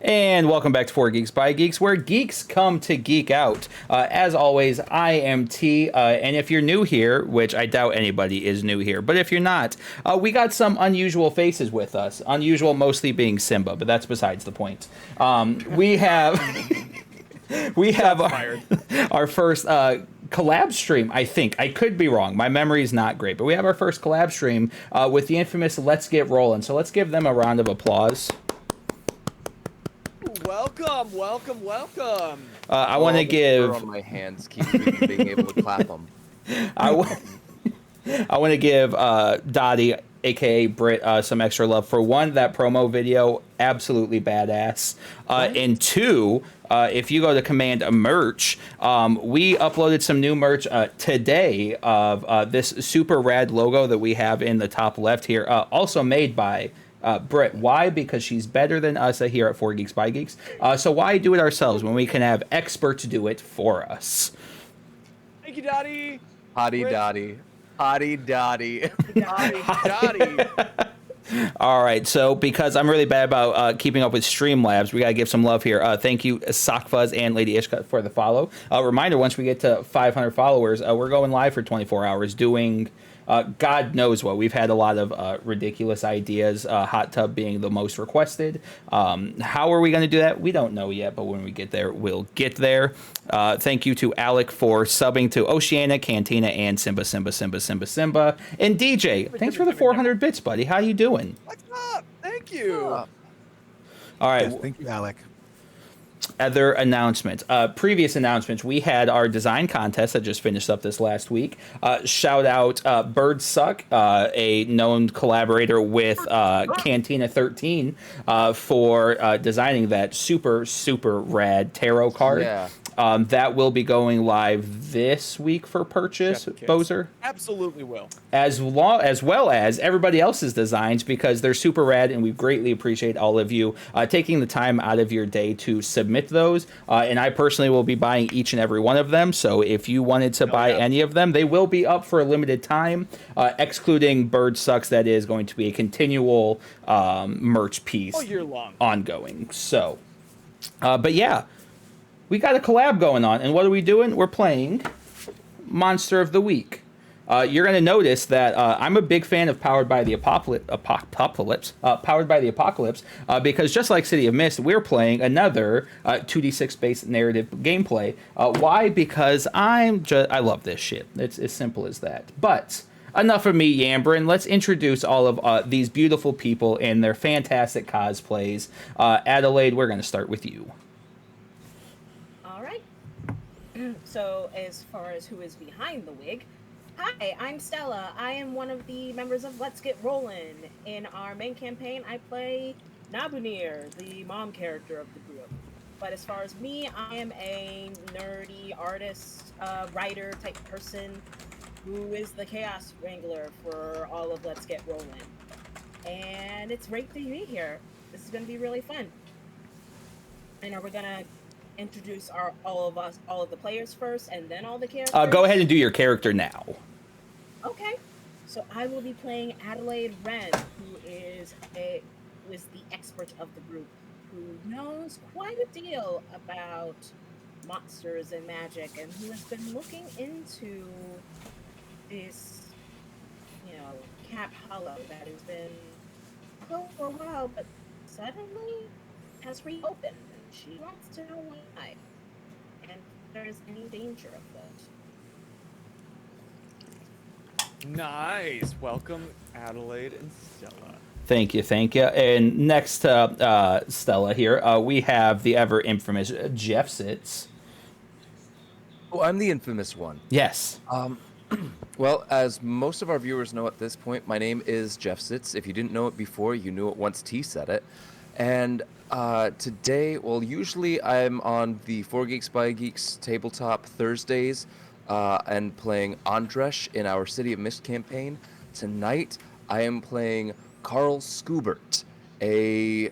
And welcome back to 4 Geeks by Geeks, where geeks come to geek out. As always, I am T, and if you're new here, which I doubt anybody is new here, but if you're not, we got some unusual faces with us. Unusual mostly being Simba, but that's besides the point. We have our first collab stream, I think. I could be wrong. My memory is not great, but we have our first collab stream with the infamous Let's Get Rollin'. So let's give them a round of applause. Welcome, welcome, welcome. I want to give. On my hands keep me from being able to clap them. I want to give Dottie, aka Britt, some extra love for one, that promo video, absolutely badass, and two, if you go to Command Merch, we uploaded some new merch today of this super rad logo that we have in the top left here, also made by Britt. Why? Because she's better than us here at 4 Geeks by Geeks. So why do it ourselves when we can have experts do it for us? Thank you, Dottie. Hottie Dottie. Hottie Dottie. Dottie. All right, so because I'm really bad about keeping up with Streamlabs, we got to give some love here. Thank you, Sockfuzz and Lady Ishka, for the follow. Reminder, once we get to 500 followers, we're going live for 24 hours doing God knows what. We've had a lot of ridiculous ideas, hot tub being the most requested. How are we going to do that? We don't know yet, but when we get there, we'll get there. Thank you to Alec for subbing to Oceana, Cantina, and Simba. And DJ, thanks for the 400 bits, buddy. How you doing? What's up? Thank you. All right. Yes, thank you, Alec. Other announcements. Previous announcements. We had our design contest that just finished up this last week. Shout out Bird Suck, a known collaborator with Cantina 13, for designing that super rad tarot card. Yeah. That will be going live this week for purchase, Boser. Absolutely will. As well as everybody else's designs, because they're super rad, and we greatly appreciate all of you taking the time out of your day to submit those. And I personally will be buying each and every one of them. So if you wanted to buy any of them, they will be up for a limited time, excluding Bird Sucks. That is going to be a continual merch piece All year long. ongoing. So, but yeah. We got a collab going on, and what are we doing? We're playing Monster of the Week. You're going to notice that I'm a big fan of Powered by the Apocalypse, because just like City of Mist, we're playing another 2d6 based narrative gameplay. Why? Because I love this shit. It's as simple as that. But enough of me yammering. Let's introduce all of these beautiful people in their fantastic cosplays. Adelaide, we're going to start with you. So as far as who is behind the wig, hi, I'm Stella. I am one of the members of Let's Get Rollin'. In our main campaign, I play Nabunir, the mom character of the group. But as far as me, I am a nerdy artist, writer type person who is the Chaos Wrangler for all of Let's Get Rollin'. And it's great to be here. This is going to be really fun. And we're going to introduce all of the players first, and then all the characters. Go ahead and do your character now. Okay, so I will be playing Adelaide Wren, who is the expert of the group, who knows quite a deal about monsters and magic, and who has been looking into this, Camp Hallow that has been closed for a while, but suddenly has reopened. She wants to know why, and if there's any danger of that. Nice. Welcome, Adelaide and Stella. Thank you. And next to Stella here, we have the ever infamous Jeff Sitz. Oh, I'm the infamous one. Yes. Well, as most of our viewers know at this point, my name is Jeff Sitz. If you didn't know it before, you knew it once T said it. And today, well, usually I'm on the 4 Geeks by Geeks tabletop Thursdays and playing Andresh in our City of Mist campaign. Tonight, I am playing Carl Skubert, a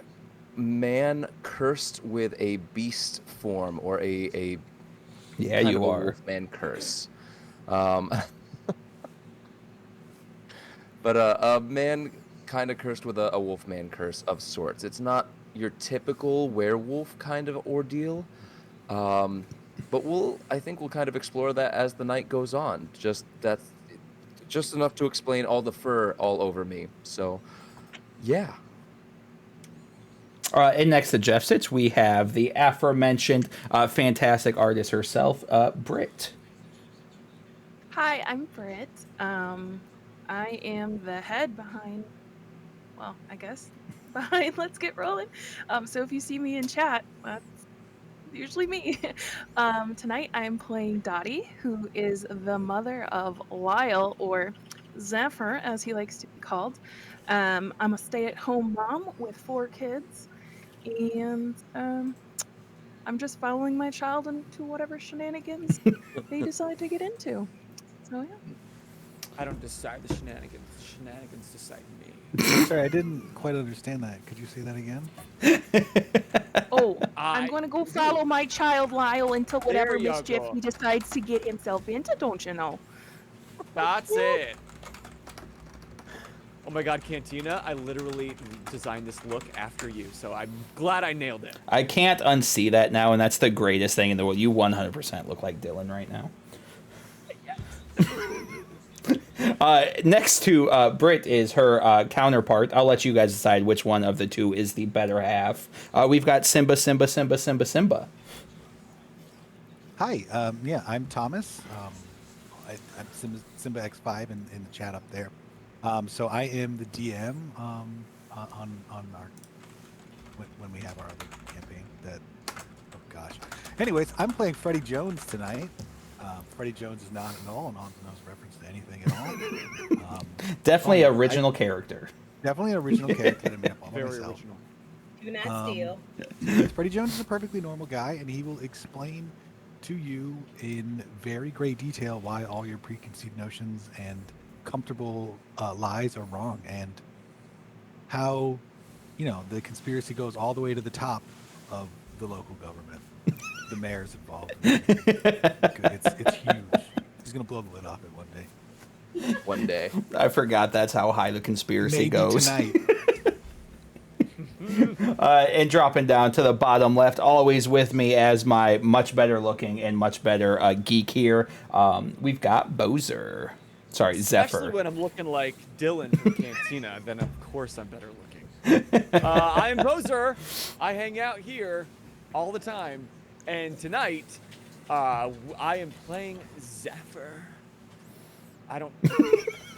man cursed with a beast form, or a yeah, you are man curse. But a man kind of cursed with a wolfman curse of sorts. It's not your typical werewolf kind of ordeal. But I think we'll kind of explore that as the night goes on. That's just enough to explain all the fur all over me. So, yeah. And next to Jeff Sitz, we have the aforementioned fantastic artist herself, Britt. Hi, I'm Britt. I am the head behind, well, I guess, behind Let's Get Rolling. So if you see me in chat, that's usually me. Tonight I'm playing Dottie, who is the mother of Lyle, or Zephyr, as he likes to be called. I'm a stay-at-home mom with 4 kids, and I'm just following my child into whatever shenanigans they decide to get into. So yeah. I don't decide the shenanigans. The shenanigans decide me. Sorry, I didn't quite understand that. Could you say that again? Oh, I'm going to go follow my child Lyle into whatever There you mischief go. he decides to get himself into, don't you know? That's it. Oh my god, Cantina, I literally designed this look after you, so I'm glad I nailed it. I can't unsee that now, and that's the greatest thing in the world. You 100% look like Dylan right now. Next to Britt is her counterpart. I'll let you guys decide which one of the two is the better half. We've got Simba. Hi, yeah, I'm Thomas. I'm Simba X5 in the chat up there. So I am the DM on our when we have our other campaign. Oh gosh. Anyways, I'm playing Freddie Jones tonight. Freddie Jones is not at all an on-the-nose reference to anything at all. Definitely original character. Definitely an original character to me. Very myself. original. Do not steal. Freddie Jones is a perfectly normal guy, and he will explain to you in very great detail why all your preconceived notions and comfortable lies are wrong, and how the conspiracy goes all the way to the top of the local government. The mayor's involved. It's huge. He's gonna blow the lid off it one day. One day. I forgot that's how high the conspiracy Maybe goes. tonight. And dropping down to the bottom left, always with me as my much better looking and much better geek here, we've got Boser. Sorry, Zephyr. Especially when I'm looking like Dylan from Cantina, then of course I'm better looking. I am Boser. I hang out here all the time. And tonight, I am playing Zephyr. I don't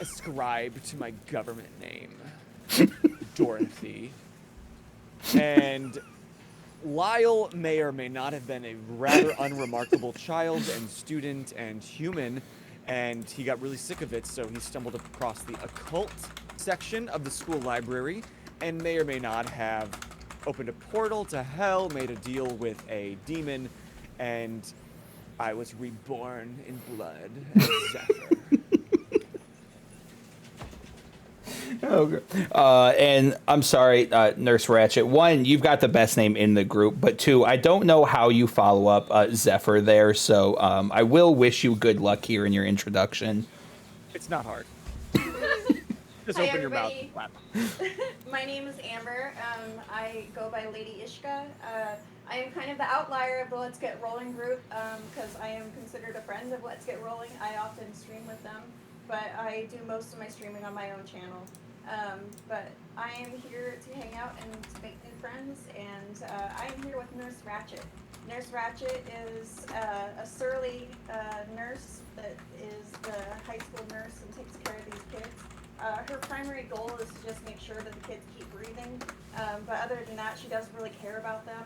ascribe to my government name, Dorothy. And Lyle may or may not have been a rather unremarkable child and student and human, and he got really sick of it, so he stumbled across the occult section of the school library and may or may not have opened a portal to hell, made a deal with a demon, and I was reborn in blood as Zephyr. And I'm sorry, Nurse Ratchet. 1, you've got the best name in the group, but 2, I don't know how you follow up Zephyr there, so I will wish you good luck here in your introduction. It's not hard. Just Hi, open your mouth everybody. and clap. My name is Amber. I go by Lady Ishka. I am kind of the outlier of the Let's Get Rolling group because I am considered a friend of Let's Get Rolling. I often stream with them, but I do most of my streaming on my own channel. But I am here to hang out and to make new friends, and I am here with Nurse Ratchet. Nurse Ratchet is a surly nurse that is the high school nurse and takes care of these kids. Her primary goal is to just make sure that the kids keep breathing, but other than that, she doesn't really care about them.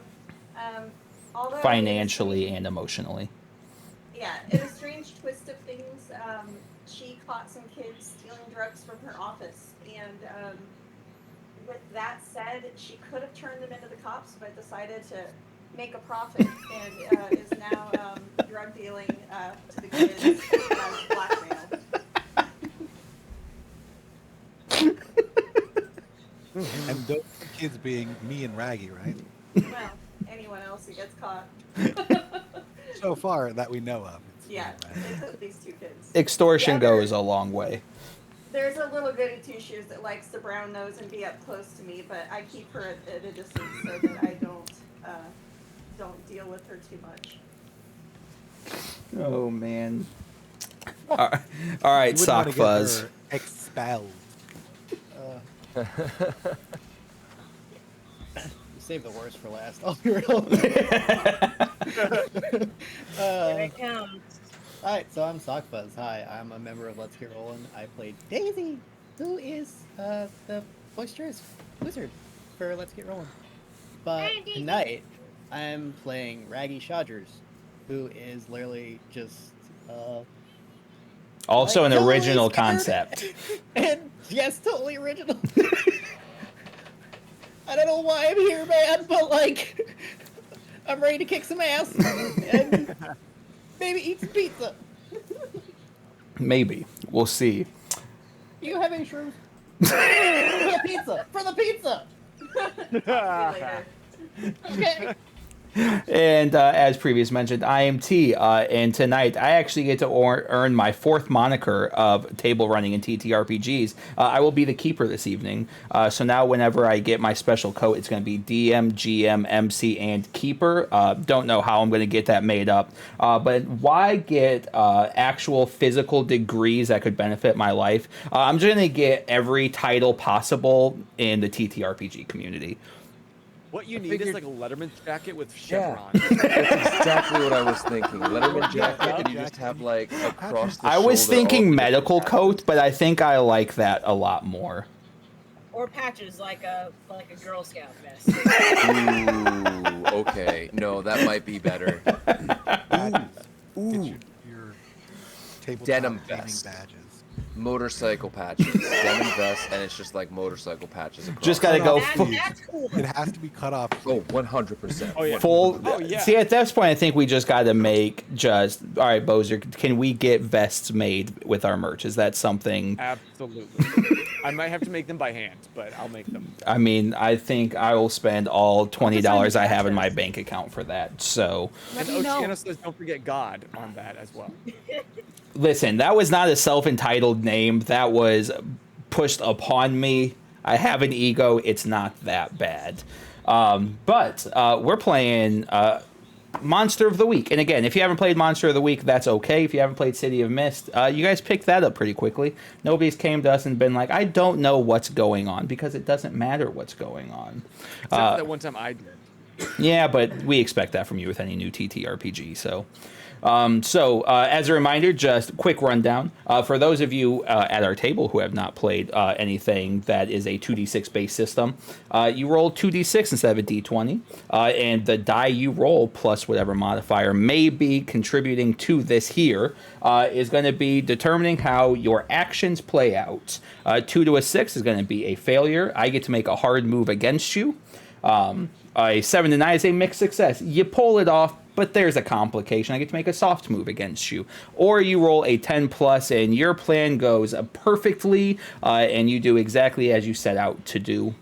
Although Financially and emotionally. Yeah, in a strange twist of things, she caught some kids stealing drugs from her office, and with that said, she could have turned them into the cops, but decided to make a profit, and is now drug dealing to the kids as blackmail. And those kids being me and Raggy, right? Well, anyone else who gets caught. So far that we know of. Yeah, it's at least 2 kids. Extortion The other- goes a long way. There's a little goody two shoes that likes to brown nose and be up close to me, but I keep her at a distance so that I don't deal with her too much. Oh man. All right, You wouldn't Sock wanna get Fuzz. her expelled. Save the worst for last. I'll be real. Here it comes. Alright, so I'm Sockfuzz. Hi, I'm a member of Let's Get Rollin'. I played Daisy, who is the boisterous wizard for Let's Get Rollin'. But Hi, Daisy. tonight, I'm playing Raggy Shodgers, who is literally just Also an like, totally original scared. concept. And yes, totally original. I don't know why I'm here, man, but like, I'm ready to kick some ass and maybe eat some pizza. Maybe. We'll see. You have any shrooms? For the pizza! For the pizza! Talk to you later. Okay. And as previous mentioned, I am T, and tonight I actually get to earn my 4th moniker of table running in TTRPGs. I will be the keeper this evening. So now whenever I get my special coat, it's going to be DM, GM, MC, and keeper. Don't know how I'm going to get that made up. But why get actual physical degrees that could benefit my life? I'm just going to get every title possible in the TTRPG community. What you need figured- is like a Letterman's jacket with Yeah. chevrons. That's exactly what I was thinking. Letterman jacket, and you just have like across the I was shoulder, thinking all the medical different coat, but I think I like that a lot more. Or patches like a Girl Scout vest. patterns. Ooh, okay. No, that might be better. Badges. Ooh. Get your tabletop Denim gaming vest. badges. Motorcycle patches. Denim vest, and it's just like motorcycle patches across. Just gotta go That's cool. It has to be cut off. Oh, 100%. Oh, yeah. full. Oh, yeah. See, at this point, I think we just got to make just. All right, Boser, can we get vests made with our merch? Is that something? Absolutely. I might have to make them by hand, but I'll make them. I mean, I think I will spend all $20 I have in my patches. bank account for that. So, Let And me know. Oceana says don't forget God on that as well. listen, that was not a self-entitled name. That was pushed upon me. I have an ego. It's not that bad. But we're playing Monster of the Week. And again, if you haven't played Monster of the Week, that's okay. If you haven't played City of Mist, you guys picked that up pretty quickly. Nobody's came to us and been like, I don't know what's going on, because it doesn't matter what's going on. Except for that one time I did. Yeah, but we expect that from you with any new TTRPG. So as a reminder, just a quick rundown. For those of you at our table who have not played anything that is a 2d6 based system, you roll 2d6 instead of a d20, and the die you roll plus whatever modifier may be contributing to this here is going to be determining how your actions play out. 2 to a 6 is going to be a failure. I get to make a hard move against you. A 7 to 9 is a mixed success. You pull it off, but there's a complication. I get to make a soft move against you. Or you roll a 10 plus and your plan goes perfectly and you do exactly as you set out to do.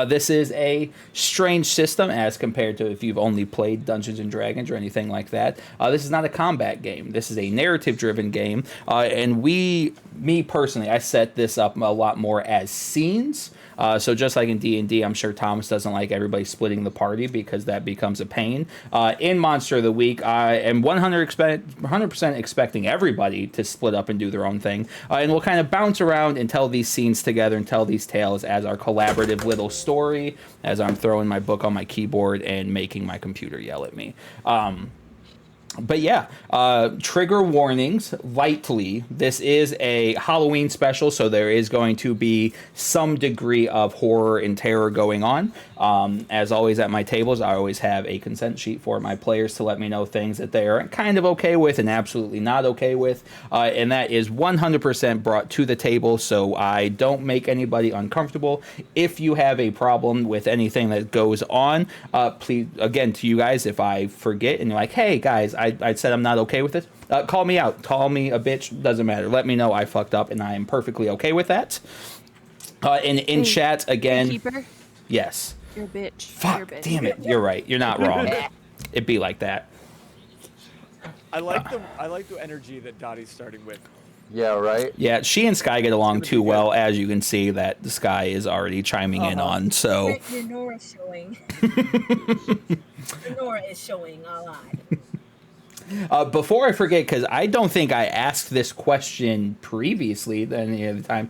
This is a strange system as compared to if you've only played Dungeons and Dragons or anything like that. This is not a combat game. This is a narrative-driven game. And me personally, I set this up a lot more as scenes. So just like in D&D, I'm sure Thomas doesn't like everybody splitting the party because that becomes a pain. In Monster of the Week, I am 100% expecting everybody to split up and do their own thing. And we'll kind of bounce around and tell these scenes together and tell these tales as our collaborative little story, as I'm throwing my book on my keyboard and making my computer yell at me. But yeah, trigger warnings lightly. This is a Halloween special, so there is going to be some degree of horror and terror going on. As always at my tables, I always have a consent sheet for my players to let me know things that they are kind of okay with and absolutely not okay with. And that is 100% brought to the table, so I don't make anybody uncomfortable. If you have a problem with anything that goes on, please, again, to you guys, if I forget and you're like, hey guys, I said I'm not okay with this, call me out, call me a bitch, doesn't matter. Let me know I fucked up and I am perfectly okay with that. And in chat again, Keeper, yes. you're a bitch. Fuck, You're a bitch. damn it, you're right. You're not wrong. It'd be like that. I like the energy that Dottie's starting with. Yeah, right? Yeah, she and Sky get along too well, as you can see that the Sky is already chiming in on. So Your Nora showing. Your Nora is showing a lot. before I forget, because I don't think I asked this question previously than any other time.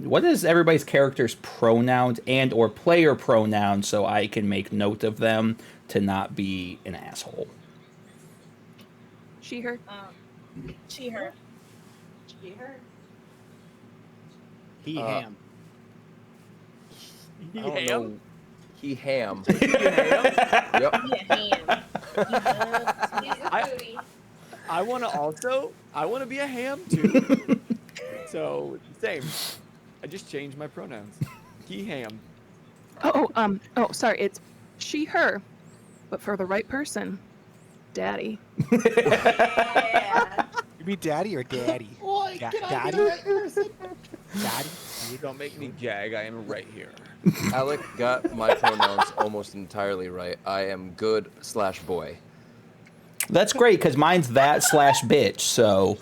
What is everybody's character's pronouns and or player pronouns so I can make note of them to not be an asshole? She, her. She, her. She, her. He, ham. I don't know. He ham. Yeah, Yep. ham. He's a foodie. I want to be a ham too. So same. I just changed my pronouns. He ham. Oh, sorry. It's she, her, but for the right person, daddy. Yeah. You mean daddy or daddy? Boy, Da- can I daddy? be the right person? Daddy? You don't make me gag. I am right here. Alec got my pronouns almost entirely right. I am good/boy. That's great because mine's that/bitch. So,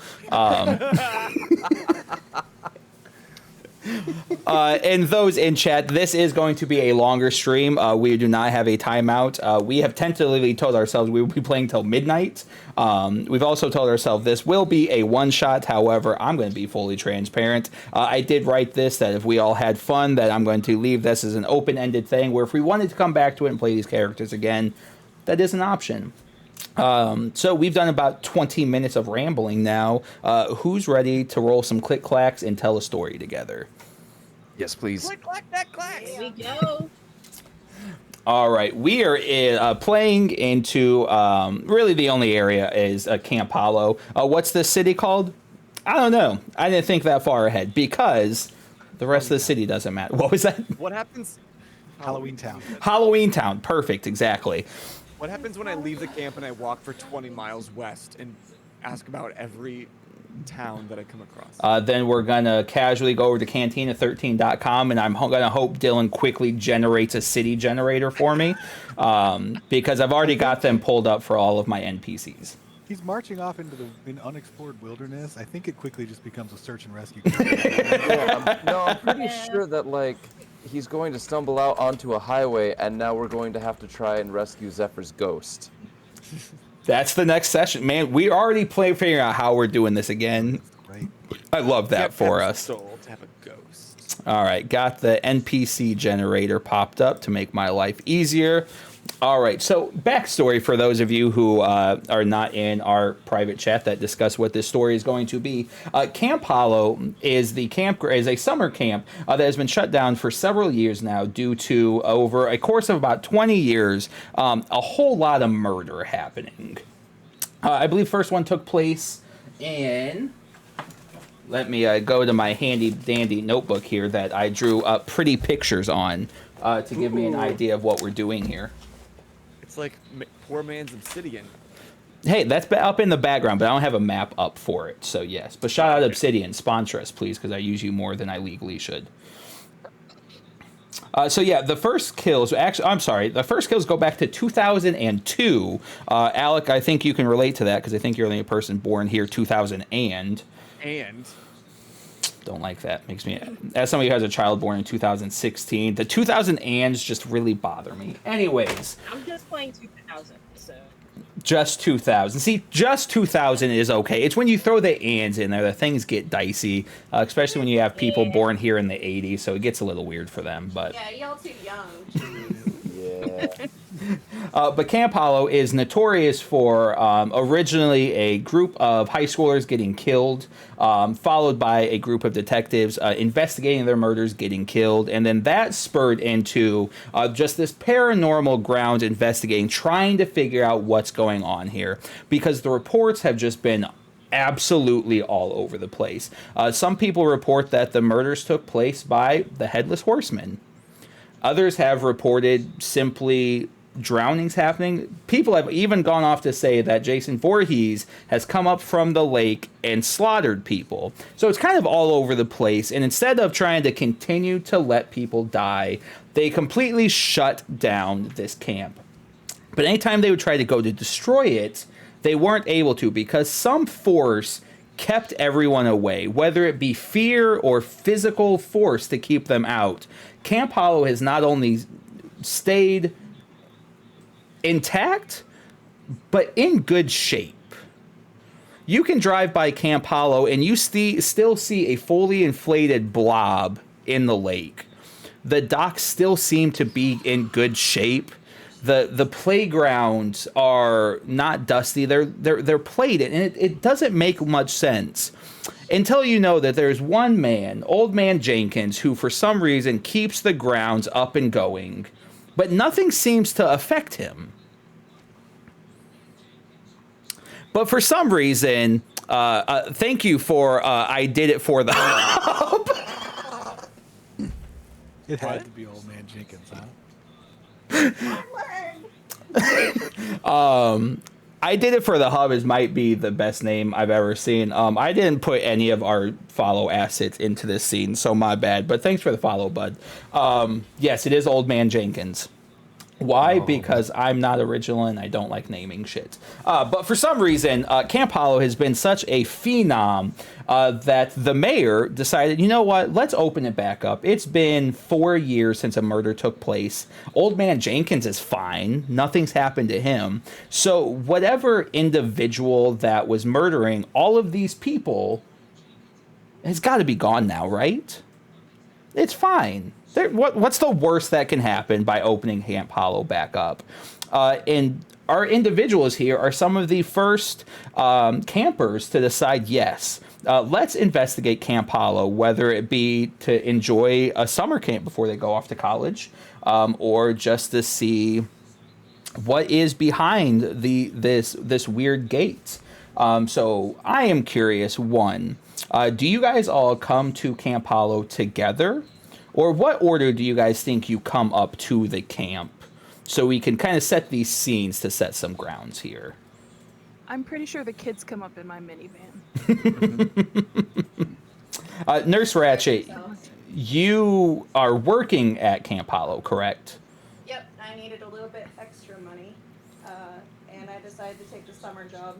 and those in chat, this is going to be a longer stream. We do not have a timeout. We have tentatively told ourselves we will be playing till midnight. We've also told ourselves this will be a one-shot. However, I'm going to be fully transparent. I did write this that if we all had fun, that I'm going to leave this as an open-ended thing where if we wanted to come back to it and play these characters again, that is an option. So we've done about 20 minutes of rambling now. Who's ready to roll some click-clacks and tell a story together? Yes, please. Click, clack, clack, clack. Here we go. All right, we are playing into really the only area is Camp Hallow. What's the city called? I don't know. I didn't think that far ahead because the rest of the city doesn't matter. What was that? What happens? Halloween Town. Halloween Town. Perfect. Exactly. What happens when I leave the camp and I walk for 20 miles west and ask about every town that I come across? Then we're going to casually go over to cantina13.com, and I'm going to hope Dylan quickly generates a city generator for me because I've already got them pulled up for all of my NPCs. He's marching off into the unexplored wilderness. I think it quickly just becomes a search and rescue. I'm pretty sure that, like, he's going to stumble out onto a highway, and now we're going to have to try and rescue Zephyr's ghost. That's the next session. Man, we already figuring out how we're doing this again. Right. I love that for us. Soul to have a ghost. All right, got the NPC generator popped up to make my life easier. All right, so backstory for those of you who are not in our private chat that discuss what this story is going to be. Camp Hallow is is a summer camp that has been shut down for several years now due to, over a course of about 20 years, a whole lot of murder happening. I believe first one took place in... Let me go to my handy dandy notebook here that I drew pretty pictures on to give me an idea of what we're doing here. It's like poor man's Obsidian. Hey, that's up in the background, but I don't have a map up for it, so yes. But shout out Obsidian, sponsor us, please, because I use you more than I legally should. So yeah, the first kills, actually, I'm sorry, the first kills go back to 2002. Alec, I think you can relate to that, because I think you're the only person born here 2000 and... Don't like that. Makes me, as somebody who has a child born in 2016, the 2000 ands just really bother me. Anyways. I'm just playing 2000, so. Just 2000. See, just 2000 is okay. It's when you throw the ands in there that things get dicey, especially when you have people born here in the 80s, so it gets a little weird for them. But Yeah, y'all too young. Jeez. Yeah. But Camp Hallow is notorious for originally a group of high schoolers getting killed, followed by a group of detectives investigating their murders, getting killed, and then that spurred into just this paranormal grounds investigating, trying to figure out what's going on here, because the reports have just been absolutely all over the place. Some people report that the murders took place by the Headless Horseman. Others have reported simply drownings happening. People have even gone off to say that Jason Voorhees has come up from the lake and slaughtered people. So it's kind of all over the place. And instead of trying to continue to let people die, they completely shut down this camp. But anytime they would try to go to destroy it, they weren't able to because some force kept everyone away, whether it be fear or physical force to keep them out. Camp Hallow has not only stayed intact, but in good shape. You can drive by Camp Hallow and you still see a fully inflated blob in the lake. The docks still seem to be in good shape. The playgrounds are not dusty. They're plated, and it doesn't make much sense until you know that there's one man, Old Man Jenkins, who for some reason keeps the grounds up and going, but nothing seems to affect him. But for some reason, thank you for I did it for the hub. It had to be Old Man Jenkins, huh? I did it for the hub might be the best name I've ever seen. I didn't put any of our follow assets into this scene, so my bad. But thanks for the follow, bud. Yes, it is Old Man Jenkins. Why? Because I'm not original and I don't like naming shit. But for some reason, Camp Hallow has been such a phenom that the mayor decided, you know what, let's open it back up. It's been 4 years since a murder took place. Old Man Jenkins is fine. Nothing's happened to him. So whatever individual that was murdering all of these people has got to be gone now, right? It's fine. What's the worst that can happen by opening Camp Hallow back up? And our individuals here are some of the first campers to decide, yes, let's investigate Camp Hallow, whether it be to enjoy a summer camp before they go off to college, or just to see what is behind this weird gate. So I am curious, one, do you guys all come to Camp Hallow together? Or what order do you guys think you come up to the camp? So we can kind of set these scenes to set some grounds here. I'm pretty sure the kids come up in my minivan. Nurse Ratchet, you are working at Camp Hallow, correct? Yep, I needed a little bit extra money, and I decided to take the summer job.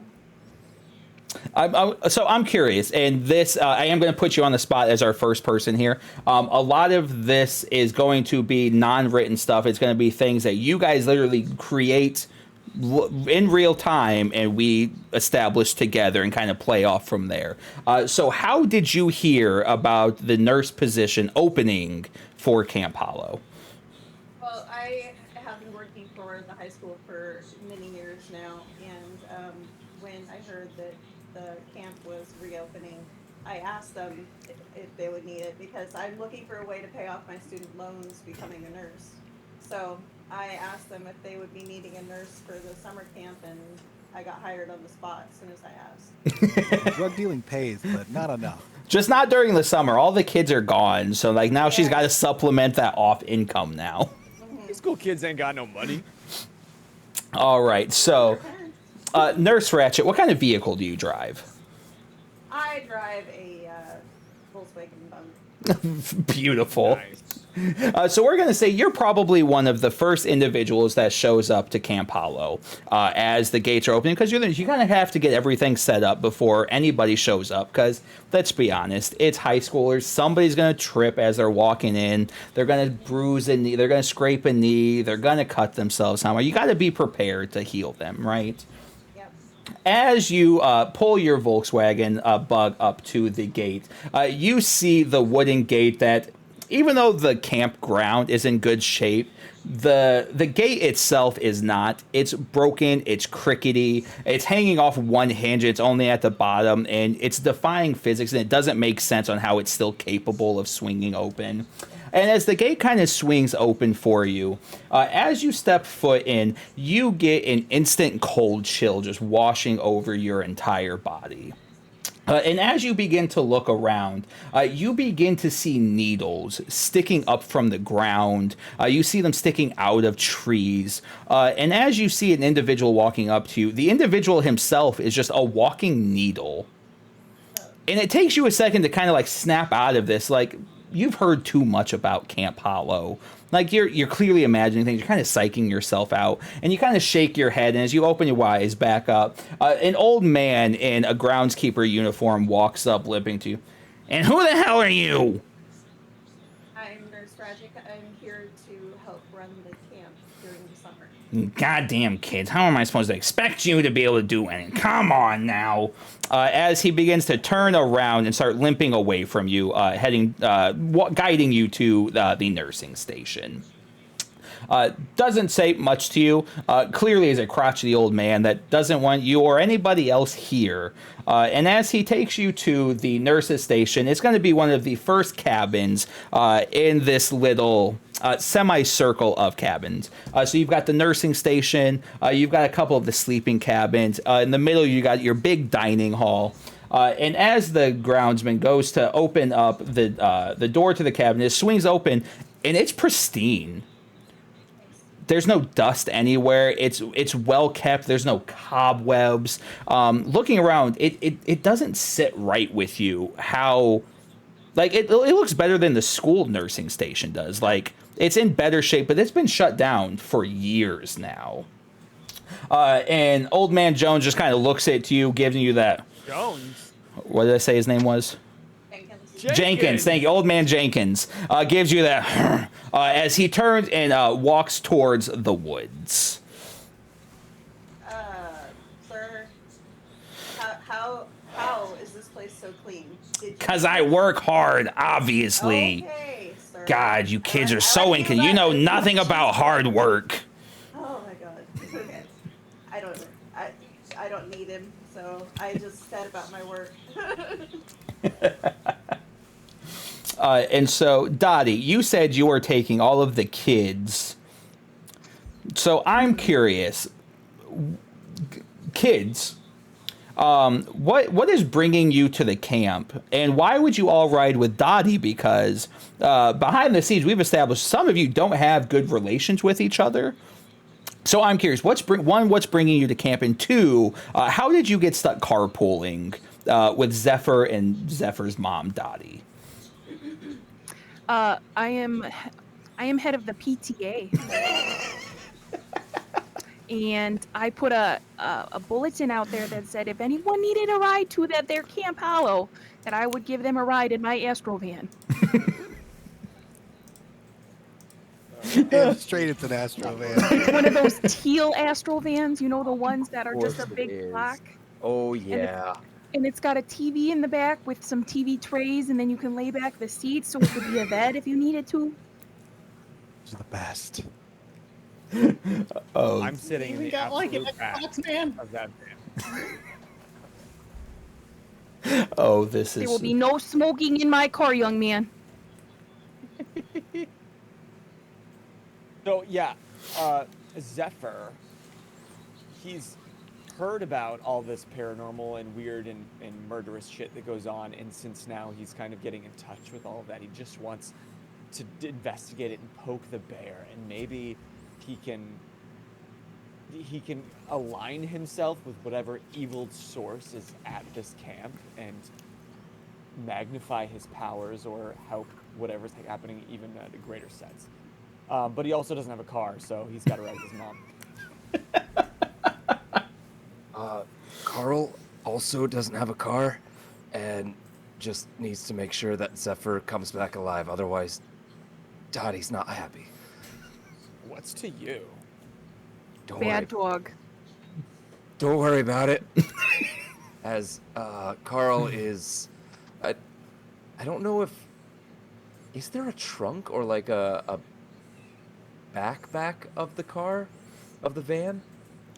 So I'm curious, and this I am going to put you on the spot as our first person here. A lot of this is going to be non-written stuff. It's going to be things that you guys literally create in real time, and we establish together and kind of play off from there. So how did you hear about the nurse position opening for Camp Hallow? Well, I have been working for the high school for many years now, and when I heard that the camp was reopening, I asked them if they would need it, because I'm looking for a way to pay off my student loans becoming a nurse. So I asked them if they would be needing a nurse for the summer camp, and I got hired on the spot as soon as I asked. Drug dealing pays, but not enough. Just not during the summer. All the kids are gone, so like now she's got to supplement that off income now. These school kids ain't got no money. All right, so Nurse Ratchet, what kind of vehicle do you drive? I drive a Volkswagen Bug. Beautiful. Nice. So we're going to say you're probably one of the first individuals that shows up to Camp Hallow as the gates are opening, because you kind of have to get everything set up before anybody shows up, because let's be honest, it's high schoolers. Somebody's going to trip as they're walking in. They're going to bruise a knee. They're going to scrape a knee. They're going to cut themselves somewhere. You got to be prepared to heal them, right? As you pull your Volkswagen Bug up to the gate, you see the wooden gate that, even though the campground is in good shape, the gate itself is not. It's broken, it's crickety, it's hanging off one hinge, it's only at the bottom, and it's defying physics, and it doesn't make sense on how it's still capable of swinging open. And as the gate kind of swings open for you, as you step foot in, you get an instant cold chill just washing over your entire body. And as you begin to look around, you begin to see needles sticking up from the ground. You see them sticking out of trees. And as you see an individual walking up to you, the individual himself is just a walking needle. And it takes you a second to kind of like snap out of this. Like, you've heard too much about Camp Hallow. Like you're clearly imagining things. You're kind of psyching yourself out, and you kind of shake your head. And as you open your eyes back up, an old man in a groundskeeper uniform walks up, limping to you. And who the hell are you? I'm Nurse Tragic. I'm here to help run the camp during the summer. Goddamn kids! How am I supposed to expect you to be able to do anything? Come on now. As he begins to turn around and start limping away from you, guiding you to the nursing station. Doesn't say much to you. Clearly is a crotchety old man that doesn't want you or anybody else here. And as he takes you to the nurses station, it's going to be one of the first cabins in this little semicircle of cabins. So you've got the nursing station. You've got a couple of the sleeping cabins. In the middle, you got your big dining hall. And as the groundsman goes to open up the door to the cabin, it swings open, and it's pristine. There's no dust anywhere. It's well kept. There's no cobwebs. Looking around, it doesn't sit right with you how, like, it looks better than the school nursing station does. Like, it's in better shape, but it's been shut down for years now. And Old Man Jones just kind of looks at you, giving you that. Jones? What did I say his name was? Jenkins, thank you. Old Man Jenkins gives you that as he turns and walks towards the woods. Sir, how is this place so clean? Because I work hard, obviously. Okay, sir. God, you kids are so inconvenient. You know nothing about hard work. Oh my God. It's okay. I don't need him, so I just said about my work. And so, Dottie, you said you were taking all of the kids. So I'm curious, kids, what is bringing you to the camp, and why would you all ride with Dottie? Because behind the scenes, we've established some of you don't have good relations with each other. So I'm curious, what's bringing you to camp, and two, how did you get stuck carpooling with Zephyr and Zephyr's mom, Dottie? I am head of the PTA, and I put a bulletin out there that said if anyone needed a ride to their Camp Hallow, that I would give them a ride in my Astro van. Yeah, straight into the Astro van. One of those teal Astro vans, you know, the ones that are just a Course it big is. block. Oh yeah. And it's got a TV in the back with some TV trays, and then you can lay back the seats so it could be a bed if you needed to. These are the best. Oh, I'm sitting in the absolute back of that van. oh, this is. There will be no smoking in my car, young man. So yeah, Zephyr, he's heard about all this paranormal and weird and murderous shit that goes on, and since now he's kind of getting in touch with all of that, he just wants to investigate it and poke the bear, and maybe he can align himself with whatever evil source is at this camp and magnify his powers or help whatever's happening even at a greater sense. But he also doesn't have a car, so he's got to ride with his mom. Carl also doesn't have a car and just needs to make sure that Zephyr comes back alive. Otherwise, Dottie's not happy. What's to you? Don't Bad worry. dog. Don't worry about it. As Carl is... I don't know if... Is there a trunk or like a backpack of the car? Of the van?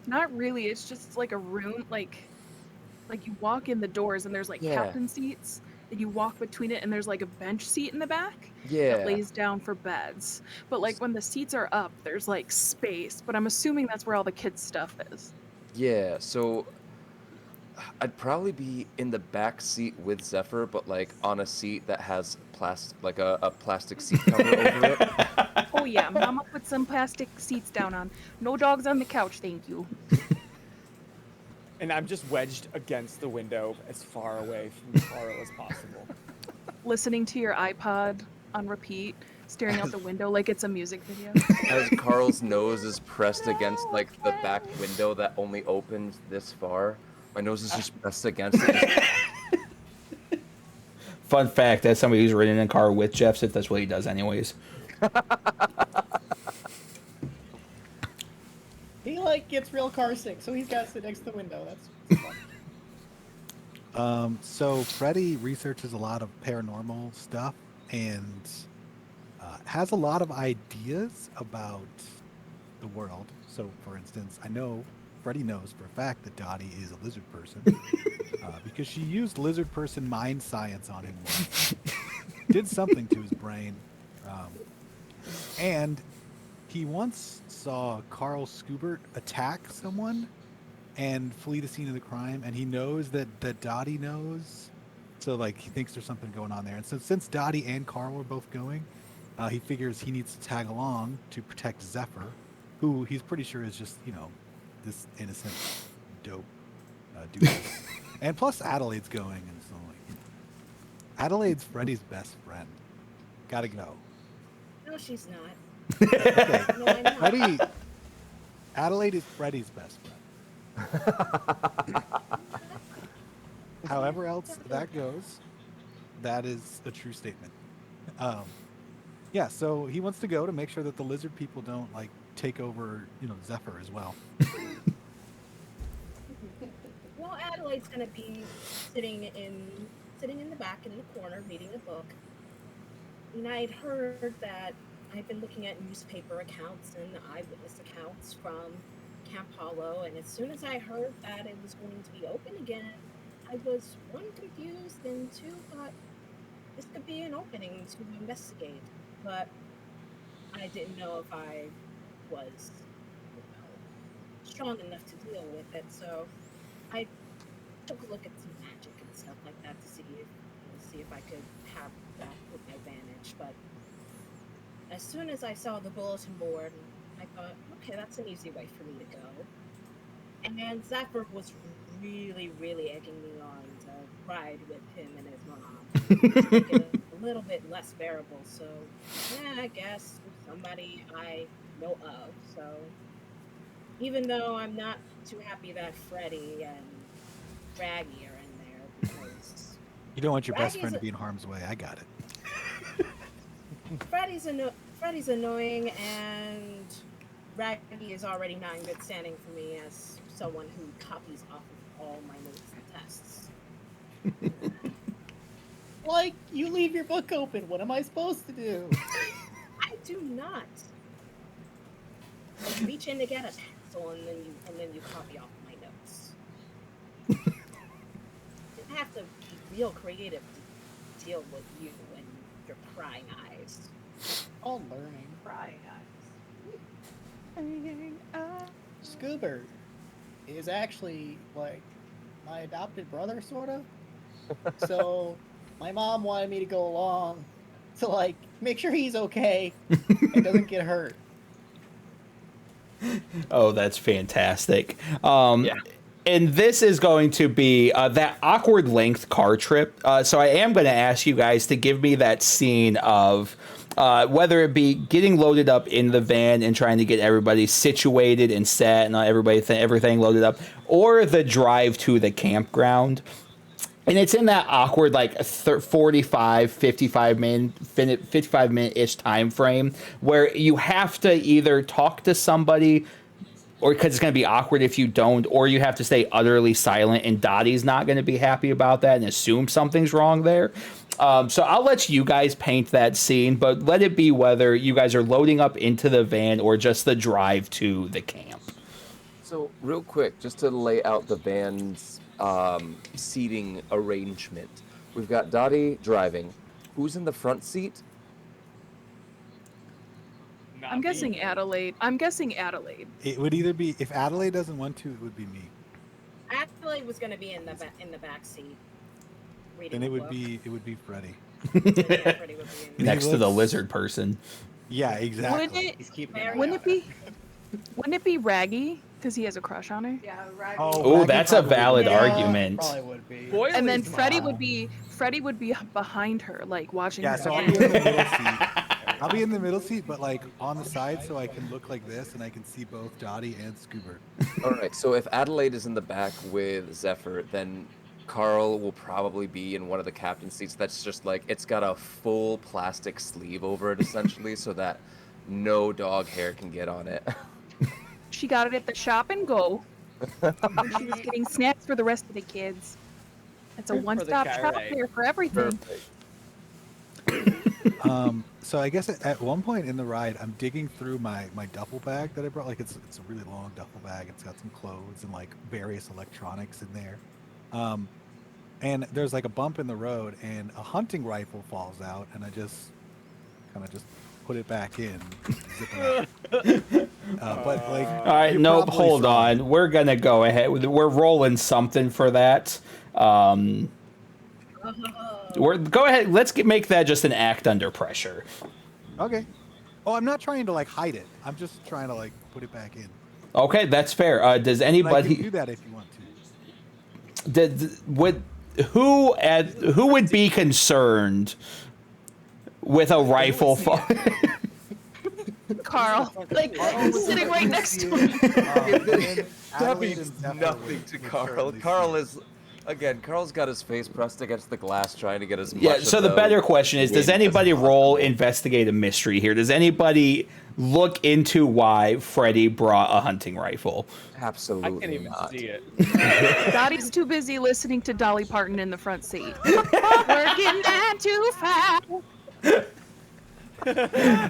Not really. It's just like a room, like you walk in the doors and there's like Yeah. captain seats, and you walk between it and there's like a bench seat in the back Yeah. that lays down for beds. But like when the seats are up, there's like space. But I'm assuming that's where all the kids' stuff is. Yeah, so I'd probably be in the back seat with Zephyr, but like on a seat that has a plastic seat cover over it. Oh yeah, Mama put some plastic seats down on. No dogs on the couch, thank you. And I'm just wedged against the window as far away from Carl as possible. Listening to your iPod on repeat, staring out the window like it's a music video. As Carl's nose is pressed against like the back window that only opens this far, my nose is just pressed against it. Fun fact, as somebody who's ridden in a car with Jeff Sitz, that's what he does anyways. He like gets real car sick, so he's got to sit next to the window. That's fun. So Freddy researches a lot of paranormal stuff and has a lot of ideas about the world. So, for instance, I know Freddy knows for a fact that Dottie is a lizard person because she used lizard person mind science on him once. Did something to his brain. And he once saw Carl Skubert attack someone and flee the scene of the crime, and he knows that Dottie knows. So, like, he thinks there's something going on there. And so since Dottie and Carl were both going, he figures he needs to tag along to protect Zephyr, who he's pretty sure is just, you know, this innocent, dope dude. And plus Adelaide's going, and so, like, Adelaide's Freddy's best friend. Gotta go. No, she's not. Okay. No, I'm not. Freddy, Adelaide is Freddy's best friend. However else that goes, that is a true statement. Yeah, so he wants to go to make sure that the lizard people don't like take over, you know, Zephyr as well. Well, Adelaide's gonna be sitting in the back in the corner reading a book. And I'd heard that I've been looking at newspaper accounts and eyewitness accounts from Camp Hallow, and as soon as I heard that it was going to be open again, I was one, confused, and two, thought this could be an opening to investigate. But I didn't know if I was, you know, strong enough to deal with it, so I took a look at some magic and stuff like that to see if I could have that with my advantage. But as soon as I saw the bulletin board, I thought, okay, that's an easy way for me to go. And Zephyr was really, really egging me on to ride with him and his mom to make it a little bit less bearable. So, yeah, I guess somebody I know of. So, even though I'm not too happy that Freddy and Raggy are in there, because You don't want your best Raggy's friend to a- be in harm's way. I got it. Freddy's annoying, and Raggy is already not in good standing for me as someone who copies off of all my notes and tests. Like, you leave your book open. What am I supposed to do? I do not. You reach in to get a pencil, and then you copy off my notes. You have to be real creative to deal with you and your prying eyes. All learning. Prying eyes. Scoobert is actually like my adopted brother, sort of. So my mom wanted me to go along to like make sure he's okay and doesn't get hurt. Oh, that's fantastic. Yeah. And this is going to be that awkward length car trip. So I am going to ask you guys to give me that scene of whether it be getting loaded up in the van and trying to get everybody situated and set and everything loaded up, or the drive to the campground. And it's in that awkward, like, 55 minute-ish time frame where you have to either talk to somebody, or because it's going to be awkward if you don't, or you have to stay utterly silent, and Dottie's not going to be happy about that and assume something's wrong there. So I'll let you guys paint that scene, but let it be whether you guys are loading up into the van or just the drive to the camp. So real quick, just to lay out the van's seating arrangement. We've got Dottie driving. Who's in the front seat? Not I'm me. guessing Adelaide. It would either be, if Adelaide doesn't want to, it would be me. Adelaide was going to be in the back seat. Reading Then it a would book. be Freddy. And yeah, Freddy would be in He Next to the looks- lizard person. Yeah, exactly. Wouldn't He's keeping Very an eye Wouldn't on it be Raggy? Because he has a crush on her. Yeah, Raggy. Oh, Raggy that's a probably valid would. Yeah, argument. Probably would be. Boy, And then Boily's Freddie mom. would be behind her, like watching Yeah, her. so I'll dance. be in the middle seat. I'll be in the middle seat, but like on the side, so I can look like this, and I can see both Dottie and Scoobert. All right, so if Adelaide is in the back with Zephyr, then Carl will probably be in one of the captain seats. That's just like it's got a full plastic sleeve over it, essentially, so that no dog hair can get on it. She got it at the shop and go. She was getting snacks for the rest of the kids. It's a For the one-stop shop caray. there for everything. So I guess at one point in the ride, I'm digging through my duffel bag that I brought. Like it's a really long duffel bag. It's got some clothes and like various electronics in there. And there's like a bump in the road, and a hunting rifle falls out, and I just kind of just put it back in. Zip it up. But like, All right, you nope, probably hold saw it. on. We're gonna go ahead. We're rolling something for that. Go ahead. Let's make that just an act under pressure. Okay. Oh, I'm not trying to like hide it. I'm just trying to like put it back in. Okay, that's fair. Does But I can do anybody that if you want to. who would be concerned with a rifle fall? Carl, like sitting right next to him. That Adelaide means and Zephyr nothing would- to would Carl. certainly Carl see. is, again, Carl's got his face pressed against the glass trying to get as much Yeah. of So the better question is: does wind as anybody possible. roll investigate a mystery here? Does anybody look into why Freddy brought a hunting rifle? I Absolutely can't even not. see it. Dottie's too busy listening to Dolly Parton in the front seat. Working 9 to 5.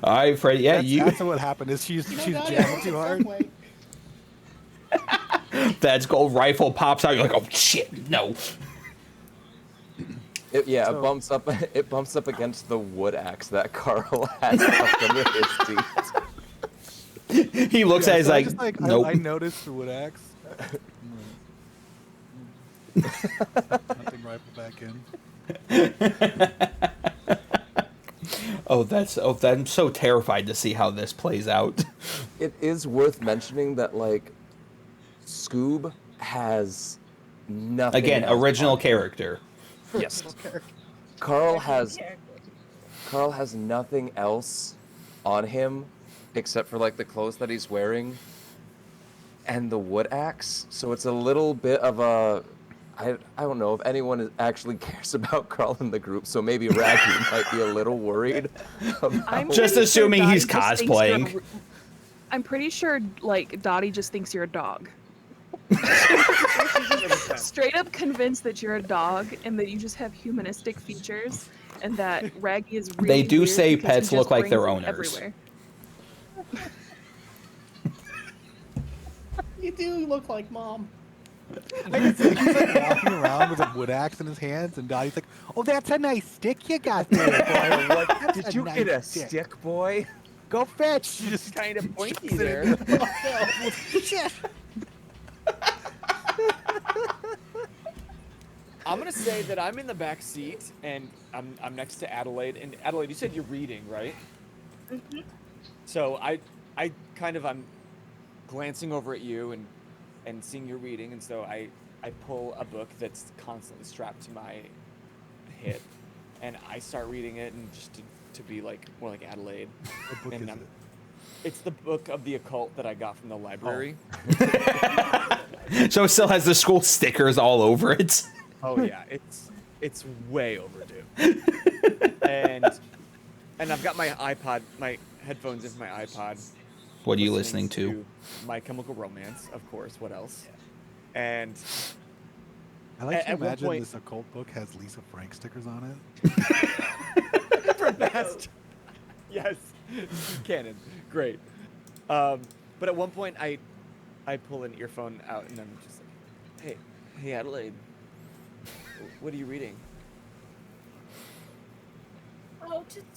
All right, Freddy. Yeah, That's what happened. Is she's You know, she's Dottie, jamming it's too a hard. subway. That's gold rifle pops out. You're like, oh shit, no. It So- bumps up. It bumps up against the wood axe that Carl has tucked under his seat. He looks Yeah, at it, he's so I like, just, nope. I noticed the wood axe. Hunting rifle back in. I'm so terrified to see how this plays out. It is worth mentioning that like Scoob has nothing. Again, else original on him. character. Yes. Original Carl has character. nothing else on him except for like the clothes that he's wearing and the wood axe. So it's a little bit of a I don't know if anyone actually cares about Carl in the group, so maybe Raggy might be a little worried. I'm Just pretty assuming Dottie he's just thinks you're cosplaying. I'm pretty sure, like, Dottie just thinks you're a dog. Straight up convinced that you're a dog and that you just have humanistic features and that Raggy is really They do weird say because he pets look just like their brings it owners. everywhere. You do look like mom. I can see he's like walking around with a wood axe in his hands, and Dottie's like, "Oh, that's a nice stick you got there, boy. That's Did you get a nice stick, boy? Go fetch." She just Kind of pointy chucks it there. in. Shit. I'm gonna say that I'm in the back seat and I'm next to Adelaide. And Adelaide, you said you're reading, right? Mhm. So I'm glancing over at you and seeing your reading, and so I pull a book that's constantly strapped to my hip, and I start reading it, and just to be like more like Adelaide. What book And is I'm- it? It's the book of the occult that I got from the library. So it still has the school stickers all over it. Oh yeah, it's way overdue. and I've got my iPod, my headphones in my iPod. What are you listening to? My Chemical Romance, of course. What else? And I like to at one imagine point- this occult book has Lisa Frank stickers on for best. Yes, canon, great. But at one point, I pull an earphone out and I'm just like, hey Adelaide, what are you reading? Oh, just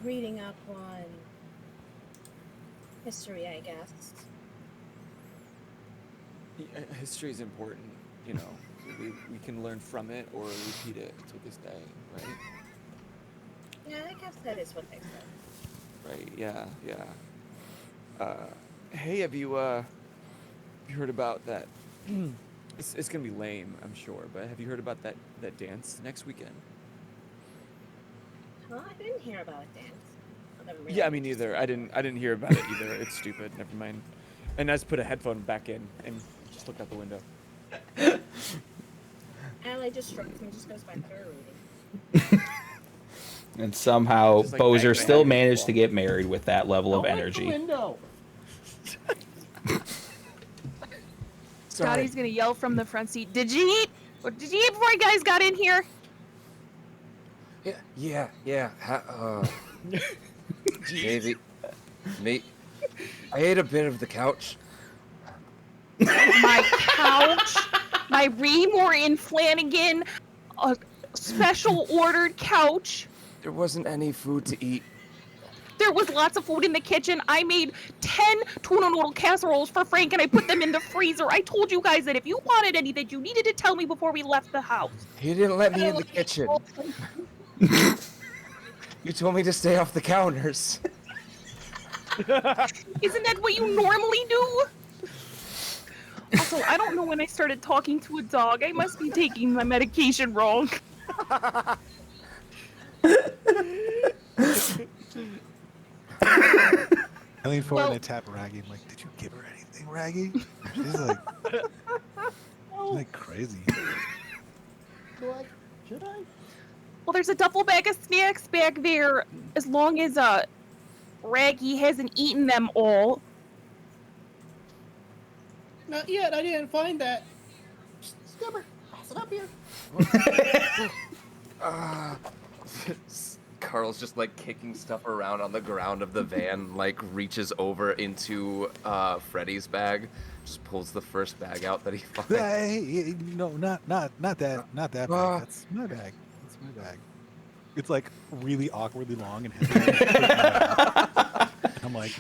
reading up on history, I guess. History is important, you know. We can learn from it or repeat it to this day, right? Yeah, I guess that is what they said. Right, yeah. Hey, have you You heard about that? It's gonna be lame, I'm sure. But have you heard about that dance next weekend? Huh? I didn't hear about a dance. Oh, never mind. Yeah, me neither. I didn't hear about it either. It's stupid. Never mind. And I just put a headphone back in and just looked out the window. Ally just shrugs and just goes back to her reading. And somehow Just like Boser bang, still bang, managed to bang. get married with that level of Out the energy. window. Scotty's gonna yell from the front seat. Did you eat? What did you eat before you guys got in here? Yeah. Maybe. Me. I ate a bit of the couch. My couch, my Ream or in Flanagan, a special ordered couch. There wasn't any food to eat. There was lots of food in the kitchen. I made 10 tuna noodle casseroles for Frank and I put them in the freezer. I told you guys that if you wanted anything, you needed to tell me before we left the house. He didn't let me in the kitchen. You told me to stay off the counters. Isn't that what you normally do? Also, I don't know when I started talking to a dog. I must be taking my medication wrong. I lean forward Well- and I tap Raggy. I'm like, did you give her anything, Raggy? She's like crazy. Should I? Well, there's a duffel bag of snacks back there. As long as Raggy hasn't eaten them all. Not yet. I didn't find that. Stubborn. Pass it up here. Carl's just like kicking stuff around on the ground of the van, like reaches over into Freddy's bag, just pulls the first bag out that he finds. Hey, no, not that bag. That's my bag. That's my bag. It's like really awkwardly long and heavy. I'm like,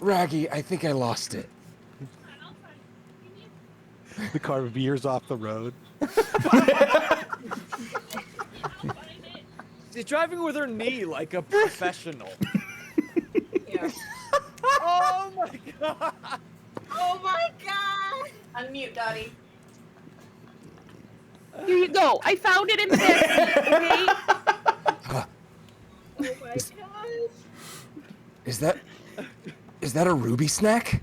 Raggy, I think I lost it. the car veers off the road. She's driving with her knee like a professional. Yeah. Oh my god! Oh my god! Unmute, Dottie. Here you go. I found it in the backseat, okay? Oh my gosh! Is that a Ruby snack?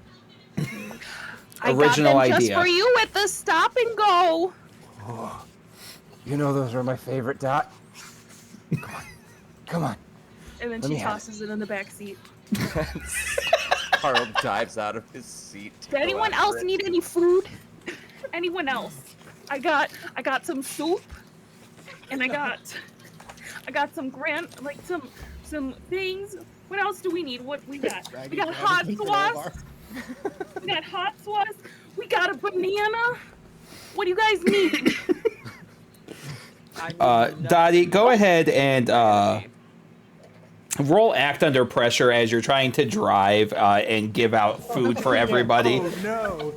I Original got them just idea. for you at the stop and go. You know those are my favorite, Dot. Come on. And then Let she me have tosses it in the back seat. Carl dives out of his seat. Does anyone else need any food? Anyone else? I got some soup, and I got some some things. What else do we need? What we got? We got hot sauce. We got hot sauce. We got a banana. What do you guys need? Dottie, go ahead and roll act under pressure as you're trying to drive and give out food for everybody. Oh no!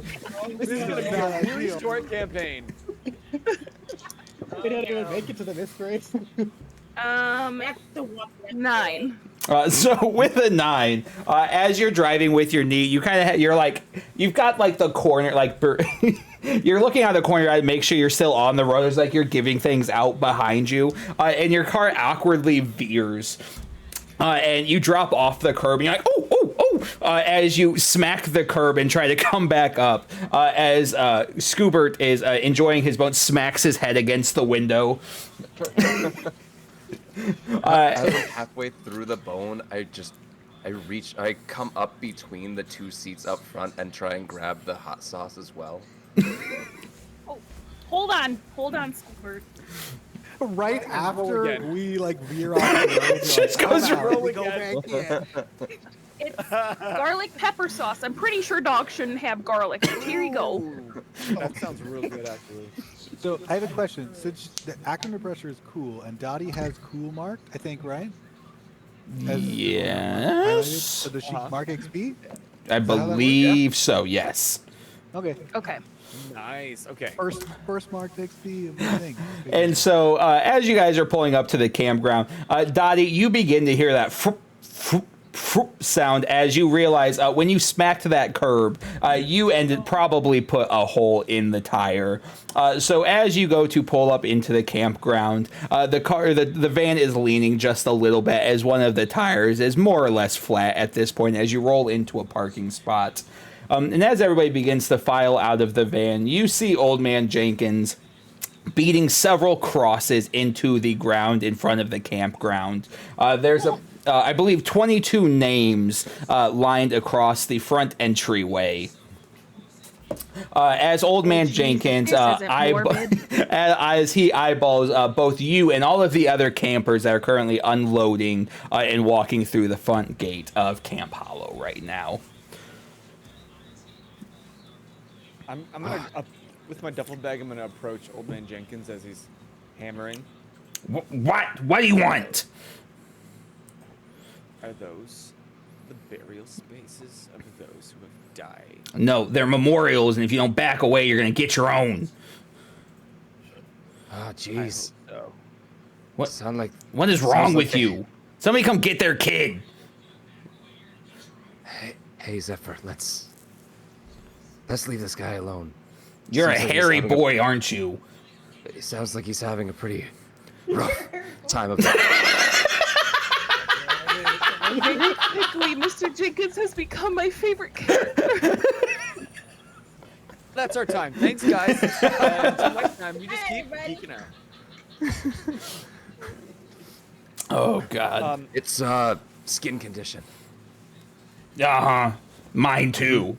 This is gonna be a really short campaign. We didn't even make it to the mysteries. That's the one. 9. So with a 9, as you're driving with your knee, you kind of you're like you've got like the corner like you're looking out the corner to make sure you're still on the road. It's like you're giving things out behind you, and your car awkwardly veers. And you drop off the curb, and you're like, as you smack the curb and try to come back up, as Scoobert is enjoying his bone, smacks his head against the window. As I'm halfway through the bone, I come up between the two seats up front and try and grab the hot sauce as well. Oh, hold on, Scoobert. Right after again. we like veer off the road, Just goes rolling. roll Go back in. It's garlic pepper sauce. I'm pretty sure dogs shouldn't have garlic. But here you go. Ooh, that sounds real good, actually. So I have a question. Since the act under pressure is cool, and Dottie has cool marked, I think, right? As highlighted? Yes, So does she mark XP? I believe so. Yes. Okay. Okay. Nice. Okay. First marked XP of the thing. And so, as you guys are pulling up to the campground, Dottie, you begin to hear that sound as you realize when you smacked that curb, you probably put a hole in the tire. So as you go to pull up into the campground, the van is leaning just a little bit as one of the tires is more or less flat at this point as you roll into a parking spot. And as everybody begins to file out of the van, you see Old Man Jenkins beating several crosses into the ground in front of the campground. There's I believe 22 names lined across the front entryway. As Old Man Jenkins, as he eyeballs both you and all of the other campers that are currently unloading and walking through the front gate of Camp Hallow right now. I'm gonna with my duffel bag. I'm gonna approach Old Man Jenkins as he's hammering. What do you want? Are those the burial spaces of those who have died? No, they're memorials, and if you don't back away, you're gonna get your own. Oh, jeez. So. What is wrong with you? Somebody come get their kid. Hey, Zephyr, let's leave this guy alone. You're a hairy boy, aren't you? It sounds like he's having a pretty rough time of it. Very quickly, Mr. Jenkins has become my favorite character. That's our time. Thanks, guys. Until next time, you just keep geeking out. Oh, God. It's skin condition. Uh-huh. Mine, too.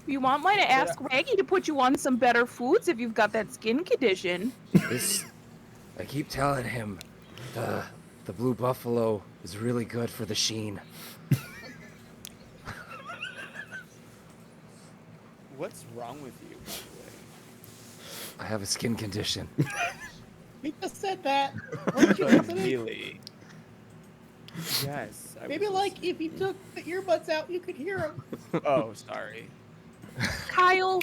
You want me to ask Raggy to put you on some better foods if you've got that skin condition? I keep telling him the blue buffalo is really good for the sheen. What's wrong with you, by the way? I have a skin condition. We just said that. Weren't you listening? Really? Yes. Maybe like if you took the earbuds out, you could hear them. Oh, sorry. Kyle,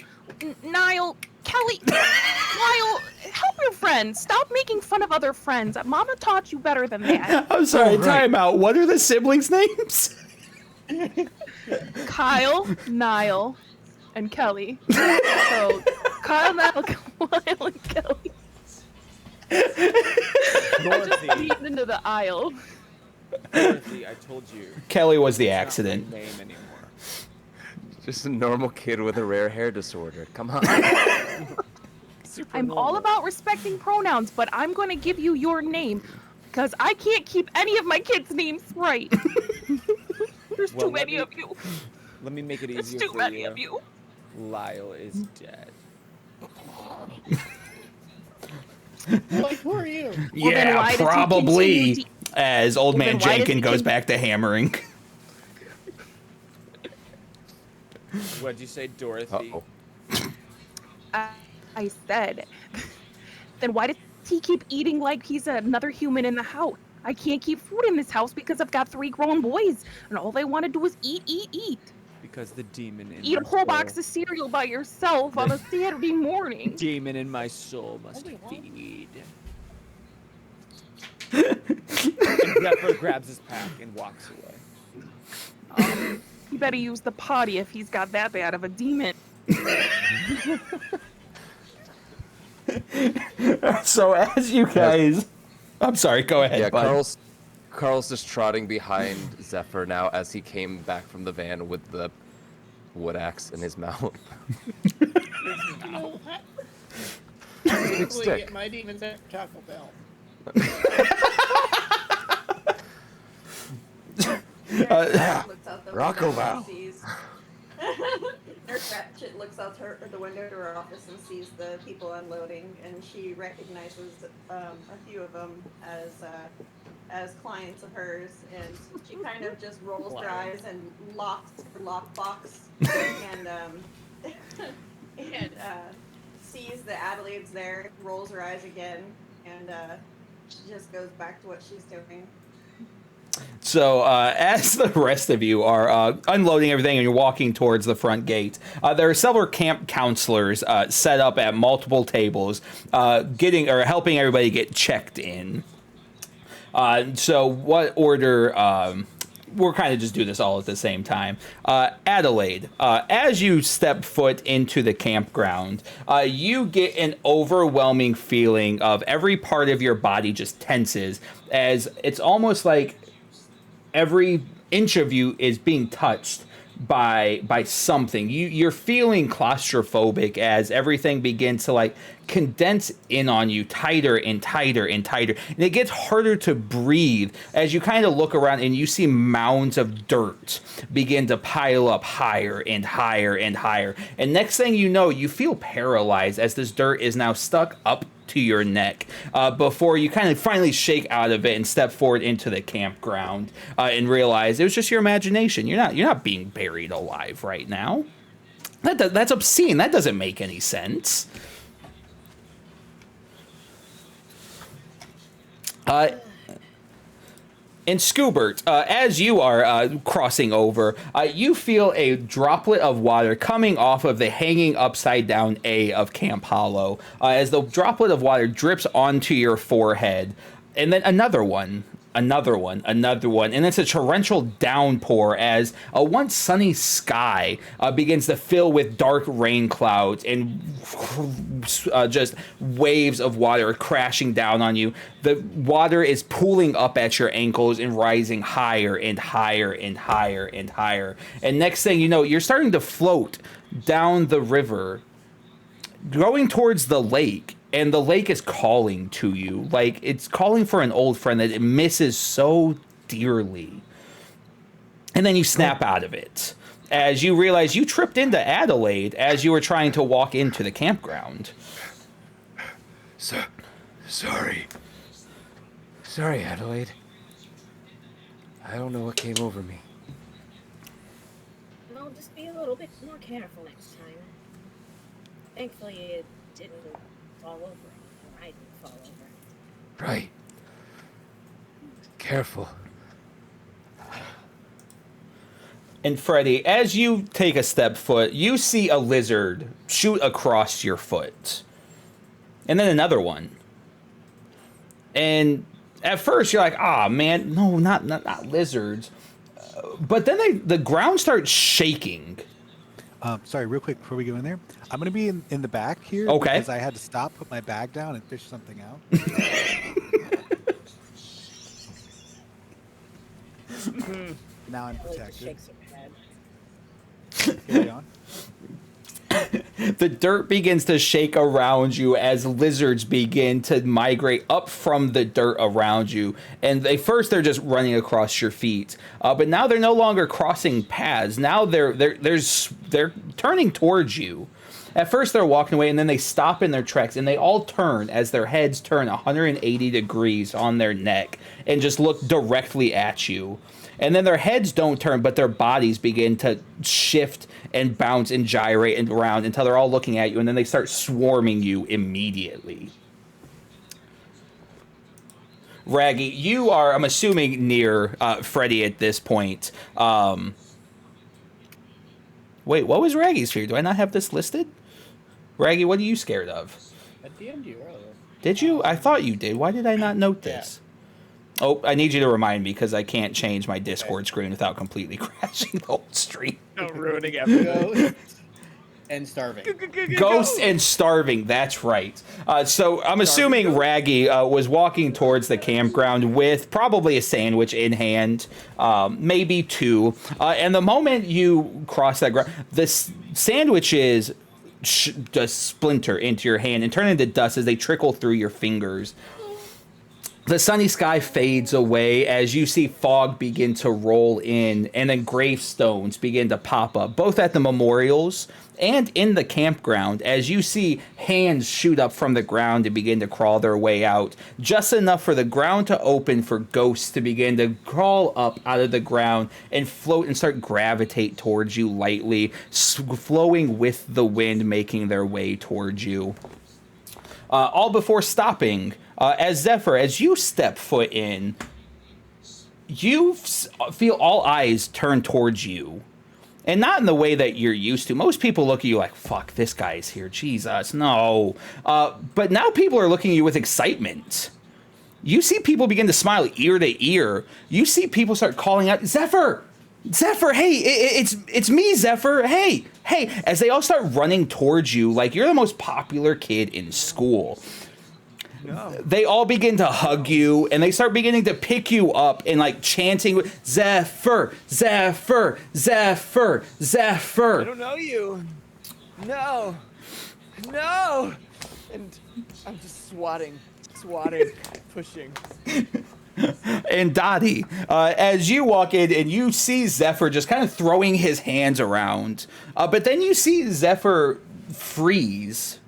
Niall, Kelly, Niall, help your friends. Stop making fun of other friends. Mama taught you better than that. I'm sorry, time out. What are the siblings' names? Kyle, Niall, and Kelly. So, Kyle, Niall, and Kelly. Dorothy. Just eaten into the aisle. Dorothy, I told you. Kelly was the It's accident. not my name anymore. Just a normal kid with a rare hair disorder. Come on. I'm all about respecting pronouns, but I'm going to give you your name because I can't keep any of my kids' names right. There's too many of you. Let me make it There's easier too for many you. of you. Lyle is dead. Like, who are you? then Yeah, why does he probably. continue As Old Man then why does Jenkins he goes back to hammering. What'd you say, Dorothy? Uh-oh. I said, then why does he keep eating like he's another human in the house? I can't keep food in this house because I've got 3 grown boys, and all they want to do is eat, eat, eat. Because the demon in Eat a my whole soul- box of cereal by yourself on a Saturday morning. Demon in my soul must Only one? feed. And Zephyr grabs his pack and walks away. You better use the potty if he's got that bad of a demon. So as you guys... I'm sorry, go ahead, Yeah, bud. Carl's just trotting behind Zephyr now as he came back from the van with the wood axe in his mouth. No, Big stick. get my demons at Taco Bell. Looks out the Rocco window and Val. sees. Nurse Ratchet looks out the window to her office and sees the people unloading, and she recognizes a few of them as clients of hers, and she kind of just rolls her eyes and locks her lockbox and sees the Adelaide's there, rolls her eyes again, and she just goes back to what she's doing. So as the rest of you are unloading everything and you're walking towards the front gate, there are several camp counselors set up at multiple tables, helping everybody get checked in. So what order we're kind of just do this all at the same time. Adelaide, as you step foot into the campground, you get an overwhelming feeling of every part of your body just tenses, as it's almost like every inch of you is being touched by something. You're feeling claustrophobic as everything begins to like condense in on you tighter and tighter and tighter, and it gets harder to breathe as you kind of look around and you see mounds of dirt begin to pile up higher and higher and higher, and next thing you know, you feel paralyzed as this dirt is now stuck up to your neck, before you kind of finally shake out of it and step forward into the campground, and realize it was just your imagination. You're not being buried alive right now. That's obscene. That doesn't make any sense. And Scoobert, as you are crossing over, you feel a droplet of water coming off of the hanging upside down A of Camp Hallow, as the droplet of water drips onto your forehead, and then another one, and it's a torrential downpour as a once sunny sky begins to fill with dark rain clouds and just waves of water crashing down on you. The water is pooling up at your ankles and rising higher and higher and higher and higher. And next thing you know, you're starting to float down the river, going towards the lake. And the lake is calling to you, like it's calling for an old friend that it misses so dearly. And then you snap out of it as you realize you tripped into Adelaide as you were trying to walk into the campground. Sorry, Adelaide. I don't know what came over me. Well, just be a little bit more careful next time. Thankfully, it didn't fall over, or I didn't fall over. Right. Careful. And Freddy, as you take a step foot, you see a lizard shoot across your foot. And then another one. And at first you're like, ah, man, no, not lizards. But then the ground starts shaking. Sorry, real quick before we go in there, I'm going to be in the back here. Okay. Because I had to stop, put my bag down, and fish something out. Now I'm protected. Carry on. The dirt begins to shake around you as lizards begin to migrate up from the dirt around you. And they're just running across your feet. But now they're no longer crossing paths. Now they're turning towards you. At first they're walking away, and then they stop in their tracks, and they all turn as their heads turn 180 degrees on their neck and just look directly at you. And then their heads don't turn, but their bodies begin to shift and bounce and gyrate around until they're all looking at you, and then they start swarming you immediately. Raggy, you are, I'm assuming, near Freddy at this point. Wait, what was Raggy's fear? Do I not have this listed? Raggy, what are you scared of? I DM'd you earlier. Did you? I thought you did. Why did I not note this? Oh, I need you to remind me because I can't change my Discord screen without completely crashing the whole stream. No, ruining everything. Ghosts and starving. Ghosts and starving, that's right. So I'm assuming Raggy was walking towards the campground with probably a sandwich in hand, maybe two. And the moment you cross that ground, this sandwiches just splinter into your hand and turn into dust as they trickle through your fingers. The sunny sky fades away as you see fog begin to roll in, and then gravestones begin to pop up, both at the memorials and in the campground, as you see hands shoot up from the ground and begin to crawl their way out, just enough for the ground to open for ghosts to begin to crawl up out of the ground and float and start gravitate towards you lightly, flowing with the wind, making their way towards you. All before stopping. As Zephyr, as you step foot in, you feel all eyes turn towards you. And not in the way that you're used to. Most people look at you like, fuck, this guy's here. Jesus, no. But now people are looking at you with excitement. you see people begin to smile ear to ear. You see people start calling out, Zephyr! Zephyr, hey, it's me, Zephyr. Hey, as they all start running towards you like you're the most popular kid in school. No. They all begin to hug you, and they start beginning to pick you up and like chanting, Zephyr, Zephyr, Zephyr, Zephyr. I don't know you. No. And I'm just swatting, pushing. And Dottie, as you walk in and you see Zephyr just kind of throwing his hands around, but then you see Zephyr freeze.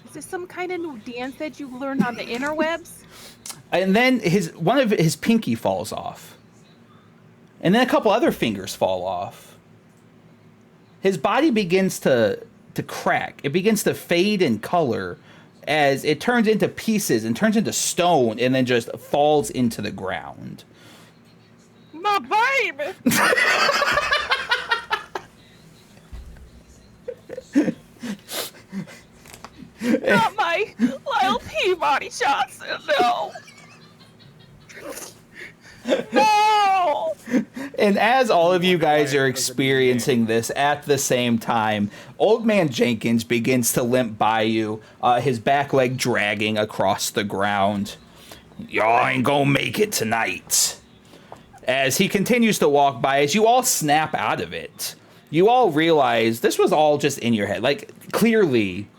Is this some kind of new dance that you learned on the interwebs? And then one of his pinky falls off. And then a couple other fingers fall off. His body begins to crack. It begins to fade in color as it turns into pieces and turns into stone and then just falls into the ground. My baby! Not my Lyle Peabody shots. No. No. And as all of you guys are experiencing this at the same time, Old Man Jenkins begins to limp by you, his back leg dragging across the ground. Y'all ain't gonna make it tonight. As he continues to walk by, as you all snap out of it, you all realize this was all just in your head. Like, clearly,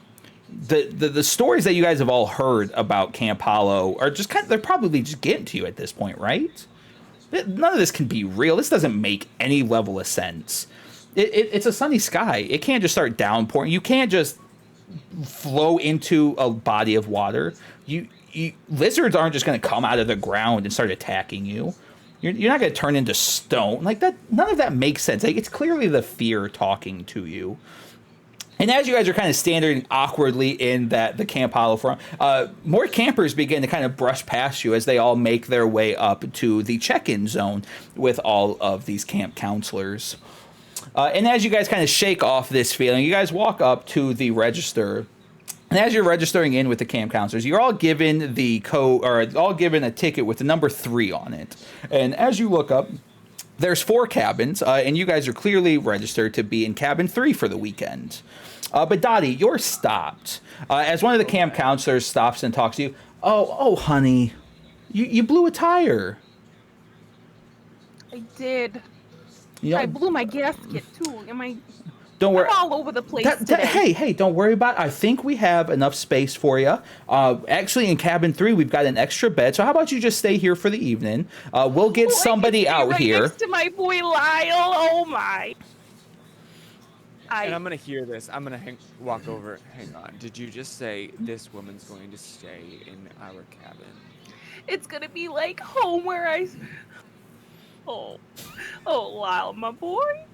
the stories that you guys have all heard about Camp Hallow are just they're probably just getting to you at this point, right? None of this can be real. This doesn't make any level of sense. It's a sunny sky. It can't just start downpouring. You can't just flow into a body of water. Lizards aren't just going to come out of the ground and start attacking you. You're not going to turn into stone. Like that. None of that makes sense. Like, it's clearly the fear talking to you. And as you guys are kind of standing awkwardly in the Camp Hallow front, more campers begin to kind of brush past you as they all make their way up to the check-in zone with all of these camp counselors. And as you guys kind of shake off this feeling, you guys walk up to the register. And as you're registering in with the camp counselors, you're all given the code, or all given a ticket with the number 3 on it. And as you look up, there's 4 cabins, and you guys are clearly registered to be in cabin 3 for the weekend. But Dottie, you're stopped. As one of the camp counselors stops and talks to you, oh, honey, you blew a tire. I did. You know, I blew my gasket too. Don't worry. I'm all over the place today. Hey, don't worry about it. I think we have enough space for you. Actually, in cabin 3, we've got an extra bed. So how about you just stay here for the evening? We'll get somebody out right here. Next to my boy Lyle. Oh my. And I'm gonna hear this. I'm gonna walk over. Hang on. Did you just say this woman's going to stay in our cabin? It's gonna be like home where Oh, Lyle, my boy.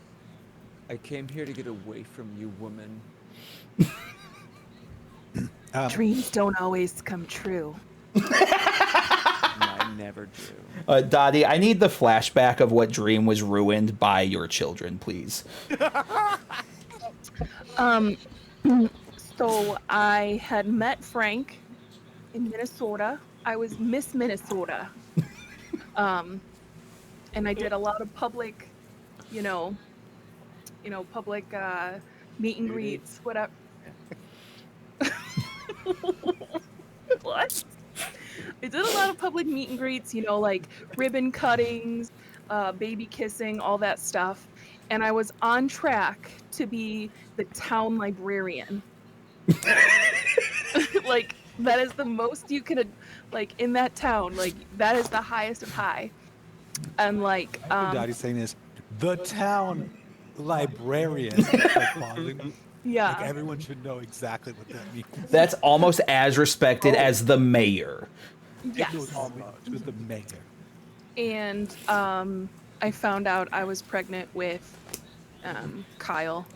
I came here to get away from you, woman. Dreams don't always come true. I never do. Dottie, I need the flashback of what dream was ruined by your children, please. So I had met Frank in Minnesota. I was Miss Minnesota. And I did a lot of public, public meet and greets, whatever. What? I did a lot of public meet and greets, like ribbon cuttings, baby kissing, all that stuff. And I was on track to be the town librarian. Like, that is the most you could, like, in that town. Like, that is the highest of high. And, like, Dottie's saying this, the town librarian. yeah. Like, everyone should know exactly what that means. That's almost as respected as the mayor. Yes. It was the mayor. And I found out I was pregnant with Kyle,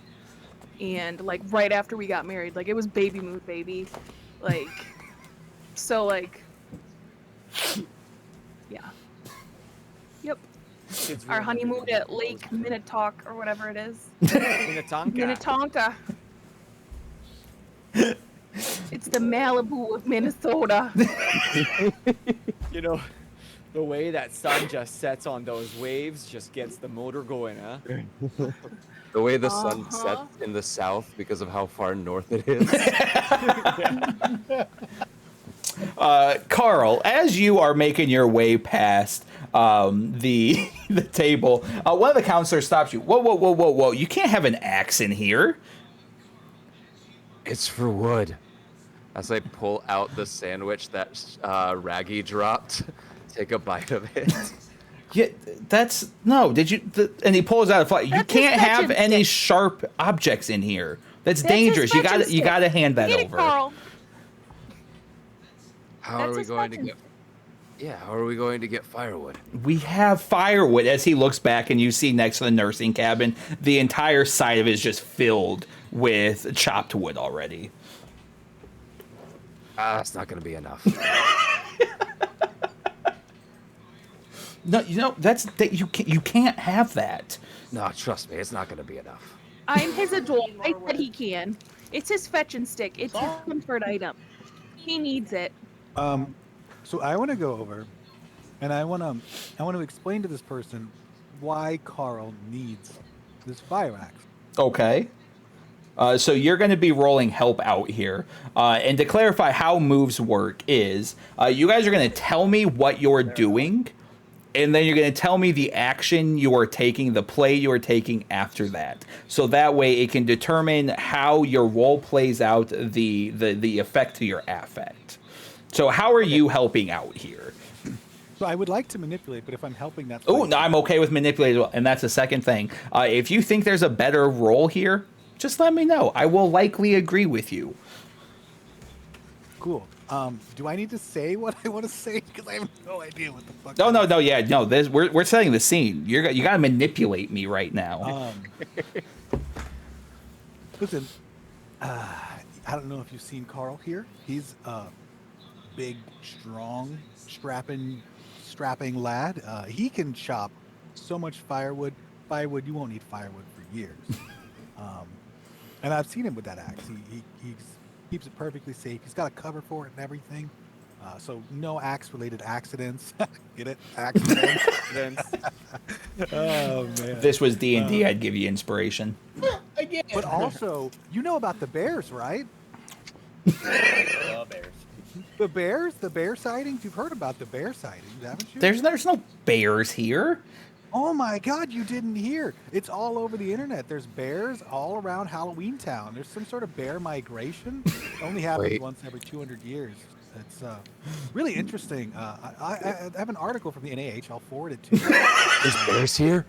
and like right after we got married, like it was baby mood, baby, like, so like, yeah, yep. Our honeymoon at Lake Minnetonka or whatever it is. Minnetonka. Minnetonka. It's the Malibu of Minnesota. You know, the way that sun just sets on those waves just gets the motor going, huh? The way the sun sets in the south because of how far north it is. Carl, as you are making your way past the table, one of the counselors stops you. Whoa! You can't have an axe in here. It's for wood. As I pull out the sandwich that Raggy dropped, take a bite of it. Yeah, that's no. Did you? And he pulls out a fire. You can't have any sharp objects in here. That's dangerous. You got to hand that over. Carl. How are we going to get? Yeah, how are we going to get firewood? We have firewood. As he looks back, and you see next to the nursing cabin, the entire side of it is just filled with chopped wood already. That's not going to be enough. No, you can't have that. No, trust me, it's not going to be enough. I'm his adult. I said he can. It's his fetching stick. It's his comfort item. He needs it. So I want to go over, and I want to explain to this person why Carl needs this fire axe. Okay. So you're going to be rolling help out here. And to clarify how moves work is, you guys are going to tell me what you're doing, and then you're going to tell me the action you are taking, the play you are taking after that. So that way it can determine how your role plays out, the effect to your affect. So how are you helping out here? So I would like to manipulate, but if I'm helping, that's Oh, no, I'm okay with manipulate as well. And that's the second thing. If you think there's a better role here, just let me know. I will likely agree with you. Cool. Do I need to say what I want to say? Because I have no idea what the fuck. No. We're setting the scene. You got to manipulate me right now. Listen, I don't know if you've seen Carl here. He's a big, strong, strapping lad. He can chop so much firewood. You won't need firewood for years. And I've seen him with that axe. He keeps it perfectly safe. He's got a cover for it and everything. So no axe-related accidents. Get it? Accidents. Oh, man. This was D&D. I'd give you inspiration. Again. But also, you know about the bears, right? Bears. The bear sightings? You've heard about the bear sightings, haven't you? There's no bears here. Oh my God, you didn't hear. It's all over the internet. There's bears all around Halloween Town. There's some sort of bear migration. It only happens once every 200 years. It's really interesting. I have an article from the NAH. I'll forward it to you. There's bears here?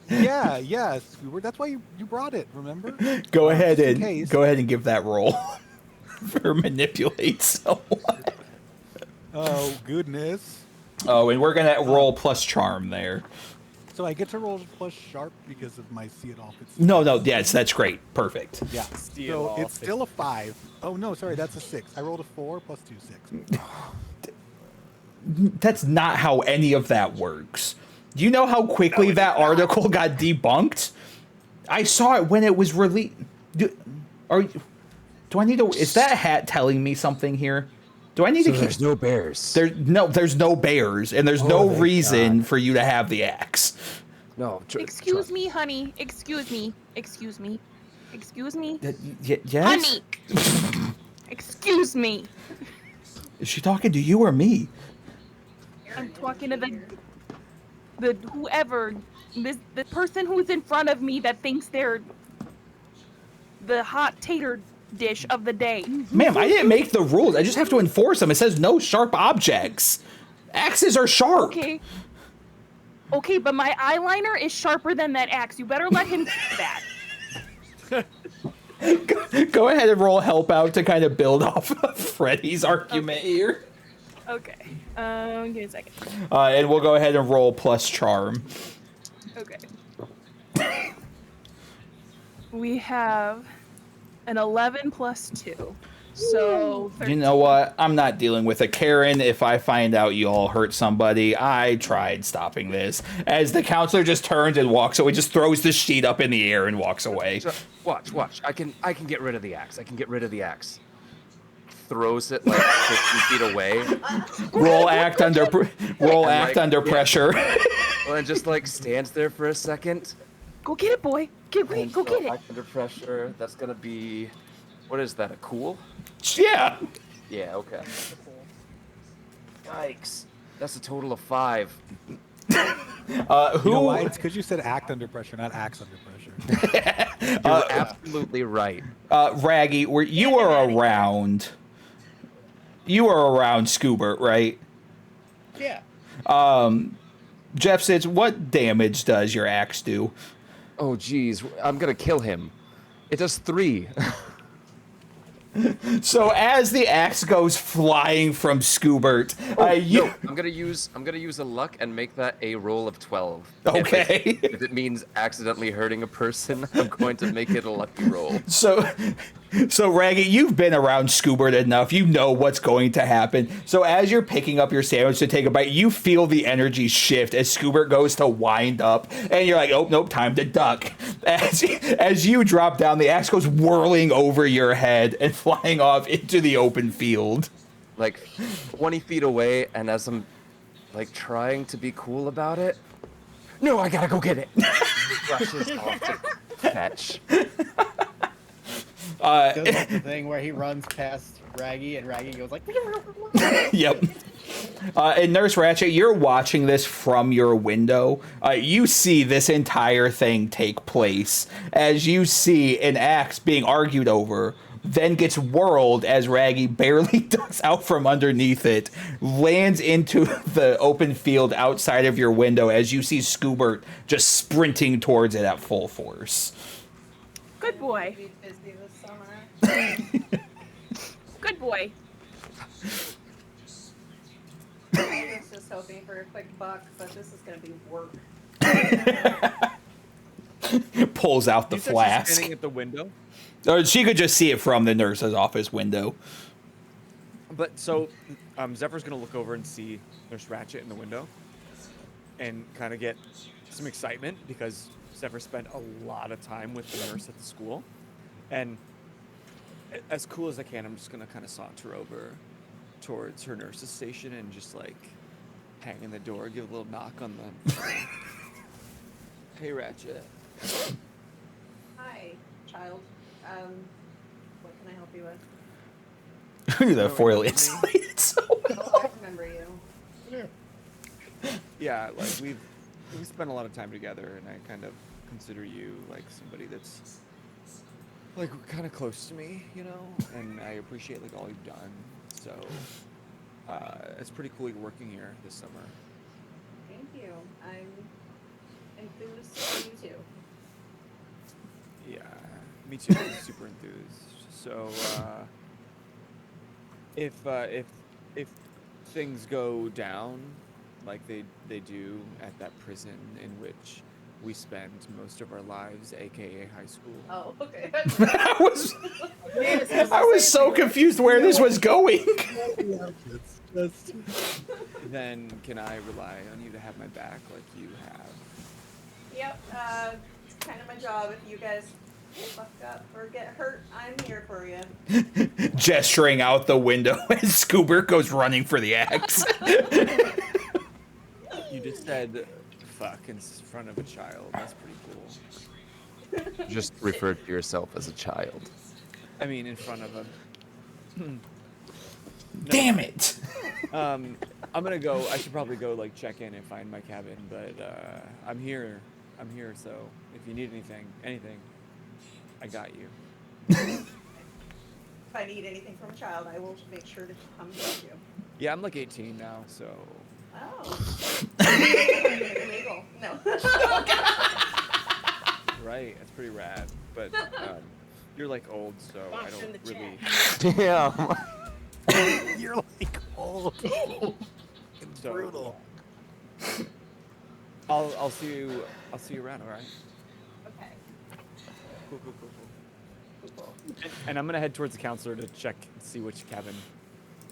Yes. That's why you brought it, remember? Go ahead and give that roll for manipulate someone. Oh, goodness. Oh, and we're going to roll plus charm there. So I get to roll plus sharp because of my see it all. No, yes, that's great. Perfect. Yeah. So it's still a 5. Oh, no, sorry, that's a 6. I rolled a 4 plus 2, 6. That's not how any of that works. Do you know how quickly that article got debunked? I saw it when it was released. Do I need to... Is that hat telling me something here? Do I need to keep... There's no bears. There's no bears, and there's no reason for you to have the axe. No. Excuse me, honey. Excuse me. Yes? Honey. Excuse me. Is she talking to you or me? I'm talking to the whoever, the person who's in front of me that thinks they're the hot tater dish of the day. Ma'am, I didn't make the rules. I just have to enforce them. It says no sharp objects. Axes are sharp. Okay, but my eyeliner is sharper than that axe. You better let him do that. Go ahead and roll help out to kind of build off of Freddy's argument here. Okay. Give me a second. And we'll go ahead and roll plus charm. Okay. We have an 11 plus 2. So 13. You know what? I'm not dealing with it. Karen, if I find out you all hurt somebody, I tried stopping this. As the counselor just turns and walks away, just throws the sheet up in the air and walks away. So, watch. I can get rid of the axe. throws it like 50 feet away. Roll act under pressure. Well, and just like stands there for a second. Go get it, boy. Go And get it. act under pressure. That's gonna be, what is that? A cool? Yeah. Yeah. Okay. Yikes. That's a total of 5. Who? You know why? It's because you said act under pressure, not acts under pressure. You're absolutely right. Raggy, you were around. You were around Scoobert, right? Yeah. Jeff says, what damage does your axe do? Oh, geez. I'm gonna kill him. It does 3. So as the axe goes flying from Scoobert, No, I'm gonna use a luck and make that a roll of 12. Okay. If it means accidentally hurting a person, I'm going to make it a lucky roll. So Raggy, you've been around Scoobert enough. You know what's going to happen. So as you're picking up your sandwich to take a bite, you feel the energy shift as Scoobert goes to wind up, and you're like, oh, nope, time to duck. As you drop down, the axe goes whirling over your head and flying off into the open field. Like 20 feet away, and as I'm like trying to be cool about it, no, I gotta go get it. Rushes off to fetch. Does like the thing where he runs past Raggy and Raggy goes like. Yep. And Nurse Ratchet, you're watching this from your window. You see this entire thing take place as you see an axe being argued over, then gets whirled as Raggy barely ducks out from underneath it, lands into the open field outside of your window as you see Scoobert just sprinting towards it at full force. Good boy. Be busy this summer. Good boy. I was just hoping for a quick buck, but this is gonna be work. Pulls out the You said she's flask. standing at the window. Or she could just see it from the nurse's office window. But so, Zephyr's gonna look over and see Nurse Ratchet in the window, and kind of get some excitement because Zephyr spent a lot of time with the nurse at the school, and as cool as I can, I'm just gonna kind of saunter over towards her nurse's station and just like hang in the door, give a little knock on the. Hey, Ratchet. Hi, child. What can I help you with? Look at that foil me? insulated so well. Oh, I remember you. Yeah, like we spent a lot of time together, and I kind of consider you like somebody that's like kind of close to me, you know, and I appreciate like all you've done. So it's pretty cool you're working here this summer. Thank you. I'm enthused for you too. Yeah, me too. I'm super enthused. So if things go down like they do at that prison in which we spend most of our lives, aka high school. Oh, okay. I was so confused where this was going. Then can I rely on you to have my back like you have? Yep. It's kind of my job. If you guys fuck up or get hurt, I'm here for you. Gesturing out the window as Scoobert goes running for the axe. You just said fuck in front of a child. That's pretty cool. Just refer to yourself as a child. I mean, in front of a. No. Damn it. I'm gonna go. I should probably go like check in and find my cabin, but I'm here. I'm here. So if you need anything, I got you. If I need anything from a child, I will make sure to come get you. Yeah, I'm like 18 now, so. Oh. Legal. No. Right, that's pretty rad. But you're like old, so I Box in don't the really. Damn. You're like old. It's So- brutal. I'll see you. I'll see you around. All right. Okay. Cool. And I'm gonna head towards the counselor to check and see which cabin.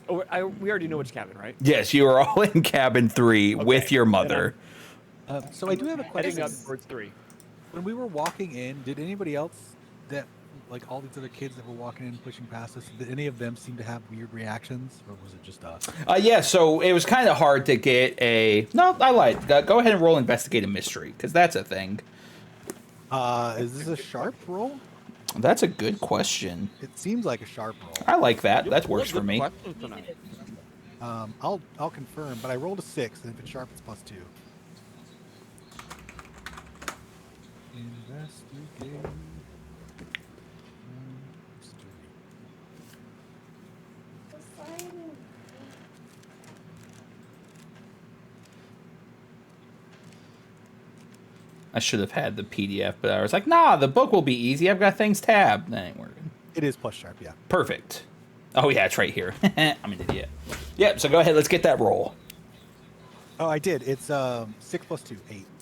Oh, we already know which cabin, right? Yes, you are all in cabin 3 with Okay. your mother. So I do have a Heading question. up towards 3. When we were walking in, did anybody else that like all these other kids that were walking in, pushing past us, did any of them seem to have weird reactions, or was it just us? Yeah, so it was kind of hard to get a... No, I lied. Go ahead and roll Investigate a Mystery, because that's a thing. Is this a sharp roll? That's a good question. It seems like a sharp roll. I like that. That works for me. I'll confirm, but I rolled a 6, and if it's sharp, it's +2. Investigate. I should have had the PDF, but I was like, nah, the book will be easy. I've got things tabbed. That ain't working. It is plus sharp, yeah. Perfect. Oh, yeah, it's right here. I'm an idiot. Yep, so go ahead. Let's get that roll. Oh, I did. It's 6 + 2,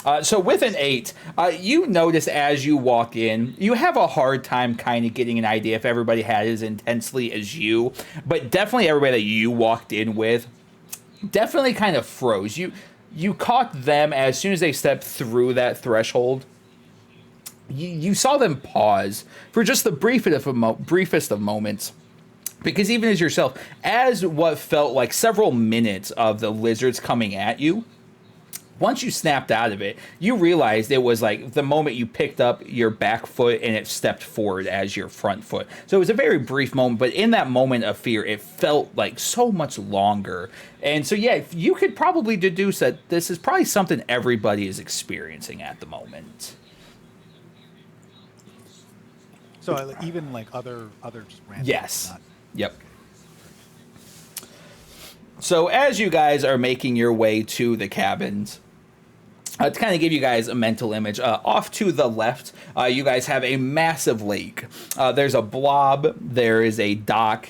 8. So with an 8, you notice as you walk in, you have a hard time kind of getting an idea if everybody had as intensely as you, but definitely everybody that you walked in with definitely kind of froze. You caught them as soon as they stepped through that threshold. You saw them pause for just the briefest of moments. Because even as yourself, as what felt like several minutes of the lizards coming at you, once you snapped out of it, you realized it was like the moment you picked up your back foot and it stepped forward as your front foot. So it was a very brief moment, but in that moment of fear, it felt like so much longer. And so, yeah, you could probably deduce that this is probably something everybody is experiencing at the moment. So even like other just random. Yes. Yep. So as you guys are making your way to the cabins, to kind of give you guys a mental image, off to the left, you guys have a massive lake. There's a blob. There is a dock.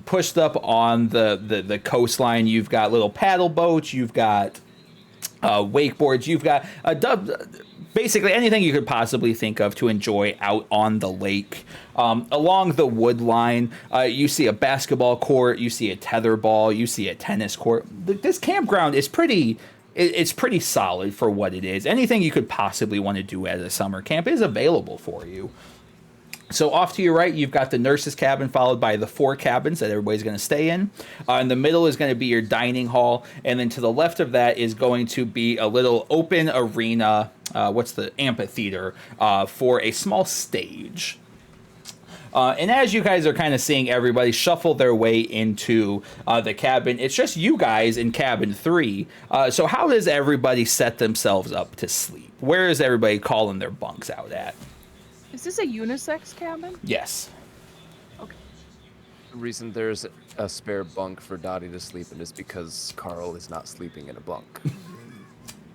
Pushed up on the coastline, you've got little paddle boats. You've got wakeboards. You've got basically anything you could possibly think of to enjoy out on the lake. Along the wood line, you see a basketball court, you see a tetherball, you see a tennis court. This campground is pretty solid for what it is. Anything you could possibly want to do as a summer camp is available for you. So off to your right, you've got the nurse's cabin, followed by the 4 cabins that everybody's going to stay in. In the middle is going to be your dining hall. And then to the left of that is going to be a little open arena, amphitheater, for a small stage. And as you guys are kind of seeing everybody shuffle their way into the cabin, it's just you guys in cabin 3. So how does everybody set themselves up to sleep? Where is everybody calling their bunks out at? Is this a unisex cabin? Yes. Okay. The reason there's a spare bunk for Dottie to sleep in is because Carl is not sleeping in a bunk.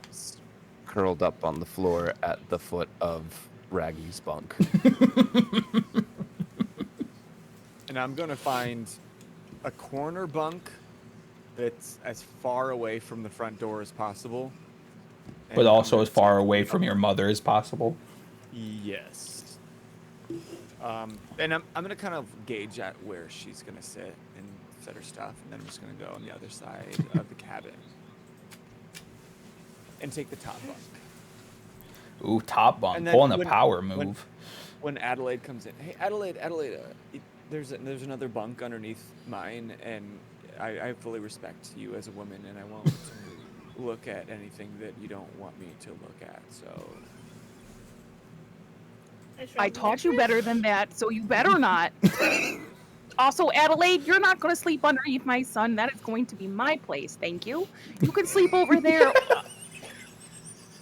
He's curled up on the floor at the foot of Raggy's bunk. And I'm going to find a corner bunk that's as far away from the front door as possible. But also as far away from your mother as possible. Yes. And I'm going to kind of gauge at where she's going to sit and set her stuff. And then I'm just going to go on the other side of the cabin. And take the top bunk. Ooh, top bunk. Pulling a power move. When Adelaide comes in. Hey, Adelaide, there's another bunk underneath mine. And I fully respect you as a woman. And I won't look at anything that you don't want me to look at. So... I taught you better than that, so you better not. Also, Adelaide, you're not going to sleep underneath my son. That is going to be my place, thank you. You can sleep over there.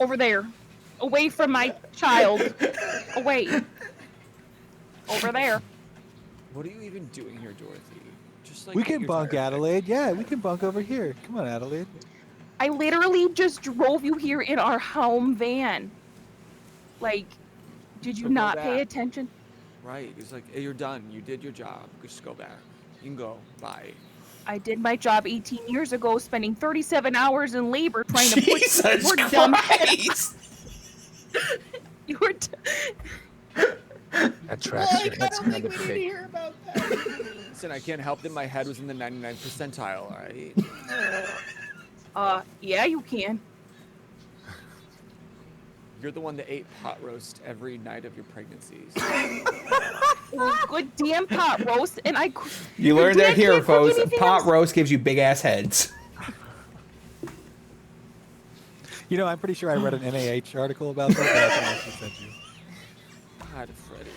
Over there. Away from my child. Away. Over there. What are you even doing here, Dorothy? Just like We can bunk, Adelaide. Yeah, we can bunk over here. Come on, Adelaide. I literally just drove you here in our home van. Like... Did you not pay attention? Right. It's like, hey, you're done. You did your job. Just go back. You can go. Bye. I did my job 18 years ago, spending 37 hours in labor trying to put Jesus your Christ. dumb head. You were That tracks your I head don't sound think we need to fake. hear about that. Listen, I can't help that my head was in the 99th percentile, all right? yeah, you can. You're the one that ate pot roast every night of your pregnancies. Oh, good damn pot roast, and I. You your learned that dad here, can't cook folks. anything Pot else? roast gives you big ass heads. You know, I'm pretty sure I read an NAH article about that. But I can also send you. God, Freddy,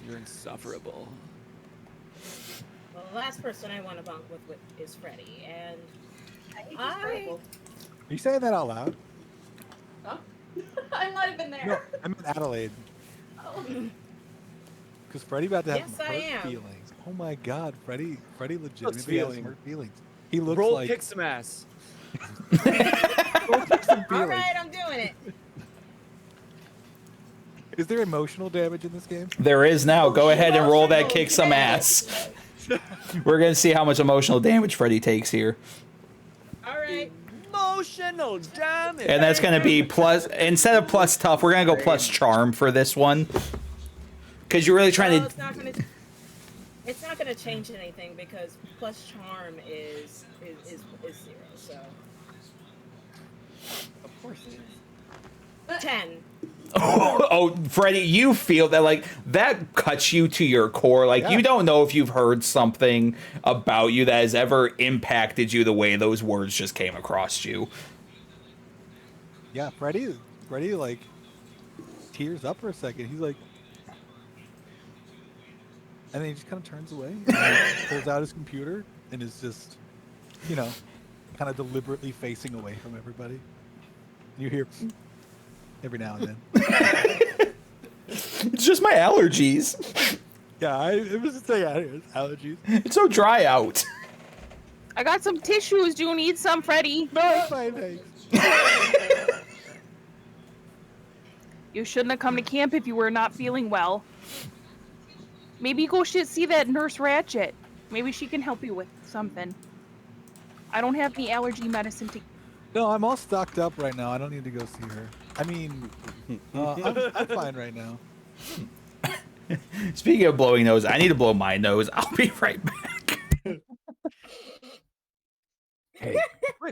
you're insufferable. Well, the last person I want to bunk with is Freddy, and I. Are you saying that out loud? Huh? I'm not even there. No, I meant Adelaide. Oh. Because Freddy about to have Yes, some I hurt am. feelings. Oh my God, Freddy legitimately has feeling. some hurt feelings. He looks Roll like kick some ass. some All feelings. right, I'm doing it. Is there emotional damage in this game? There is now. Go ahead and roll that Emotional kick some damage. ass. We're gonna see how much emotional damage Freddy takes here. All right. Emotional damage. And that's gonna be plus, instead of plus tough, we're gonna go plus charm for this one. Because you're really trying Well, to. it's not gonna change anything because plus charm is 0. So Of course it is. 10. Oh, Freddy, you feel that like that cuts you to your core. Like you don't know if you've heard something about you that has ever impacted you the way those words just came across you. Yeah, Freddy like tears up for a second. He's like, and then he just kind of turns away, and he pulls out his computer, and is just, you know, kind of deliberately facing away from everybody. You hear every now and then. It's just my allergies. Yeah, it was just saying allergies. It's so dry out. I got some tissues. Do you need some, Freddy? No, it's fine, thanks. You shouldn't have come to camp if you were not feeling well. Maybe go see that Nurse Ratchet. Maybe she can help you with something. I don't have the allergy medicine to. No, I'm all stocked up right now. I don't need to go see her. I mean, I'm fine right now. Speaking of blowing nose, I need to blow my nose. I'll be right back. Hey,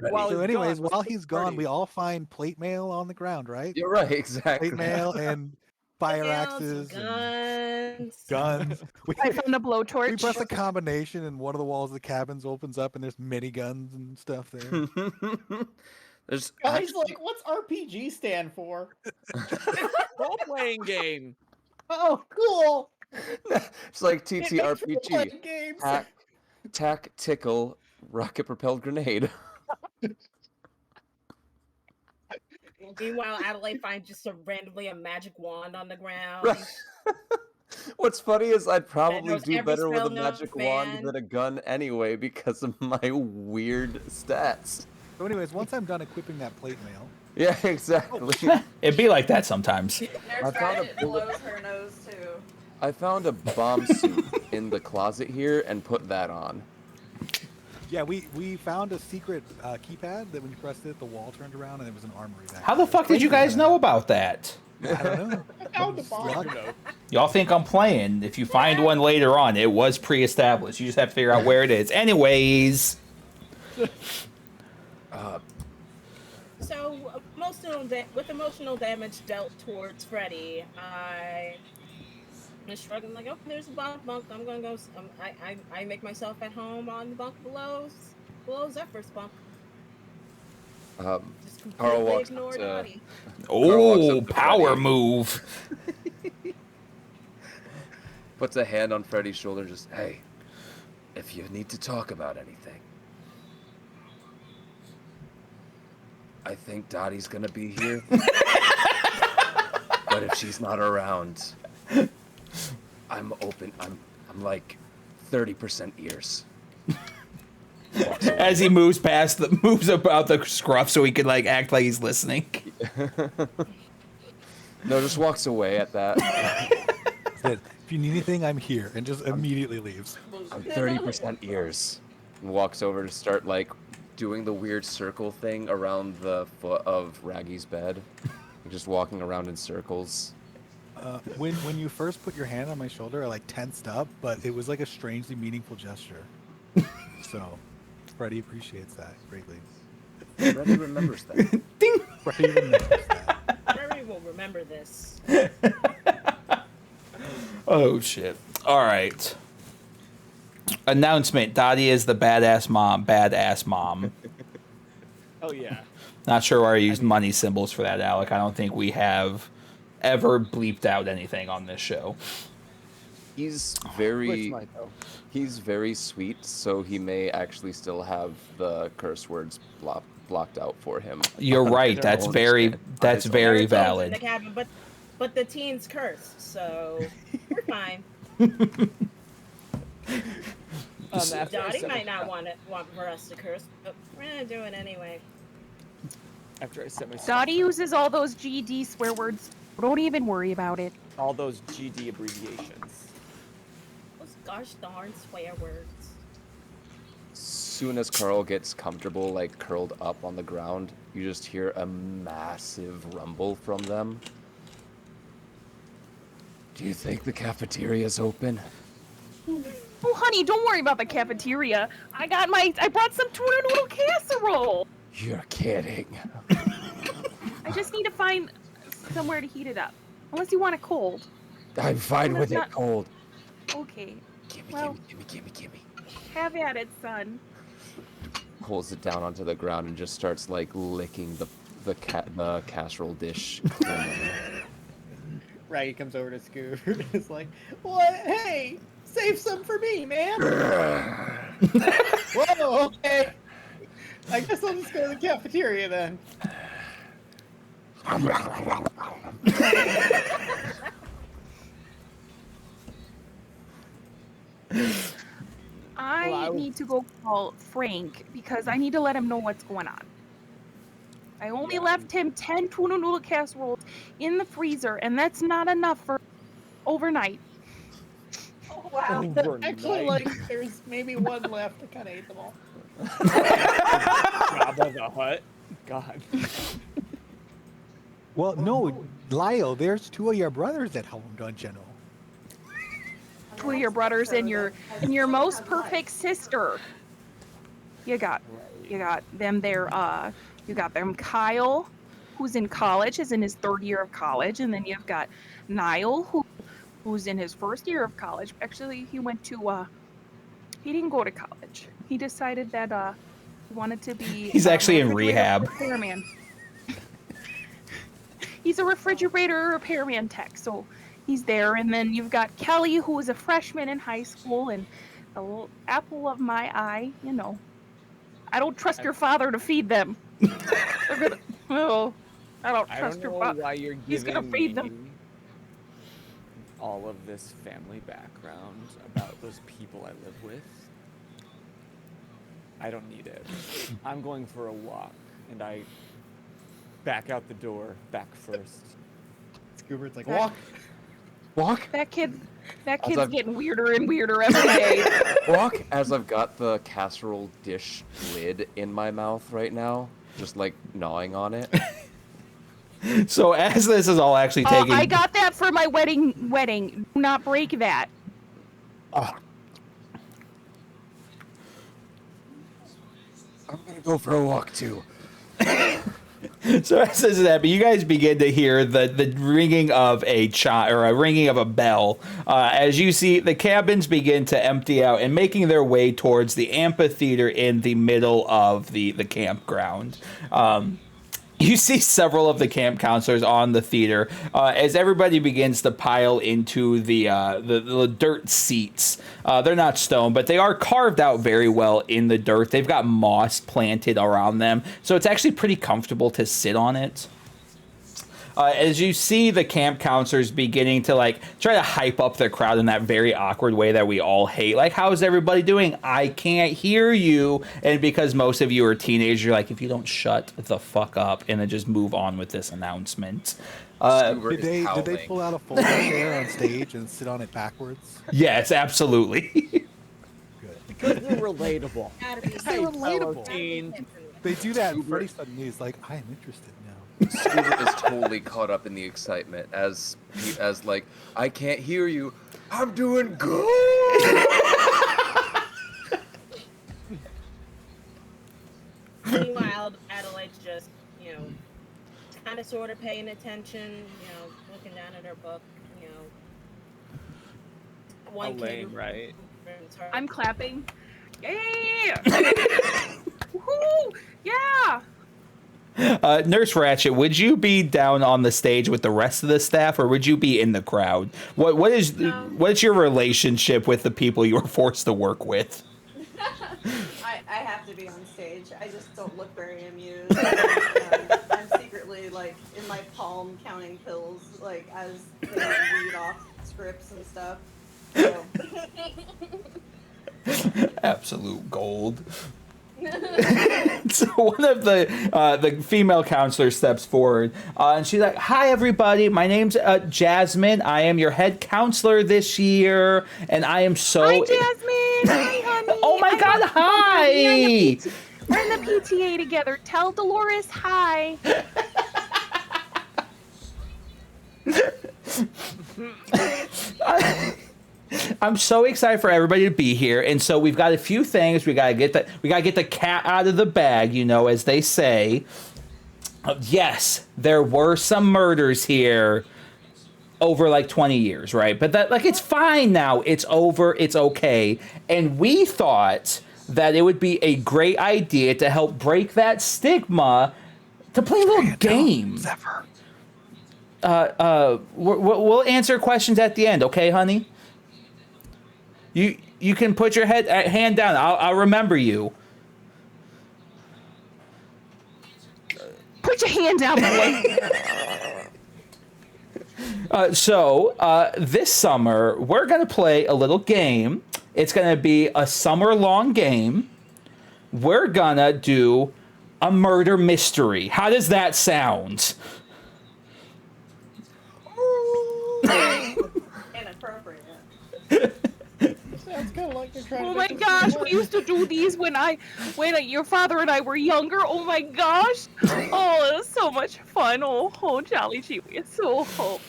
So anyways, while Freddy. he's gone, we all find plate mail on the ground, right? you're right, exactly. Plate mail and fire Nails, axes and guns. guns. I found a We blowtorch. press a combination and one of the walls of the cabins opens up and there's mini guns and stuff there. There's Guys, actually- like, what's RPG stand for? Role-playing game. Oh, cool. it's like It makes TTRPG. role-playing games. Tactical rocket-propelled grenade. Meanwhile, Adelaide finds just randomly a magic wand on the ground. Right. What's funny is I'd probably knows do every better with a spell known magic to wand man. than a gun anyway because of my weird stats. So anyways, once I'm done equipping that plate mail, Yeah, exactly. It'd be like that sometimes. Nurse I found a Ratchet bullet- blows her nose too. I found a bomb suit in the closet here and put that on. yeah, we found a secret keypad that when you pressed it, the wall turned around and there was an armory back How the there. fuck did you guys know about that? I don't know. I found the bomb. Luck. Y'all think I'm playing. If you find one later on, it was pre-established. You just have to figure out where it is. Anyways. So, with emotional damage dealt towards Freddy, I'm just shrugging like, okay, there's a bunk. I'm gonna go. I make myself at home on the bunk below Zephyr's bunk. Just Carl completely walks ignore up to- Dottie. walks Oh, up to power Freddy. move. Puts a hand on Freddy's shoulder, just, hey, if you need to talk about anything, I think Dottie's gonna be here. But if she's not around, I'm open. I'm like 30% ears. Walks away. As he moves about the scruff so he can like act like he's listening. No, just walks away at that. Said, if you need anything, I'm here, and just immediately leaves. I'm 30% ears. And walks over to start like doing the weird circle thing around the foot of Raggy's bed. Just walking around in circles. When you first put your hand on my shoulder, I like tensed up, but it was like a strangely meaningful gesture. So, Freddy appreciates that greatly. Freddy remembers that. Freddy remembers that. Freddy will remember remember this. Oh shit! All right. Announcement: Dottie is the badass mom. Badass mom. Oh yeah. Not sure why I used money symbols for that, Alec. I don't think we have ever bleeped out anything on this show. He's Glitch very might, though. he's very sweet, so he may actually still have the curse words blocked out for him. You're right. his That's own very stand- on that's his own very There are adults in the valid. cabin, but the teens curse, so we're fine. After I Dottie set might my- not want for us to curse, but we're gonna do it anyway. After I set my Dottie uses all those GD swear words. Don't even worry about it. all those GD abbreviations. Those gosh darn swear words. Soon as Carl gets comfortable, like curled up on the ground, you just hear a massive rumble from them. Do you think the cafeteria's open? Oh, honey, don't worry about the cafeteria. I brought some tuna noodle casserole. You're kidding. I just need to find somewhere to heat it up. Unless you want it cold. I'm fine That's with it not- cold. Okay, Gimme, Well- gimme. have at it, son. Pulls it down onto the ground and just starts like licking the casserole dish clean. Raggy comes over to Scoot. It's like, what? Hey, save some for me, man. Whoa, okay. I guess I'll just go to the cafeteria then. I need to go call Frank because I need to let him know what's going on. I only left him 10 tuna noodle casseroles in the freezer, and that's not enough for overnight. Oh, wow. Actually, like, there's maybe one left. I kind of ate them all. Jabba the Hutt. God. Well, no, Lyle, there's two of your brothers at home, don't you know? Two of your brothers and your most perfect sister. You got them there. You got them Kyle, who's in college, is in his third year of college, and then you've got Niall, who's in his first year of college. Actually, he went to he didn't go to college. He decided that he wanted to be. He's actually in refrigerator rehab. Repairman. He's a refrigerator repairman tech, so he's there. And then you've got Kelly, who is a freshman in high school, and the little apple of my eye. You know, I don't trust your father to feed them. They're gonna. Oh, I don't I trust don't your know father. why you're He's gonna giving feed them. me all of this family background about those people I live with. I don't need it. I'm going for a walk, and I back out the door, back first. Scoobert's like, Walk. Walk, That kid's I've- getting weirder and weirder every day. walk. As I've got the casserole dish lid in my mouth right now, just like gnawing on it. So as this is all actually taking, I got that for my wedding. Do not break that. I'm gonna go for a walk too. so as this is happening, you guys begin to hear the ringing of a chime or a ringing of a bell. As you see, the cabins begin to empty out and making their way towards the amphitheater in the middle of the campground. You see several of the camp counselors on the theater as everybody begins to pile into the dirt seats. They're not stone, but they are carved out very well in the dirt. They've got moss planted around them, so it's actually pretty comfortable to sit on it. As you see the camp counselors beginning to like try to hype up their crowd in that very awkward way that we all hate. Like, how's everybody doing? I can't hear you. And because most of you are teenagers, you're like, if you don't shut the fuck up and then just move on with this announcement. Stuart Did is they howling. pull out a folding chair on stage and sit on it backwards? Yes, absolutely. Because we're relatable. Gotta be They're safe. relatable. Teen. They do that, and Stuart- Freddie suddenly is like, I am interested now. Stuart is totally caught up in the excitement as like, I can't hear you. I'm doing good. Meanwhile, Adelaide's just, kind of sort of paying attention, looking down at her book, One kid lame, right? I'm clapping. Yeah! Woohoo! Yeah! Nurse Ratchet, would you be down on the stage with the rest of the staff, or would you be in the crowd? What is your relationship with the people you are forced to work with? I have to be on stage. I just don't look very amused. I'm secretly like in my palm counting pills, like as they read off scripts and stuff. So. Absolute gold. So one of the female counselors steps forward, and she's like, "Hi, everybody. My name's Jasmine. I am your head counselor this year, and I am so." Hi, Jasmine. Hi, honey. Oh my God! Hi. We're in the PTA together. Tell Dolores hi. I'm so excited for everybody to be here, and so we've got a few things. We gotta get the cat out of the bag, as they say. Yes, there were some murders here over like 20 years, right? But that, like, it's fine now. It's over. It's okay. And we thought that it would be a great idea to help break that stigma to play a little game. We'll answer questions at the end, okay, honey? You can put your hand down. I'll remember you. Put your hand down, boy. So this summer, we're going to play a little game. It's going to be a summer-long game. We're going to do a murder mystery. How does that sound? Inappropriate. Sounds kind of like you're trying Oh to my make gosh, we used to do these when your father and I were younger. Oh my gosh. Oh, it was so much fun. Oh, Jolly Gee, so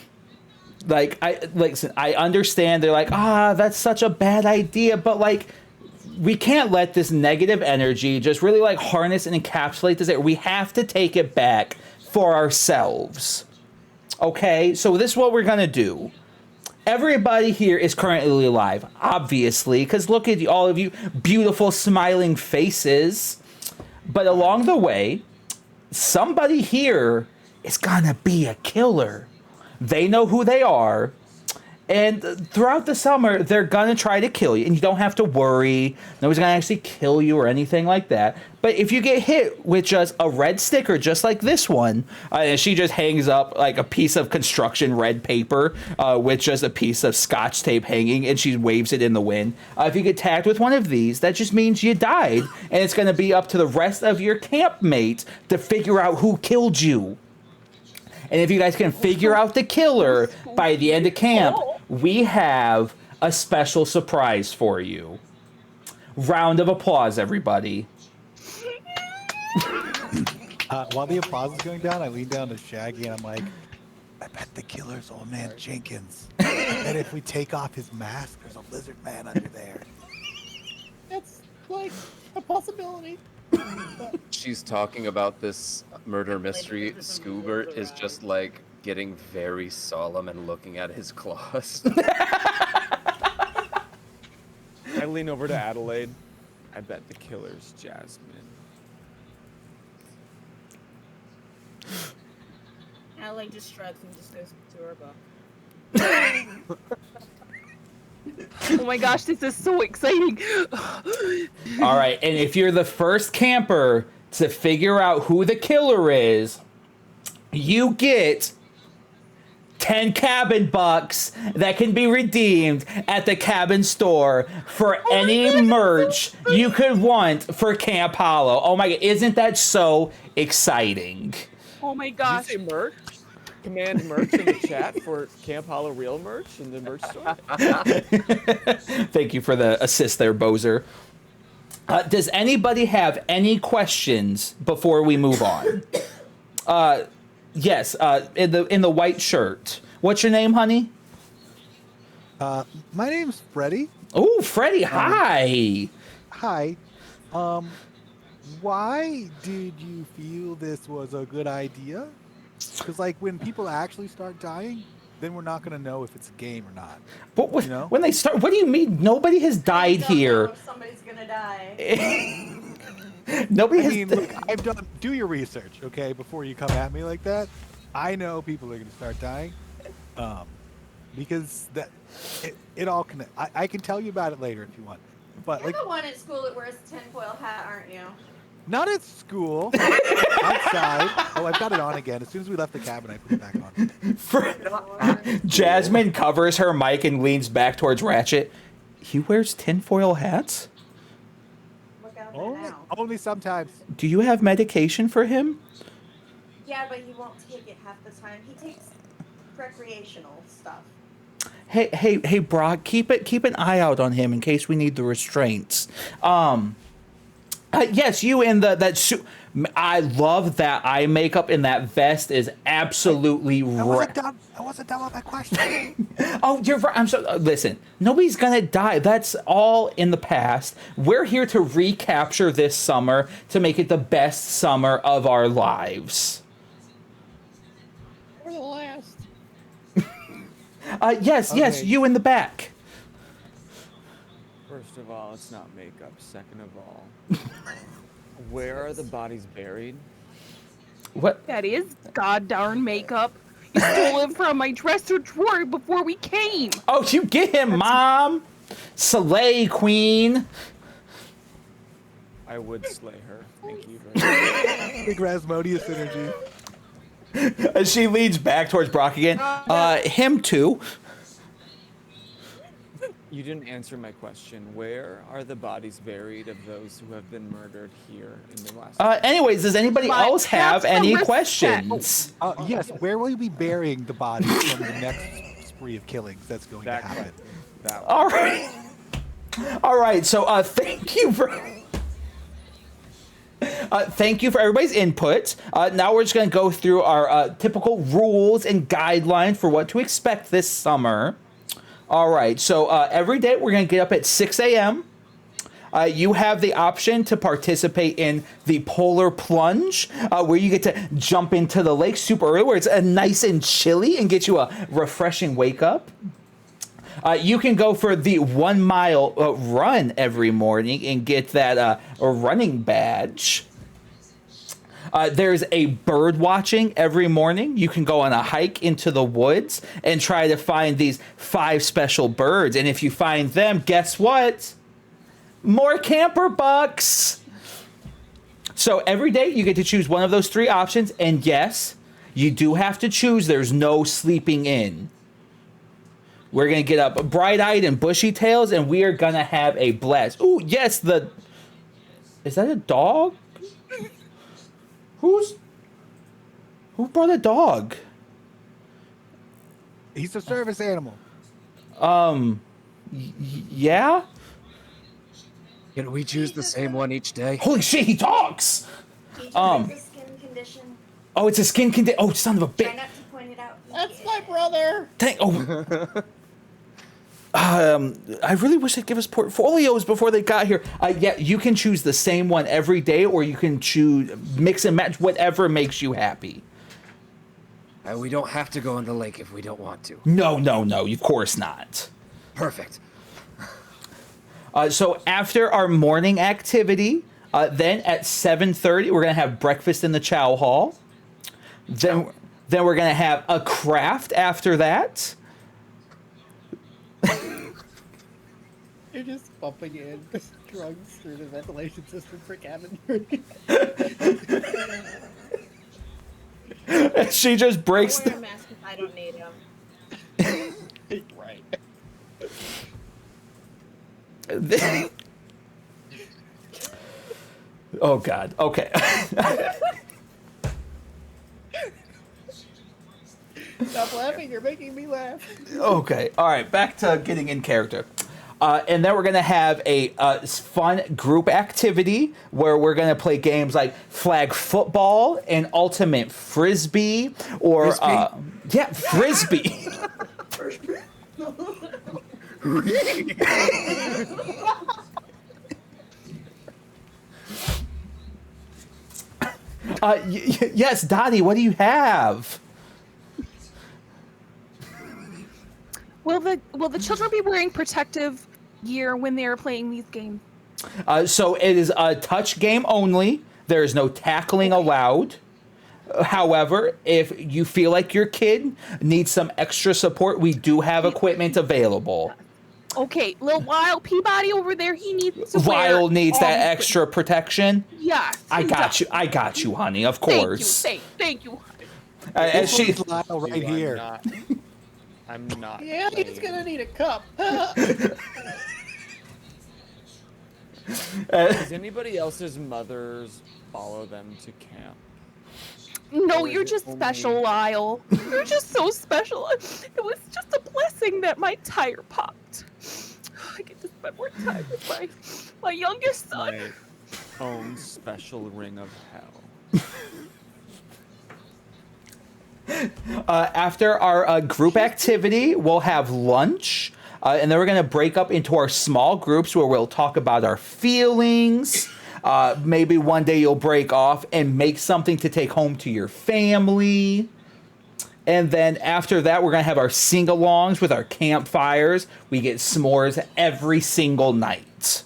Listen, I understand they're like, that's such a bad idea, but like, we can't let this negative energy just really like harness and encapsulate this. We have to take it back for ourselves. Okay, so this is what we're gonna do. Everybody here is currently alive, obviously, because look at all of you beautiful smiling faces. But along the way, somebody here is gonna be a killer. They know who they are. And throughout the summer, they're gonna try to kill you, and you don't have to worry. Nobody's gonna actually kill you or anything like that. But if you get hit with just a red sticker, just like this one, and she just hangs up like a piece of construction red paper with just a piece of scotch tape hanging, and she waves it in the wind. If you get tagged with one of these, that just means you died, and it's gonna be up to the rest of your campmates to figure out who killed you. And if you guys can figure out the killer by the end of camp, we have a special surprise for you. Round of applause, everybody. While the applause is going down, I lean down to Shaggy and I'm like, I bet the killer's old man Jenkins. I bet if we take off his mask, there's a lizard man under there. That's like a possibility. She's talking about this murder mystery. Scoobert is just like getting very solemn and looking at his claws. I lean over to Adelaide. I bet the killer's Jasmine. Adelaide just shrugs and just goes to her book. Oh my gosh, this is so exciting. All right, and if you're the first camper to figure out who the killer is, you get 10 cabin bucks that can be redeemed at the cabin store for any merch you could want for Camp Hallow. Oh my god, isn't that so exciting? Oh my Did gosh. you say merch? Command merch in the chat for Camp Hallow real merch in the merch store. Thank you for the assist there, Boser. Does anybody have any questions before we move on? Yes, in the white shirt. What's your name, honey? My name's Freddie. Oh, Freddie, hi. Hi. Why did you feel this was a good idea? Because like when people actually start dying, then we're not gonna know if it's a game or not. But You know? when they start, what do you mean? Nobody has I died don't know here. if somebody's gonna die. Nobody I has. mean, look, I've done. Do your research, okay, before you come at me like that. I know people are gonna start dying, because it all connect. I can tell you about it later if you want, but You're like the one at school that wears a tinfoil hat, aren't you? not at school, outside. Oh, I've got it on again. As soon as we left the cabin, I put it back on. Jasmine covers her mic and leans back towards Ratchet. He wears tinfoil hats? Look out there Only, now. only sometimes. Do you have medication for him? Yeah, but he won't take it half the time. He takes recreational stuff. Hey, Brock, keep an eye out on him in case we need the restraints. Yes, you in that suit. I love that eye makeup and that vest is absolutely I wasn't done. I wasn't done with my question. Oh, you're right. I'm so. Listen, nobody's gonna die. That's all in the past. We're here to recapture this summer to make it the best summer of our lives. We're the last. Yes, Okay. you in the back. First of all, it's not makeup. Second of all, where are the bodies buried? What? That is goddamn makeup. You stole it from my dresser drawer before we came. Oh, you get him, Mom. Slay, Queen. I would slay her. Thank you very much. Big Rasmodius energy. As she leads back towards Brock again. Him too. You didn't answer my question. Where are the bodies buried of those who have been murdered here in the last? Anyways, does anybody But else have that's the any respect. questions? Yes, where will you be burying the bodies from the next spree of killings that's going That to happen? That All right. All right. So, thank you for. Thank you for everybody's input. Now we're just going to go through our typical rules and guidelines for what to expect this summer. All right. So every day we're going to get up at 6 a.m. You have the option to participate in the polar plunge, where you get to jump into the lake super early, where it's nice and chilly and get you a refreshing wake up. You can go for the 1 mile run every morning and get that running badge. There's a bird watching every morning. You can go on a hike into the woods and try to find these 5 special birds. And if you find them, guess what? More camper bucks. So every day you get to choose one of those 3 options. And yes, you do have to choose. There's no sleeping in. We're going to get up bright-eyed and bushy-tails, and we are going to have a blast. Ooh, yes, is that a dog? Who brought a dog? He's a service animal. Yeah? Can we choose the same one each day? Holy shit, he talks! He just has a skin condition. Oh, it's a skin condition. Oh, son of a Try bitch. not to point it out. That's my brother. I really wish they'd give us portfolios before they got here. Yeah, you can choose the same one every day, or you can choose mix and match, whatever makes you happy. We don't have to go in the lake if we don't want to. No, of course not. Perfect. So after our morning activity, then at 7:30, we're gonna have breakfast in the chow hall. Then we're gonna have a craft after that. You're just bumping in drugs through the ventilation system for cabin. She just breaks I'll wear a mask if I don't need them. Right. Oh God. Okay. Stop laughing. You're making me laugh. Okay. All right. Back to getting in character. And then we're going to have a fun group activity where we're going to play games like flag football and ultimate frisbee or frisbee. Yes, Dottie, what do you have? Will the children be wearing protective gear when they are playing these games? So it is a touch game only. There is no tackling allowed. However, if you feel like your kid needs some extra support, we do have equipment available. Okay, little Wild Peabody over there, he needs to wear Lyle needs all that these extra protection. Yes. I he got does. you. I got you, honey. Of course. Thank you. And This she, one's Lyle right here. I'm not. Yeah, he's playing. gonna need a cup. Does anybody else's mothers follow them to camp? No, Or is you're it just only- special, Lyle. You're just so special. It was just a blessing that my tire popped. I get to spend more time with my youngest son. My own special ring of hell. after our group activity, we'll have lunch. And then we're going to break up into our small groups where we'll talk about our feelings. Maybe one day you'll break off and make something to take home to your family. And then after that, we're going to have our sing-alongs with our campfires. We get s'mores every single night.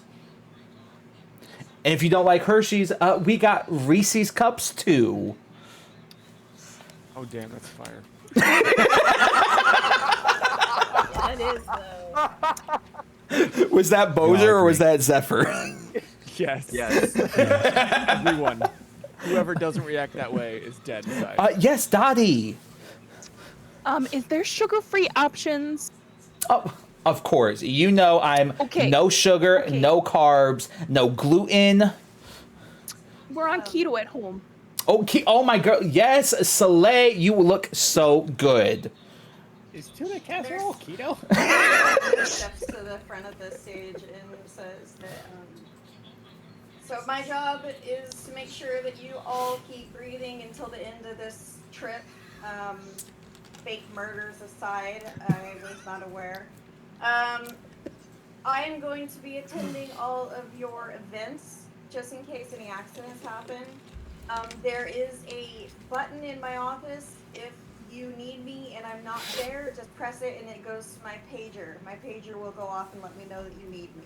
And if you don't like Hershey's, we got Reese's Cups too. Oh damn, that's fire. That is though. Was that Boser or was that Zephyr? Yes. Yes. Everyone. Whoever doesn't react that way is dead inside. Yes, Dottie. Is there sugar-free options? Oh, of course. You know I'm Okay. no sugar, Okay. no carbs, no gluten. We're on keto at home. Oh my girl. Yes, Soleil, you look so good. Is tuna casserole keto? Steps to the front of the stage and says that, so my job is to make sure that you all keep breathing until the end of this trip. Fake murders aside, I was not aware. I am going to be attending all of your events, just in case any accidents happen. There is a button in my office. If you need me and I'm not there, just press it and it goes to my pager. My pager will go off and let me know that you need me.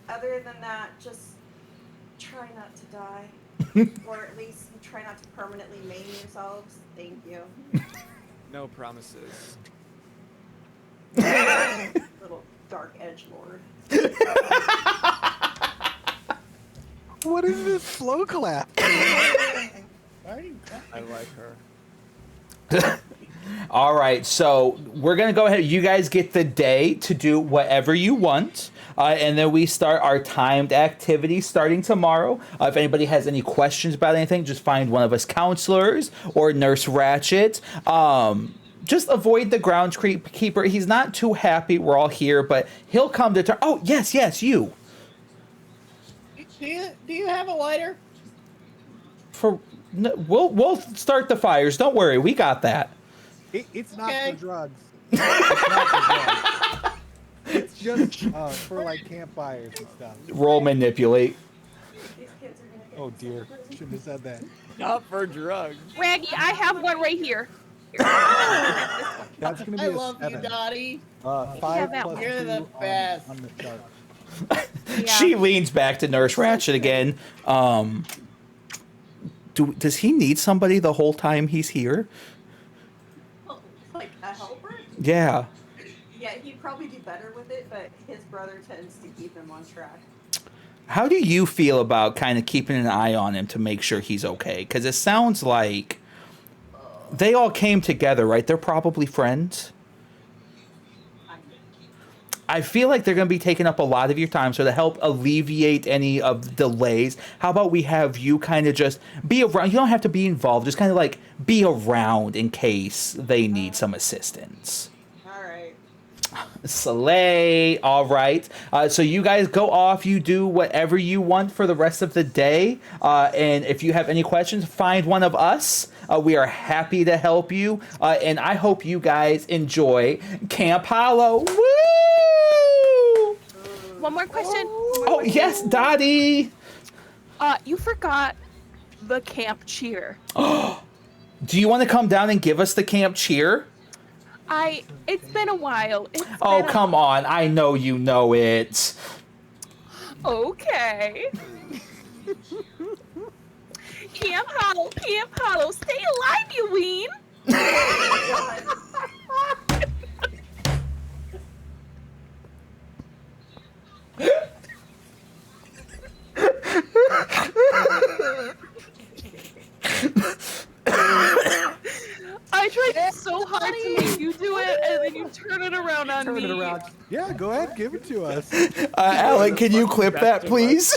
Other than that, just try not to die. Or at least try not to permanently maim yourselves. Thank you. No promises. Little dark edgelord. What is this slow clap? Why are you I like her. All right, so we're going to go ahead. You guys get the day to do whatever you want. And then we start our timed activity starting tomorrow. If anybody has any questions about anything, just find one of us counselors or Nurse Ratchet. Just avoid the groundskeeper. He's not too happy we're all here, but he'll come to turn. Oh, yes, you. Do you have a lighter? We'll start the fires. Don't worry, we got that. It's not Okay. for drugs. It's not for drugs. It's just for like campfires and stuff. Roll manipulate. These kids are gonna get Oh dear, shouldn't have said that. Not for drugs. Raggy, I have one right here. That's gonna be I a love 7. you, Dottie. 5 that plus one. You're 2 the best. on the chart. Yeah. She leans back to Nurse Ratchet again. Does he need somebody the whole time he's here? Oh, like a helper? Yeah. Yeah, he'd probably do better with it, but his brother tends to keep him on track. How do you feel about kind of keeping an eye on him to make sure he's okay? Because it sounds like they all came together, right? They're probably friends. I feel like they're going to be taking up a lot of your time. So to help alleviate any of the delays, how about we have you kind of just be around? You don't have to be involved. Just kind of like be around in case they need some assistance. All right. Slay. All right. So you guys go off. You do whatever you want for the rest of the day. And if you have any questions, find one of us. We are happy to help you. And I hope you guys enjoy Camp Hallow. Woo! One more question. Oh, yes, Dottie. You forgot the camp cheer. Do you want to come down and give us the camp cheer? It's been a while. Oh, come on. I know you know it. Okay. Camp Hallow, stay alive, you ween. I tried so hard to make you do it, and then you turn it around on me. Turn it around. Yeah, go ahead, give it to us. Alec, can you clip that, please?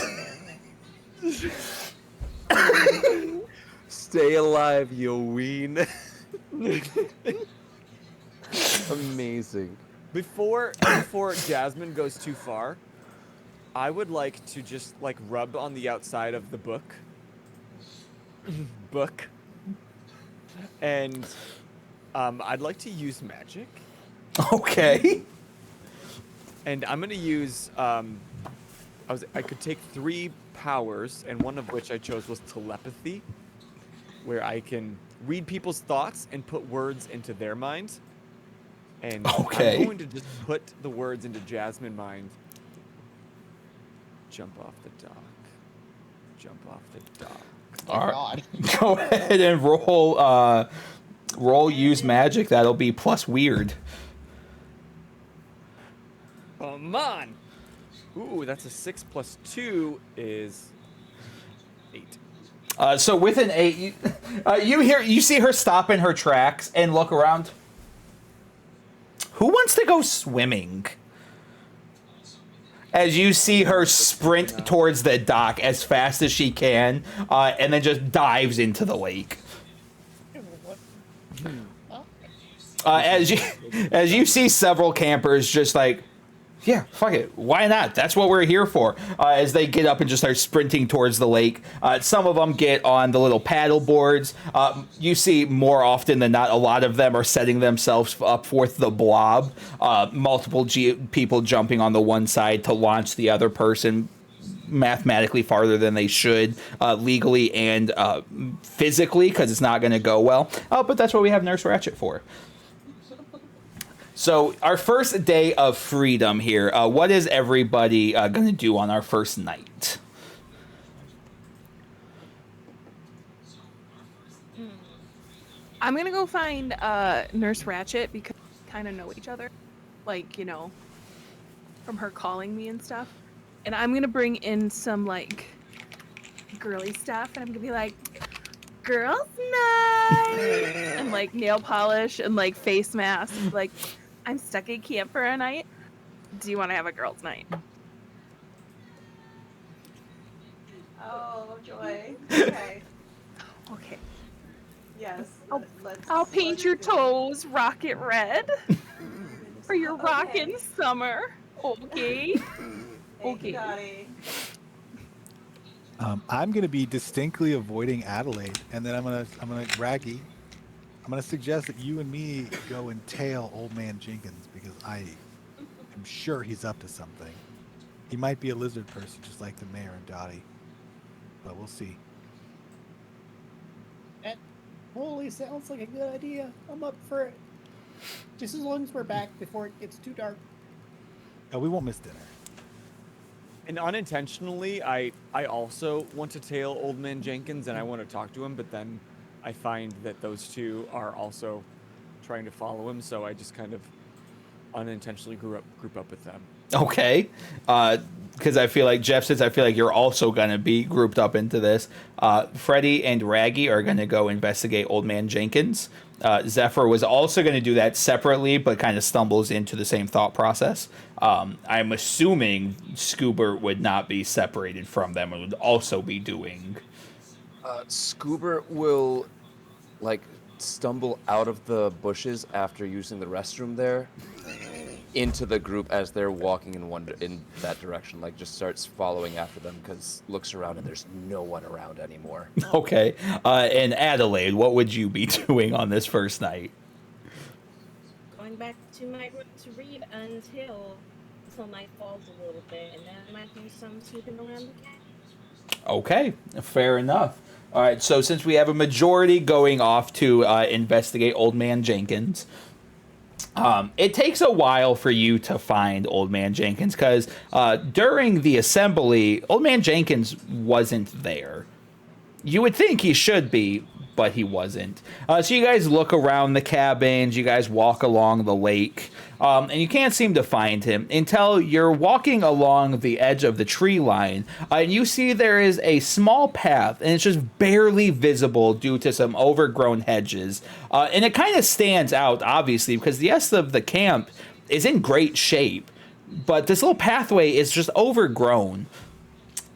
Stay alive, you ween. Amazing. Before Jasmine goes too far, I would like to just like rub on the outside of the book. And I'd like to use magic. Okay. And I'm gonna use I could take 3 powers, and one of which I chose was telepathy, where I can read people's thoughts and put words into their minds. And Okay. I'm going to just put the words into Jasmine's mind. Jump off the dock. Jump off the dock. Oh, All right. God. Go ahead and roll use magic. That'll be plus weird. Come on. Ooh, that's a 6 plus 2 is 8. So with an 8, you see her stop in her tracks and look around. Who wants to go swimming? As you see her sprint towards the dock as fast as she can, and then just dives into the lake. As you see several campers just like, yeah, fuck it, why not? That's what we're here for. As they get up and just start sprinting towards the lake. Some of them get on the little paddle boards. You see more often than not, a lot of them are setting themselves up for the blob. Multiple people jumping on the one side to launch the other person mathematically farther than they should, legally and physically, because it's not going to go well. But that's what we have Nurse Ratchet for. So our first day of freedom here, what is everybody going to do on our first night? I'm going to go find Nurse Ratchet because we kind of know each other. Like, you know, from her calling me and stuff. And I'm going to bring in some, like, girly stuff. And I'm going to be like, girls' night! And, like, nail polish and, like, face mask. Like, I'm stuck at camp for a night. Do you want to have a girls' night? Oh, joy. Okay. Okay. Yes. I'll paint your toes rocket red for your rockin' summer. Okay. Okay. Dottie. I'm going to be distinctly avoiding Adelaide, and then I'm gonna Raggy. I'm going to suggest that you and me go and tail Old Man Jenkins because I am sure he's up to something. He might be a lizard person, just like the mayor and Dottie, but we'll see. That totally sounds like a good idea. I'm up for it. Just as long as we're back before it gets too dark. Oh, we won't miss dinner. And unintentionally, I also want to tail Old Man Jenkins, and I want to talk to him, but then I find that those two are also trying to follow him, so I just kind of unintentionally group up with them. Okay. Because I feel like Jeff says, I feel like you're also going to be grouped up into this. Freddie and Raggy are going to go investigate Old Man Jenkins. Zephyr was also going to do that separately, but kind of stumbles into the same thought process. I'm assuming Scuba would not be separated from them and would also be doing... Scuba will, like, stumble out of the bushes after using the restroom there into the group as they're walking in that direction. Like, just starts following after them because looks around and there's no one around anymore. Okay. And Adelaide, what would you be doing on this first night? Going back to my room to read until night falls a little bit, and then I might do some snooping around the cat. Okay, fair enough. All right, so since we have a majority going off to investigate Old Man Jenkins, it takes a while for you to find Old Man Jenkins because during the assembly, Old Man Jenkins wasn't there. You would think he should be, but he wasn't. So you guys look around the cabins, you guys walk along the lake, and you can't seem to find him until you're walking along the edge of the tree line, and you see there is a small path, and it's just barely visible due to some overgrown hedges. And it kind of stands out, obviously, because the rest of the camp is in great shape, but this little pathway is just overgrown.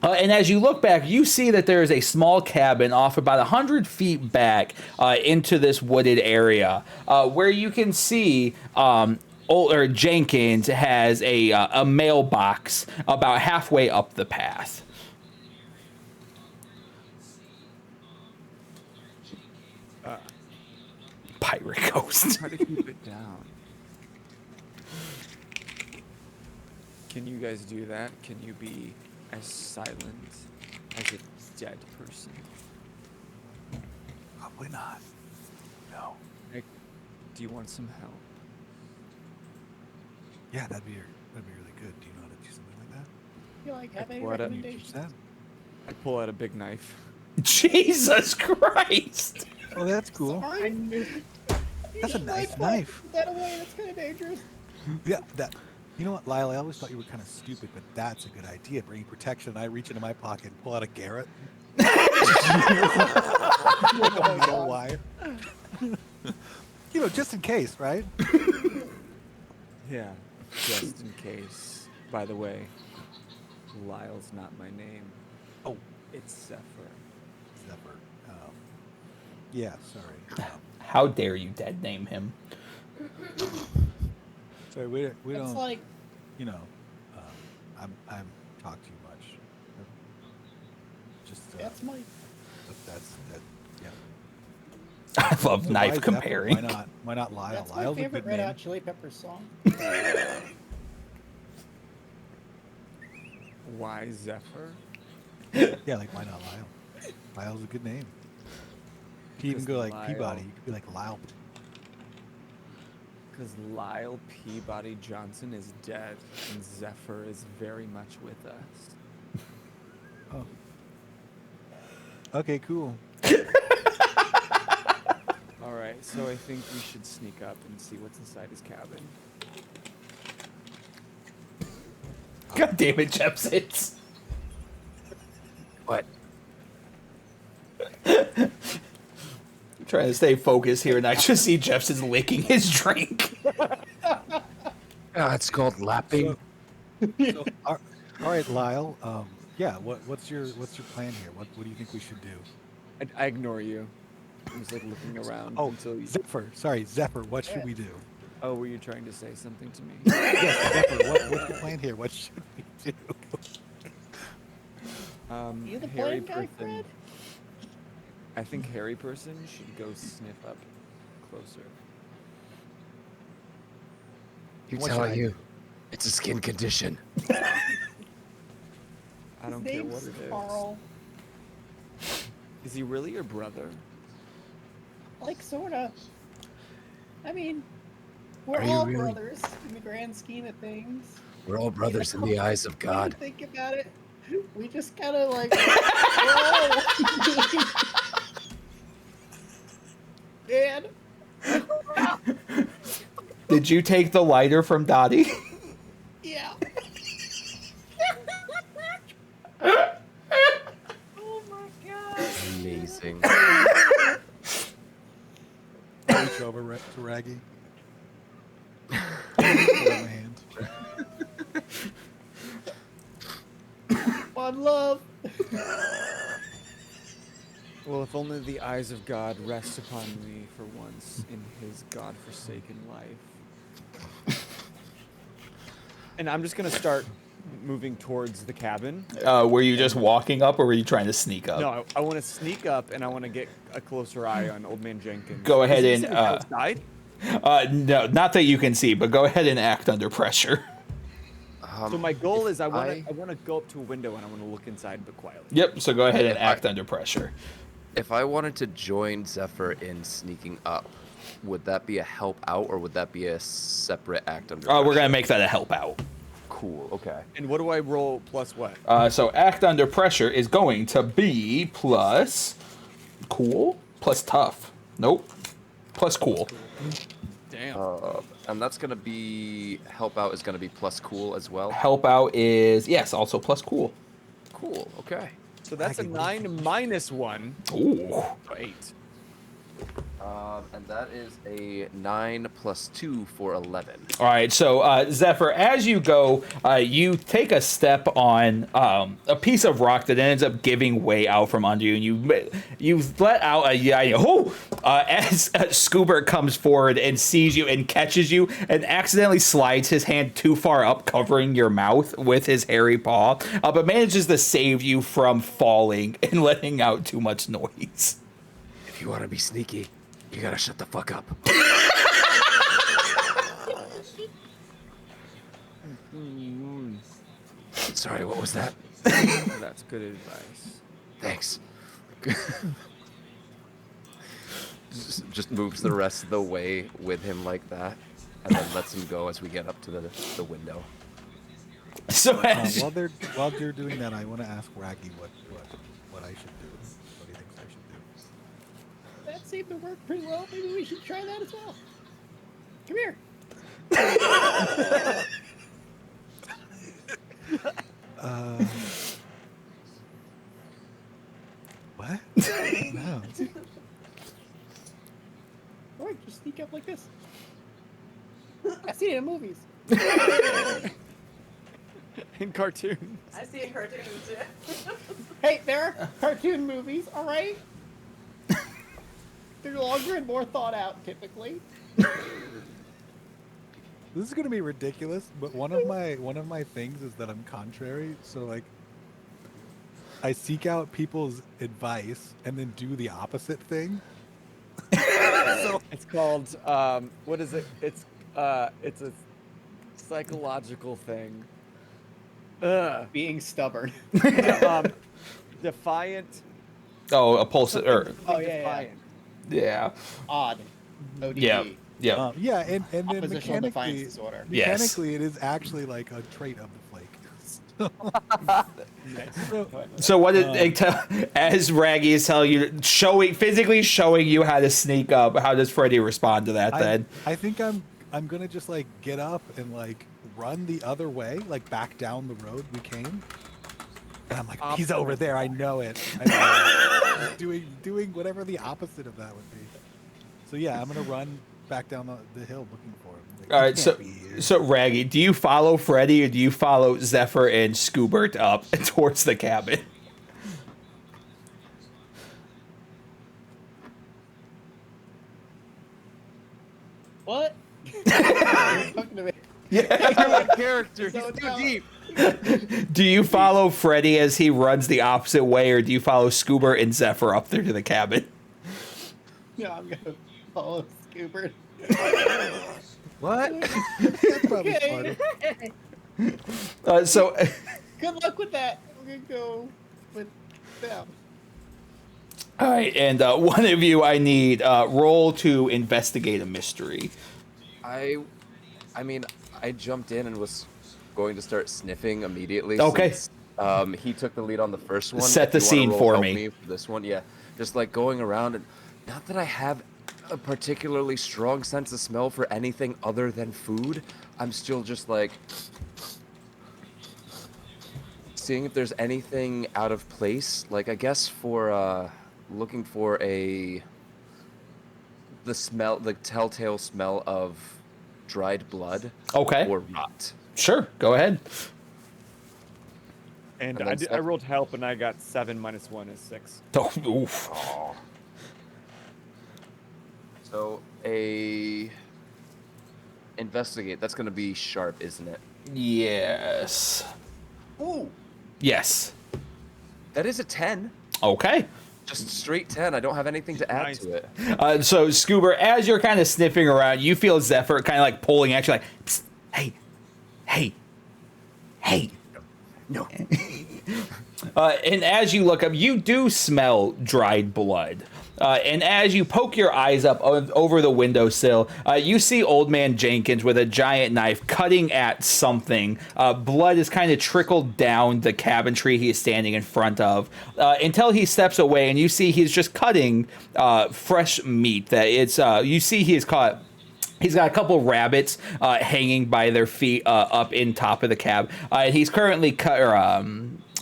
And as you look back, you see that there is a small cabin off about 100 feet back into this wooded area where you can see Jenkins has a mailbox about halfway up the path. Pirate ghost. Try to keep it down. Can you guys do that? Can you be as silent as a dead person? Probably not. No. Like, do you want some help? Yeah, that'd be really good. Do you know how to do something like that? You like have any What a- recommendations? That? I pull out a big knife. Jesus Christ! Oh, that's cool. Sorry. That's a nice knife. Put that away. That's kind of dangerous. Yeah, that. You know what, Lyle? I always thought you were kind of stupid, but that's a good idea. Bringing protection. I reach into my pocket and pull out a Garrett. A metal wire. Just in case, right? Yeah, just in case. By the way, Lyle's not my name. Oh, It's Zephyr. Zephyr. Yeah, sorry. How dare you dead name him? Sorry, we It's don't. like I'm talk too much. Just that's my. that's that. Yeah. I love So why knife Zephyr? comparing. Why not? Why not Lyle? That's my Lyle's a favorite good Red name. Hot Chili Peppers song. Why Zephyr? Yeah, like why not Lyle? Lyle's a good name. You can even go like Lyle. Peabody. You could be like Lyle. Because Lyle Peabody Johnson is dead, and Zephyr is very much with us. Oh. Okay, cool. All right, so I think we should sneak up and see what's inside his cabin. God damn it, Jepsits. What? I'm trying to stay focused here, and I just see Jepsits licking his drink. It's called lapping. So, all right, Lyle. Yeah. What's your plan here? What do you think we should do? I ignore you. I'm just like looking around Oh, until you. Zephyr. Sorry, Zephyr. What should we do? Oh, were you trying to say something to me? Yes, Zephyr. What's the plan here? What should we do? You the Harry blind guy, person. Fred? I think Harry person should go sniff up closer. You What tell should I you. do? It's a skin condition. I don't His care what name's it is. Carl. Is he really your brother? Like sorta. I mean, we're Are you all really? brothers in the grand scheme of things. We're all brothers in the eyes of When you God. think about it, we just kind of like. Whoa! Man, Did you take the lighter from Dottie? yeah. Oh my god. Amazing. Reach over to Raggy. Hold my hand. One love. Well, if only the eyes of God rest upon me for once in his God-forsaken life. And I'm just gonna start moving towards the cabin. Were you just walking up, or were you trying to sneak up? No, I want to sneak up and I want to get a closer eye on Old Man Jenkins. Go ahead Is he and, sitting outside? No, not that you can see, but go ahead and act under pressure. So my goal is I want I- to go up to a window and I want to look inside, but quietly. Yep, so go ahead and If act under pressure. If I wanted to join Zephyr in sneaking up, would that be a help out or would that be a separate act under pressure? We're going to make that a help out. Cool, okay. And what do I roll plus what? So act under pressure is going to be plus cool, plus tough. Nope. Plus cool. Damn. And that's going to be, help out is going to be plus cool as well? Help out is, yes, also plus cool. Cool, okay. So that's a 9 minus 1. Ooh. 8. And that is a 9 plus 2 for 11. All right, so Zephyr, as you go, you take a step on a piece of rock that ends up giving way out from under you, and you let out a yell. As Scoobert comes forward and sees you and catches you and accidentally slides his hand too far up, covering your mouth with his hairy paw, but manages to save you from falling and letting out too much noise. If you want to be sneaky, you gotta shut the fuck up. Sorry, what was that? That's good advice. Thanks. just moves the rest of the way with him like that, and then lets him go as we get up to the window. So while you're doing that, I want to ask Raggy what I should do. What he thinks I should do. That seemed to work pretty well. Maybe we should try that as well. Come here. What? No. Alright, just sneak up like this. I've seen it in movies. In cartoons. I see cartoons. Yeah. Hey, there are cartoon movies, alright? They're longer and more thought out, typically. This is gonna be ridiculous, but one of my things is that I'm contrary. So like, I seek out people's advice and then do the opposite thing. So it's called what is it? It's a psychological thing. Being stubborn. Defiant. Oh, a pulse or Oh, yeah. Defiant. yeah. Odd. ODD. Yeah. Yeah. Yeah, and then Oppositional defiance mechanically, disorder. Yes. mechanically, it is actually like a trait of the flake. So what did it tell, as Raggy is telling you, physically showing you how to sneak up, how does Freddy respond to that then? I think I'm gonna just like get up and like run the other way, like back down the road we came. And I'm like, he's over there. I know it. Doing whatever the opposite of that would be. So yeah, I'm gonna run back down the hill looking for him. Like, All right, so Raggy, do you follow Freddy or do you follow Zephyr and Scoobert up towards the cabin? What? Talking to me. Yeah. Character. So He's too now- deep. Do you follow Freddy as he runs the opposite way, or do you follow Scoobert and Zephyr up there to the cabin? No, I'm gonna follow Scoobert. What? That's probably Okay. smarter. So, Good luck with that. We're gonna go with them. all right, and one of you, I need roll to investigate a mystery. I mean, I jumped in and was going to start sniffing immediately. Okay. Since, he took the lead on the first one. Set If the you wanna scene roll for help me. For this one, yeah. Just like going around, and not that I have a particularly strong sense of smell for anything other than food. I'm still just like seeing if there's anything out of place. Like I guess for looking for the telltale smell of dried blood Okay, or rot. sure, go ahead. And And then I rolled help and I got 7 minus 1 is 6. Oh, oof. So investigate. That's gonna be sharp, isn't it? Yes. Ooh, Yes. that is a 10. Okay. Just straight 10. I don't have anything to add Nice. to it. So, Scoober, as you're kind of sniffing around, you feel Zephyr kind of like pulling at you, like, "Psst, hey, hey, hey. No. And as you look up, you do smell dried blood. And as you poke your eyes up over the windowsill, you see Old Man Jenkins with a giant knife cutting at something. Blood is kind of trickled down the cabinetry he is standing in front of until he steps away, and you see he's just cutting fresh meat. That it's you see he has caught. He's got a couple rabbits hanging by their feet up in top of the cab. He's currently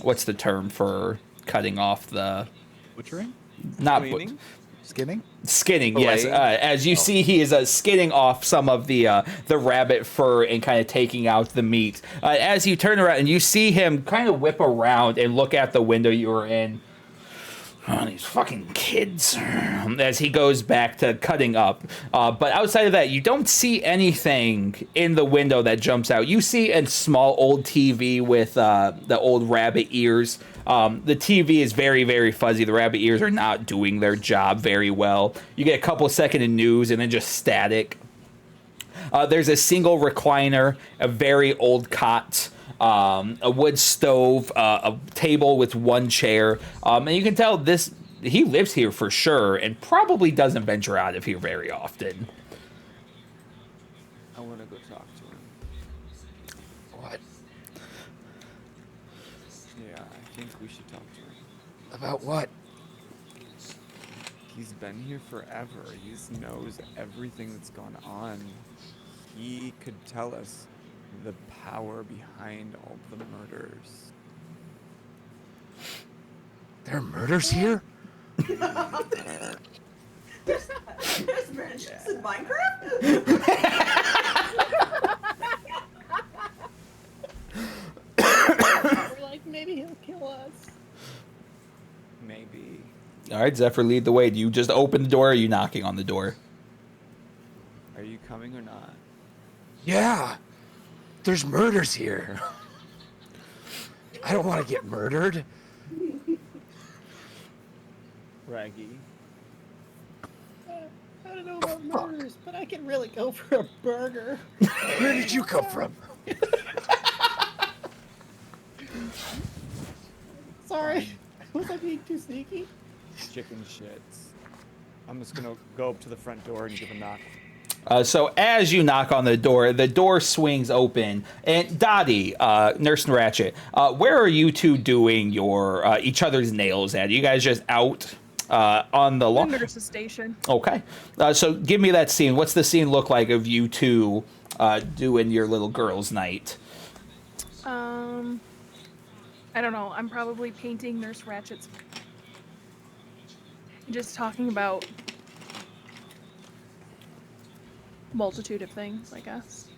what's the term for cutting off the Butchering? not Cleaning? Skinning? skinning? Yes, Filleting? as you see, he is skinning off some of the rabbit fur and kind of taking out the meat. As you turn around and you see him kind of whip around and look at the window you were in. Oh, these fucking kids. As he goes back to cutting up. But outside of that, you don't see anything in the window that jumps out. You see a small old TV with the old rabbit ears. The TV is very, very fuzzy. The rabbit ears are not doing their job very well. You get a couple seconds of news and then just static. There's a single recliner, a very old cot. A wood stove, a table with one chair, and you can tell he lives here for sure and probably doesn't venture out of here very often. I want to go talk to him. What? Yeah, I think we should talk to him. About what? He's been here forever. He knows everything that's gone on. He could tell us the power behind all the murders. There are murders here? There's murders in Minecraft? We're like, maybe he'll kill us. Maybe. All right, Zephyr, lead the way. Do you just open the door or are you knocking on the door? Are you coming or not? Yeah. There's murders here. I don't want to get murdered. Raggy. I don't know about murders, but I can really go for a burger. Where did you come from? Sorry. Was I being too sneaky? Chicken shits. I'm just gonna go up to the front door and give a knock. So as you knock on the door swings open, and Dottie, Nurse and Ratchet, where are you two doing your each other's nails at? Are you guys just out on the lawn? Nurse's station. Okay. So give me that scene. What's the scene look like of you two doing your little girls' night? I don't know. I'm probably painting Nurse Ratchet's. Just talking about multitude of things, I guess.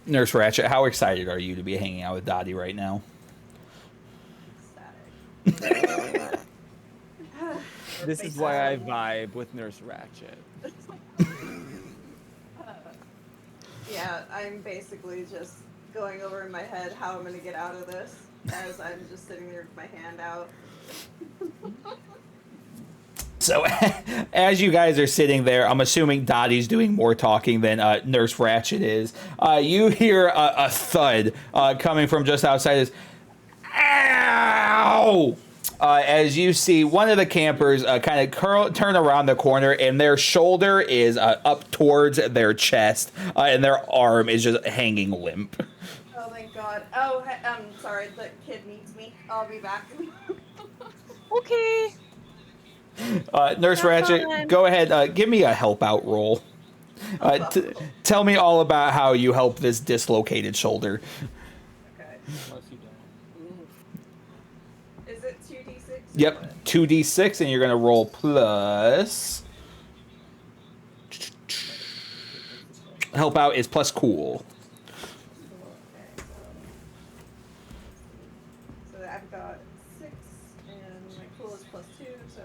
Nurse Ratchet, how excited are you to be hanging out with Dottie right now? This is why I vibe with Nurse Ratchet. Yeah, I'm basically just going over in my head how I'm gonna get out of this as I'm just sitting there with my hand out. So as you guys are sitting there, I'm assuming Dottie's doing more talking than Nurse Ratchet is. You hear a thud coming from just outside. Is ow! As you see one of the campers kind of turn around the corner, and their shoulder is up towards their chest, and their arm is just hanging limp. Oh, thank God. Oh, sorry, the kid needs me. I'll be back. Okay. Nurse Ratchet, go ahead. Give me a help out roll. Tell me all about how you help this dislocated shoulder. Okay. Is it 2d6? Yep, 2d6, and you're going to roll plus... Help out is plus cool. Okay, so I've got 6, and my cool is plus 2, so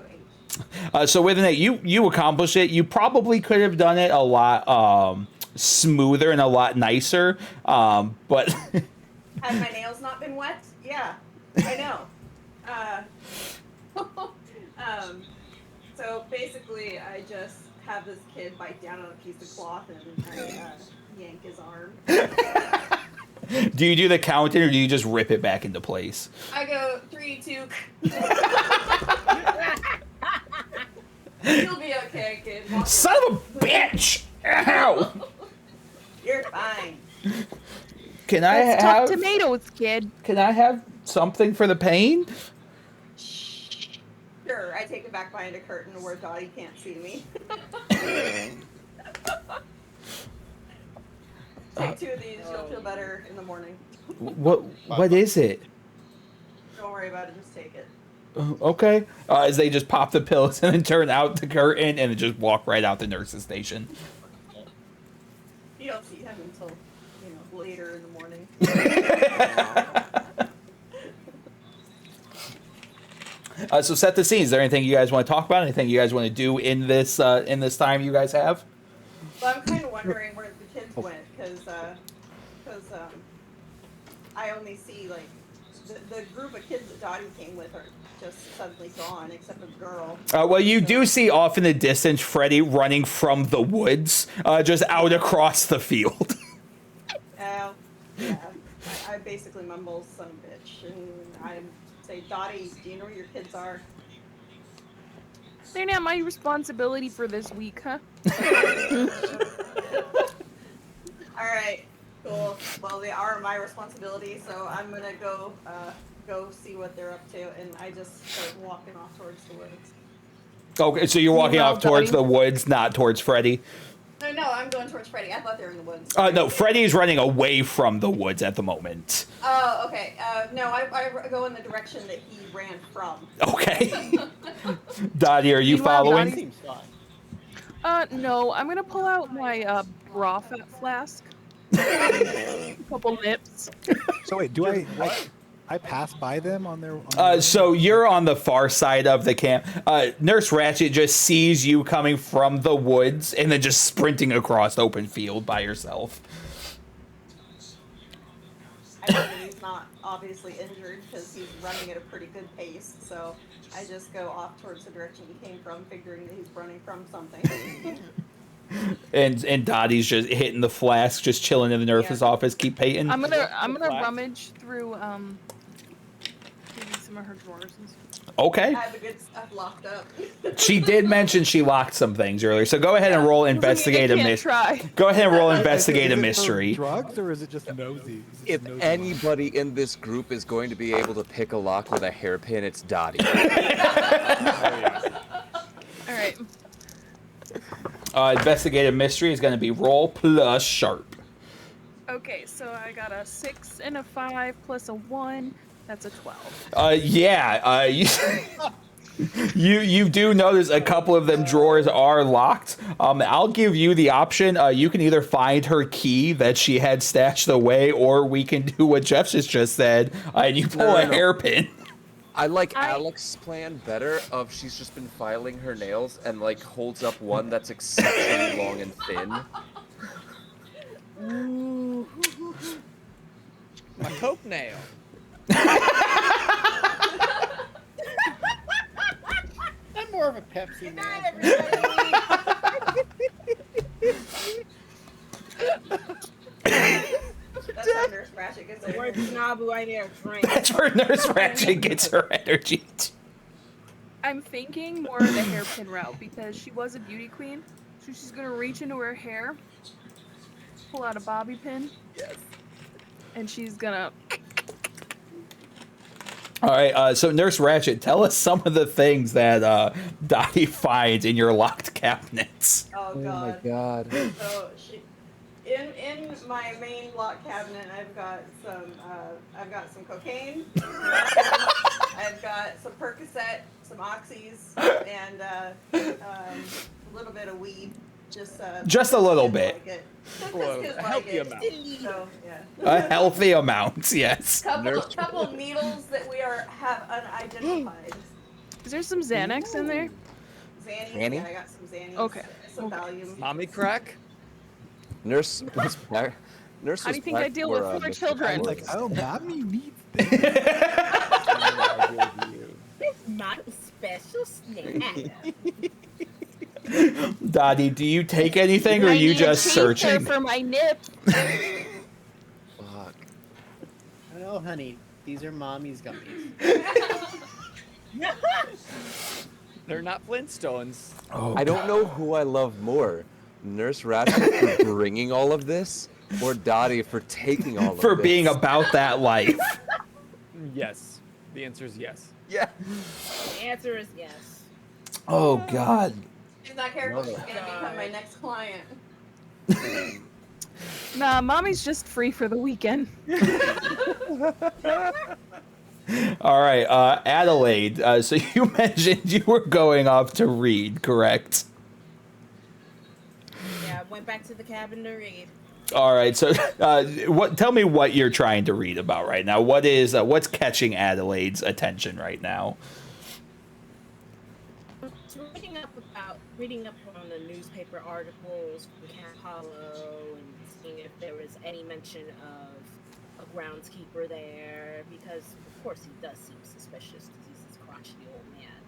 8. So with an 8, you accomplish it. You probably could have done it a lot smoother and a lot nicer, but... Had my nails not been wet? Yeah, I know. So basically, I just have this kid bite down on a piece of cloth and I yank his arm. Do you do the counting or do you just rip it back into place? I go 3, 2. You'll be okay, kid. Walk Son of a bitch! Ow! You're fine. Can I Let's talk have tomatoes, kid. Can I have something for the pain? Sure, I take it back behind a curtain where Dottie can't see me. Take 2 of these, you'll feel better in the morning. What is it? Don't worry about it, just take it. Okay. As they just pop the pills and then turn out the curtain and then just walk right out the nurse's station. You don't see him until, later in the morning. So set the scene. Is there anything you guys want to talk about? Anything you guys want to do in this time you guys have? Well, I'm kind of wondering where the kids went, because I only see, like, the group of kids that Dottie came with are just suddenly gone, except for the girl. Well, you do see off in the distance Freddy running from the woods, just out across the field. Yeah. I basically mumble son of a bitch, and I say, Dottie, do you know where your kids are? They're not my responsibility for this week, huh? Alright, cool. Well, they are my responsibility, so I'm gonna go see what they're up to, and I just start walking off towards the woods. Okay, so you're walking off towards the woods, not towards Freddy? No, I'm going towards Freddy. I thought they were in the woods. No, Freddy's running away from the woods at the moment. Oh, okay. No, I go in the direction that he ran from. Okay. Dottie, are you Meanwhile, following? Dottie- No, I'm gonna pull out my broth flask. A couple nips. So wait, do I pass by them on their? So you're on the far side of the camp. Nurse Ratchet just sees you coming from the woods and then just sprinting across open field by yourself. I know that he's not obviously injured because he's running at a pretty good pace, so I just go off towards the direction he came from, figuring that he's running from something. And Dottie's just hitting the flask, just chilling in the nurse's office. Keep painting. I'm gonna rummage through maybe some of her drawers and stuff. Okay. I have the good stuff locked up. She did mention she locked some things earlier, so go ahead and roll investigate a mystery. Go ahead and roll investigate a mystery. Drugs, or is it just nosy? If anybody in this group is going to be able to pick a lock with a hairpin, it's Dottie. All right. Investigative mystery is going to be roll plus sharp. Okay, so I got a 6 and a 5 plus a 1. That's a 12. You do notice a couple of them drawers are locked. I'll give you the option. You can either find her key that she had stashed away, or we can do what Jeff just said, and you pull a hairpin. I like Alex's plan better of she's just been filing her nails and like holds up one that's exceptionally long and thin. Ooh. My coke nail. I'm more of a Pepsi Good man. night, everybody. That's how Nurse Ratchet gets her Where's energy. Nabu? I need a drink. That's where Nurse Ratchet gets her energy. I'm thinking more of the hairpin route because she was a beauty queen. So she's gonna reach into her hair, pull out a bobby pin. Yes. And she's gonna. All right, so Nurse Ratchet, tell us some of the things that Dottie finds in your locked cabinets. Oh god. my god. So in my main lock cabinet, I've got some cocaine. I've got some Percocet, some Oxys, and a little bit of weed. Just a little bit. Like it. A healthy amount. So yeah. A healthy amount, yes. Couple needles that we have unidentified. Is there some Xanax in there? Xannies. Annie? Yeah, I got some Xannies. Okay. Some Valium. Mommy crack? Nurse was How do you think I deal with 4 children? Like, oh, mommy needs this. It's not a special snack. Dottie, do you take anything, or are I you need just a chaser searching? for my nip. Fuck. No, honey, these are mommy's gummies. They're not Flintstones. Oh, I don't know who I love more, Nurse Ratchet for bringing all of this, or Dottie for taking all of this. for being about that life. Yes. The answer is yes. Yeah. The answer is yes. Oh God. She's not careful. She's gonna become my next client. Nah, mommy's just free for the weekend. All right, Adelaide. So you mentioned you were going off to read, correct? Yeah, I went back to the cabin to read. All right. So, tell me what you're trying to read about right now. What's catching Adelaide's attention right now? So reading up on the newspaper articles from Camp Hallow and seeing if there was any mention of a groundskeeper there, because of course he does seem suspicious because he's this crotchety old man.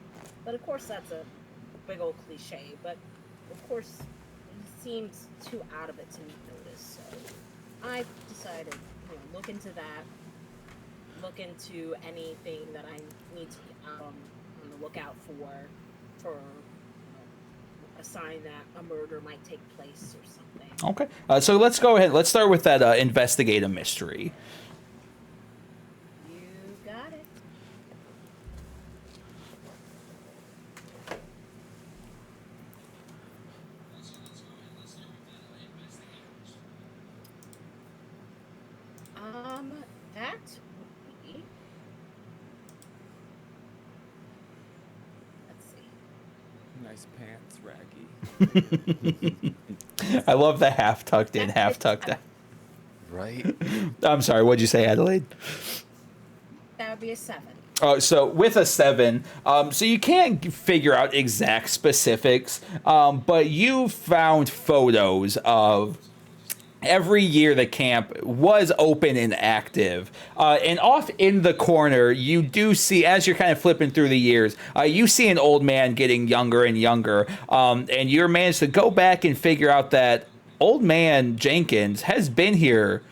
But of course that's a big old cliche. But of course he seems too out of it to notice. So I decided, look into that. Look into anything that I need to be on the lookout for a sign that a murder might take place or something. Okay. So let's go ahead. Let's start with that investigate a mystery. You got it. That would be. Let's see. Nice pants, Raggy. I love the half tucked in, half tucked out. Right? I'm sorry. What'd you say, Adelaide? That would be a 7. So with a 7, so you can't figure out exact specifics, but you found photos of every year the camp was open and active. And off in the corner, you do see, as you're kind of flipping through the years, you see an old man getting younger and younger. And you're managed to go back and figure out that old man Jenkins has been here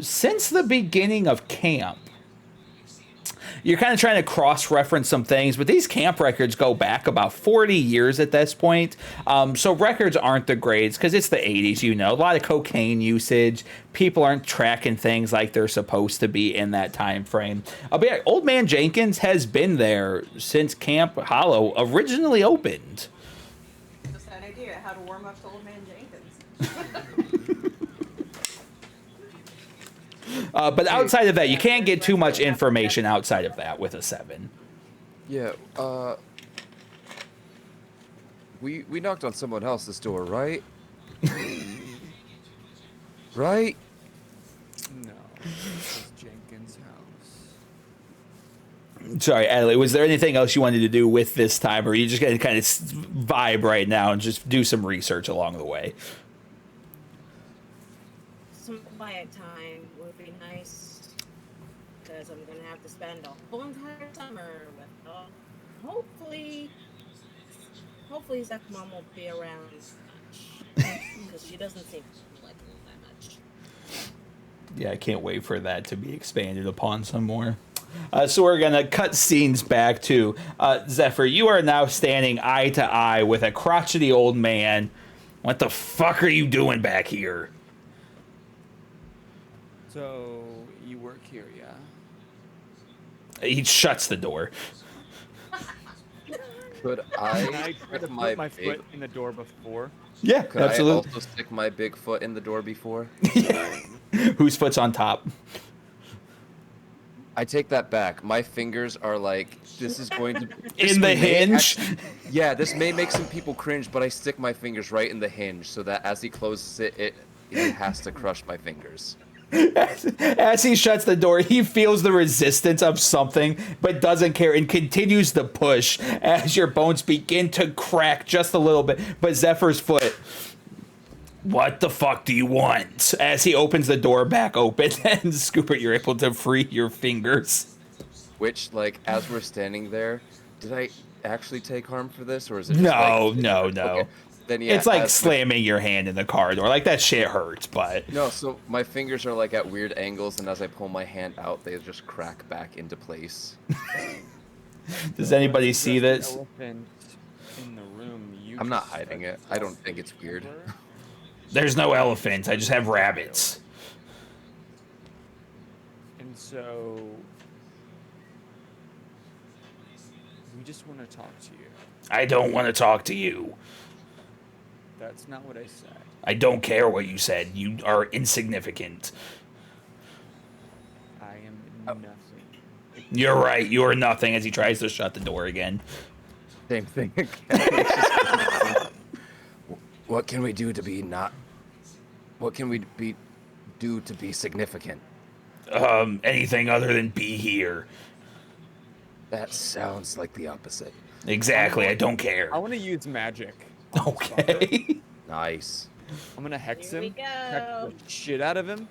since the beginning of camp. You're kind of trying to cross-reference some things, but these camp records go back about 40 years at this point. So records aren't the greatest because it's the 80s, a lot of cocaine usage. People aren't tracking things like they're supposed to be in that time frame. But yeah, Old Man Jenkins has been there since Camp Hallow originally opened. Just that idea, how to warm up to Old Man Jenkins. But outside of that, you can't get too much information outside of that with a 7. Yeah, we knocked on someone else's door, right? Right? No. This is Jenkins' house. Sorry, Adelaide, was there anything else you wanted to do with this time, or are you just going to kind of vibe right now and just do some research along the way? Some quiet time would be nice, because I'm going to have to spend a whole entire summer with, hopefully Zach's mom won't be around because she doesn't seem to like me that much. Yeah, I can't wait for that to be expanded upon some more. So we're going to cut scenes back to Zephyr. You are now standing eye to eye with a crotchety old man. What the fuck are you doing back here? So, you work here, yeah? He shuts the door. Could Can I I try to stick put my big, foot in the door before? Yeah, could absolutely. I also stick my big foot in the door before? Whose foot's on top? I take that back. My fingers are like, this is going to... In the hinge? Yeah, this may make some people cringe, but I stick my fingers right in the hinge so that as he closes it, it has to crush my fingers. As he shuts the door, he feels the resistance of something, but doesn't care and continues to push as your bones begin to crack just a little bit. But Zephyr's foot, what the fuck do you want? As he opens the door back open, and Scooper, you're able to free your fingers. Which, like, as we're standing there, did I actually take harm for this, or is it just No, like... no. Okay. then yeah, It's like as slamming your hand in the car door. Like, that shit hurts, but... No, so my fingers are like at weird angles, and as I pull my hand out, they just crack back into place. Does anybody see There's this? an elephant in the room. You I'm not just hiding it. fed I don't think it's weird. over. There's no elephant. I just have rabbits. And so we just want to talk to you. I don't want to talk to you. That's not what I said. I don't care what you said. You are insignificant. I am nothing. You're right. You are nothing, as he tries to shut the door again. Same thing again. What can we do to be not? What can we do to be significant? Anything other than be here. That sounds like the opposite. Exactly. I don't care. I want to use magic. Okay. Nice. I'm gonna hex Here we him. Hex go. the shit out of him.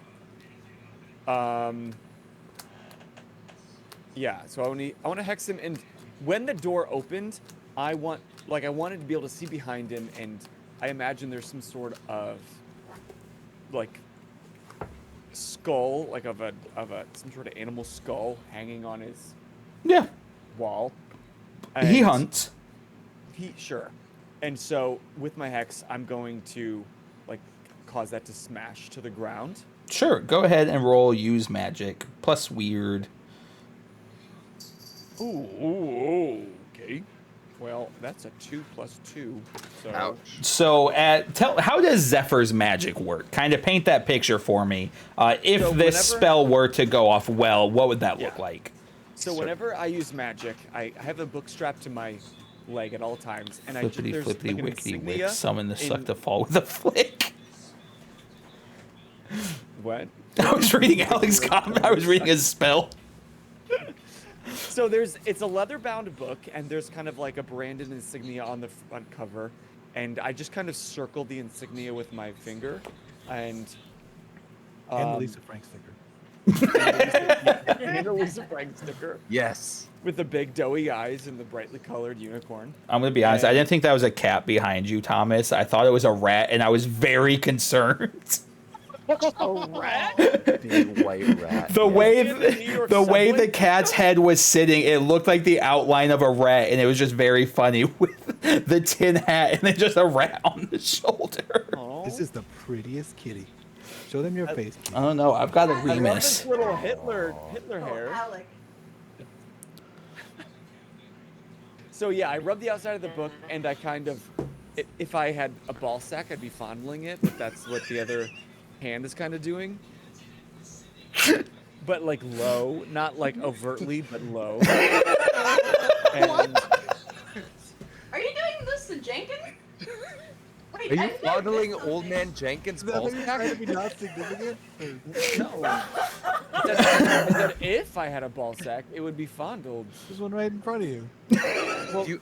Yeah. So I want to hex him, and when the door opened, I wanted to be able to see behind him, and I imagine there's some sort of like skull, like of a some sort of animal skull hanging on his Yeah. wall. He And hunts. Sure. And so with my hex, I'm going to like cause that to smash to the ground. Sure. Go ahead and roll use magic. Plus weird. Ooh, okay. Well, that's a 2 + 2. So Ouch. So, how does Zephyr's magic work? Kind of paint that picture for me. If So this whenever- spell were to go off well, what would that look Yeah. like? So whenever I use magic, I have a book strapped to my leg at all times, and Flippity there's flippity like an wickety insignia wick. Summon the suck in- to fall with a flick. What? I was reading Alex comment. I was reading his spell. So it's a leather-bound book, and there's kind of like a branded insignia on the front cover, and I just kind of circle the insignia with my finger, and And the Lisa Frank sticker. and a Lisa Frank sticker Yes. with the big doughy eyes and the brightly colored unicorn. I'm gonna be honest. I didn't think that was a cat behind you, Thomas. I thought it was a rat, and I was very concerned. A rat? Big white rat. The yes. way In the New York the way subway? the cat's head was sitting, it looked like the outline of a rat, and it was just very funny with the tin hat and then just a rat on the shoulder. Oh. This is the prettiest kitty. Show them your face, kitty. I don't know. I've got a I love this Remus. little Hitler Oh, hair. Alec. So yeah, I rub the outside of the book, and I kind of, if I had a ball sack, I'd be fondling it, but that's what the other hand is kind of doing. But like low, not like overtly, but low. And Are you doing this to Jenkins? Wait, Are you I've never fondling missed old something. man Jenkins' Is that balls? what you're trying to be not significant? no, I said if I had a ball sack, it would be fondled. There's one right in front of you. Well, You,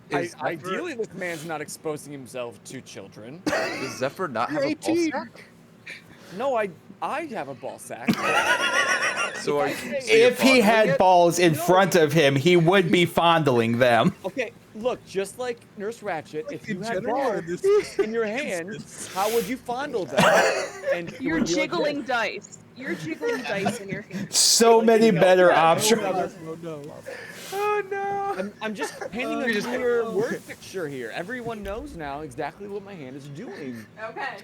is Zephyr, ideally, this man's not exposing himself to children. does Zephyr not have You're a ball 18. sack? No, I have a ball sack. So are you, If he had balls in front of him, he would be fondling them. Okay, look, just like Nurse Ratchet, if you In had general, balls or this- in your hand, how would you fondle them? And it You're would be like jiggling this. dice. You're jiggling dice in your hand. So many better options. Oh no. Oh no! I'm just painting a clear word picture here. Everyone knows now exactly what my hand is doing. Okay.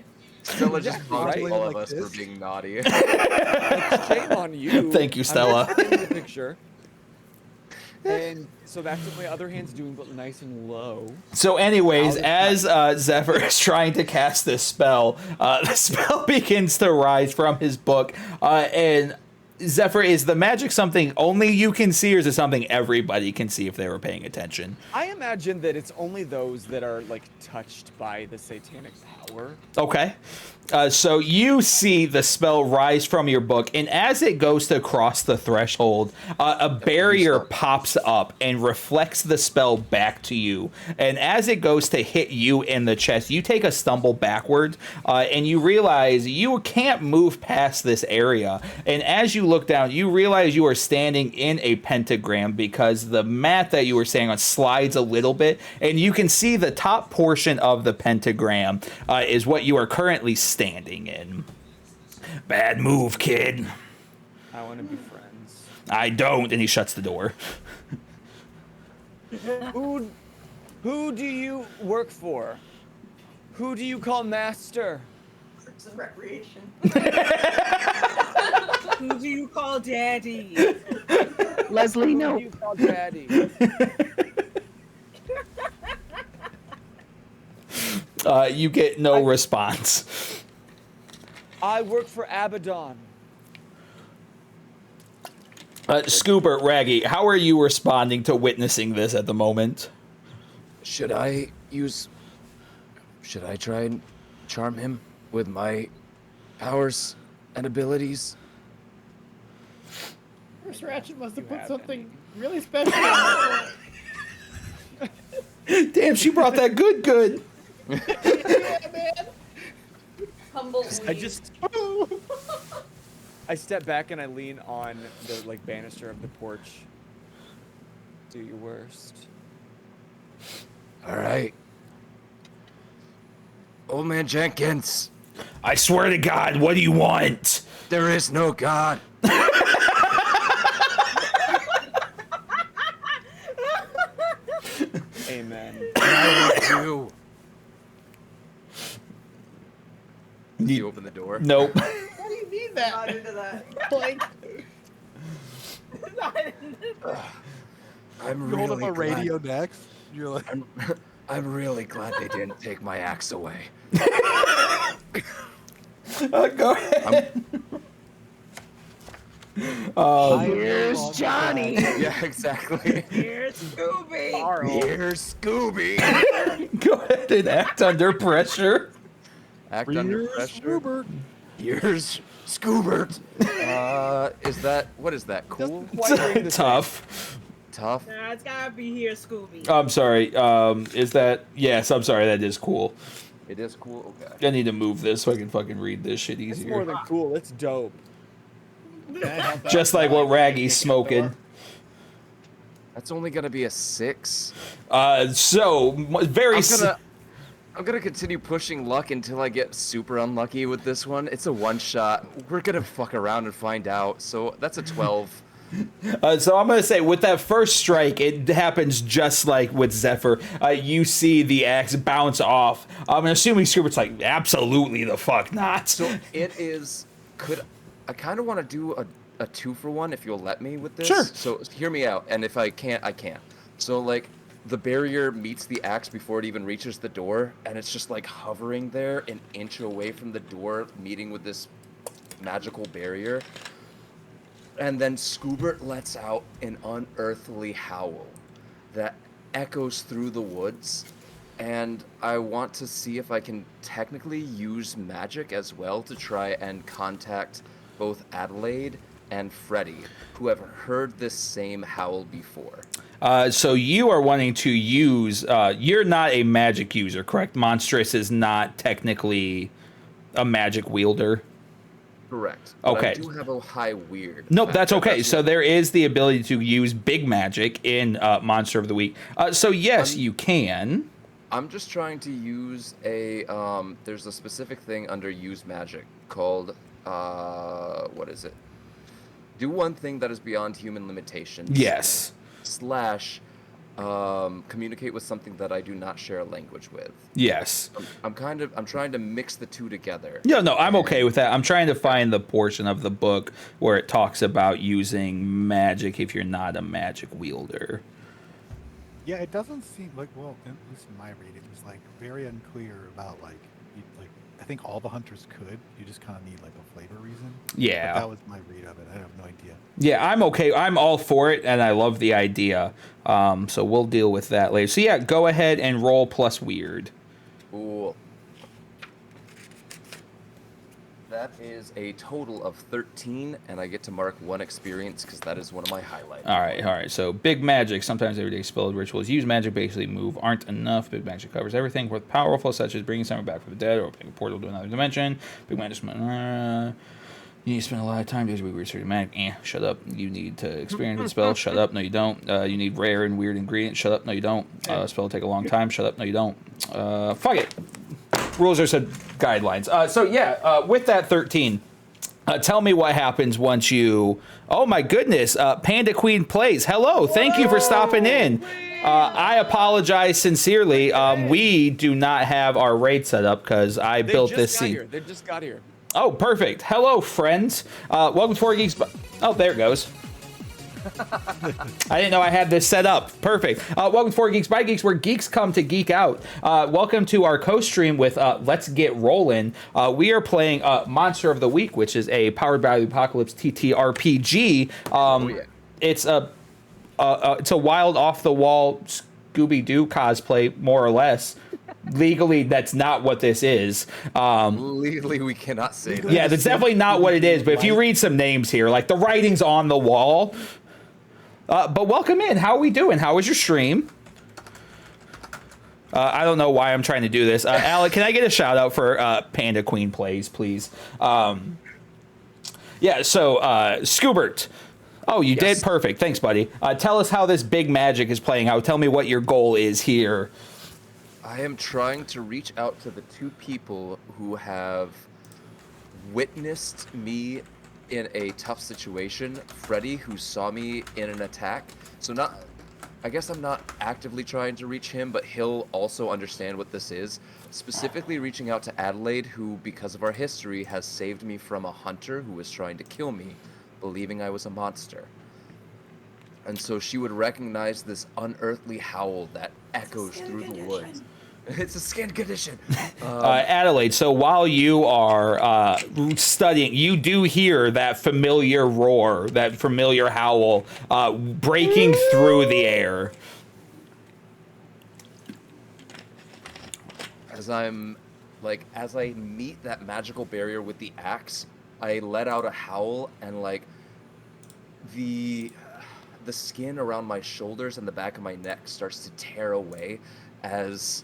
Stella just Right? punked all of Like us this? for being naughty. Shame on you. Thank you, Stella. I'm just painting the picture. And so that's what my other hand's doing, but nice and low. So, anyways, as Zephyr is trying to cast this spell, the spell begins to rise from his book. And Zephyr, is the magic something only you can see, or is it something everybody can see if they were paying attention? I imagine that it's only those that are like touched by the satanic power. power. Okay. So you see the spell rise from your book, and as it goes to cross the threshold, a barrier pops up and reflects the spell back to you. And as it goes to hit you in the chest, you take a stumble backward, and you realize you can't move past this area. And as you look down, you realize you are standing in a pentagram because the mat that you were standing on slides a little bit, and you can see the top portion of the pentagram is what you are currently standing in. Bad move, kid. I want to be friends. I don't, and he shuts the door. Who do you work for? Who do you call master? Parks and Recreation. Who do you call daddy? Leslie, Who no. do you call daddy? You get no response. I work for Abaddon. Scoobert, Raggy, how are you responding to witnessing this at the moment? Should I try and charm him with my powers and abilities? First Ratchet must have You put have something really special in it. Damn, she brought that good. Yeah, man. Humble. I step back and I lean on the banister of the porch. Do your worst. All right. Old man Jenkins, I swear to God, what do you want? there is no God. Amen. I want you. Does he You- open the door? Nope. Why do you need Not that? into that. Like, I'm You hold up really a glad. radio next. You're like, I'm really glad they didn't take my axe away. Go ahead. Here's Johnny. Yeah, exactly. Here's Scooby. Here's Scooby. Go ahead and act under pressure. Act under "Here's pressure. Scoobert." Here's Scoobert. What is that? Cool? Quite ring the Tough. Tough? Nah, it's gotta be here, Scooby. I'm sorry. Is that? Yes, I'm sorry. That is cool. It is cool? Okay. I need to move this so I can fucking read this shit It's more easier. than cool. It's dope. Just like what Raggy's smoking. That's only gonna be a 6. Very. I'm gonna continue pushing luck until I get super unlucky with this one. It's a one shot. We're gonna fuck around and find out. So that's a 12. So I'm gonna say with that first strike, it happens just like with Zephyr. You see the axe bounce off. I'm assuming Scoobert's like, absolutely the fuck not. So it is. I kind of want to do a 2-for-1 if you'll let me with this. Sure. So hear me out, and if I can't, I can't. So like, the barrier meets the axe before it even reaches the door, and it's just like hovering there an inch away from the door, meeting with this magical barrier. And then Scoobert lets out an unearthly howl that echoes through the woods. And I want to see if I can technically use magic as well to try and contact both Adelaide and Freddy, who have heard this same howl before. So you are wanting to use. You're not a magic user, correct? Monstrous is not technically a magic wielder. Correct. But Okay. I do have a high weird. Nope, that's factor. okay. So there is the ability to use big magic in Monster of the Week. So yes, you can. I'm just trying to use a. There's a specific thing under use magic called. What is it? Do one thing that is beyond human limitations. Yes. / communicate with something that I do not share a language with. Yes. I'm trying to mix the two together. No, I'm okay with that. I'm trying to find the portion of the book where it talks about using magic if you're not a magic wielder. Yeah, it doesn't seem like, well, at least in my reading, it was like very unclear about like I think all the hunters could. You just kind of need like a flavor reason. Yeah. But that was my read of it. I have no idea. Yeah, I'm okay. I'm all for it, and I love the idea. So we'll deal with that later. So yeah, go ahead and roll plus weird. Cool. That is a total of 13, and I get to mark 1 experience because that is one of my highlights. All right. So big magic, sometimes everyday spell rituals use magic, basically move aren't enough. Big magic covers everything worth powerful, such as bringing someone back from the dead or opening a portal to another dimension. Big magic. You need to spend a lot of time doing weird research. Magic. Shut up. You need to experience the spell. Shut up. No, you don't. You need rare and weird ingredients. Shut up. No, you don't. Spell will take a long time. Shut up. No, you don't. Fuck it. Rules are said guidelines. With that 13, tell me what happens once you... Oh, my goodness. Panda Queen plays. Hello. Thank you for stopping in. I apologize sincerely. We do not have our raid set up because I built this scene. They just got here. Oh, perfect. Hello, friends. Welcome to 4 Geeks. Oh, there it goes. I didn't know I had this set up. Perfect. Welcome to 4 Geeks by Geeks, where geeks come to geek out. Welcome to our co-stream with Let's Get Rollin'. We are playing Monster of the Week, which is a Powered by the Apocalypse TTRPG. It's a wild, off-the-wall Scooby-Doo cosplay, more or less. Legally, that's not what this is. Legally, we cannot say that. Yeah, that's definitely not what it is. But if you read some names here, like the writing's on the wall. But welcome in. How are we doing? How was your stream? I don't know why I'm trying to do this. Alec, can I get a shout out for Panda Queen Plays, please? So Scoobert. Oh, you did? Perfect. Thanks, buddy. Tell us how this big magic is playing out. Tell me what your goal is here. I am trying to reach out to the 2 people who have witnessed me in a tough situation. Freddy, who saw me in an attack. I guess I'm not actively trying to reach him, but he'll also understand what this is. Specifically reaching out to Adelaide, who, because of our history, has saved me from a hunter who was trying to kill me, believing I was a monster. And so she would recognize this unearthly howl that echoes through the woods. It's a skin condition. Adelaide, so while you are studying, you do hear that familiar roar, that familiar howl breaking through the air. As I meet that magical barrier with the axe, I let out a howl, and the skin around my shoulders and the back of my neck starts to tear away as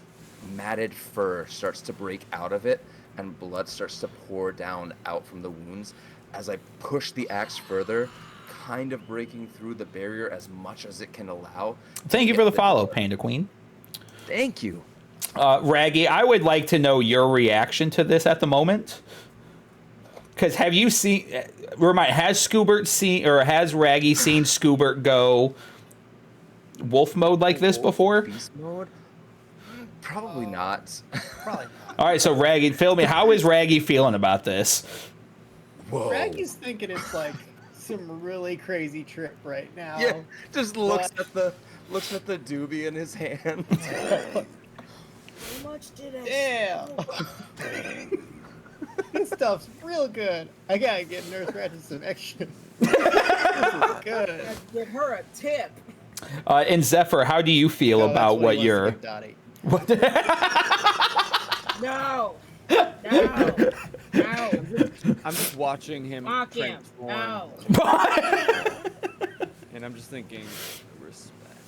matted fur starts to break out of it and blood starts to pour down out from the wounds as I push the axe further, kind of breaking through the barrier as much as it can allow. Thank you for the follow, Panda Queen. Thank you. Raggy, I would like to know your reaction to this at the moment. Because have you seen... has Scoobert seen... or has Raggy seen Scoobert go wolf mode like this before? Beast mode? Probably not. Probably not. All right, so Raggy, fill me. How is Raggy feeling about this? Whoa. Raggy's thinking it's like some really crazy trip right now. Yeah, just looks at the doobie in his hand. How much did I Damn. This stuff's real good. I gotta get Nurse Ratchet some extra. This is good. give her a tip? And Zephyr, how do you feel No, that's about what what he you're... wants to give Dottie. No. No. I'm just watching him Mock him. transform, No. and I'm just thinking, respect.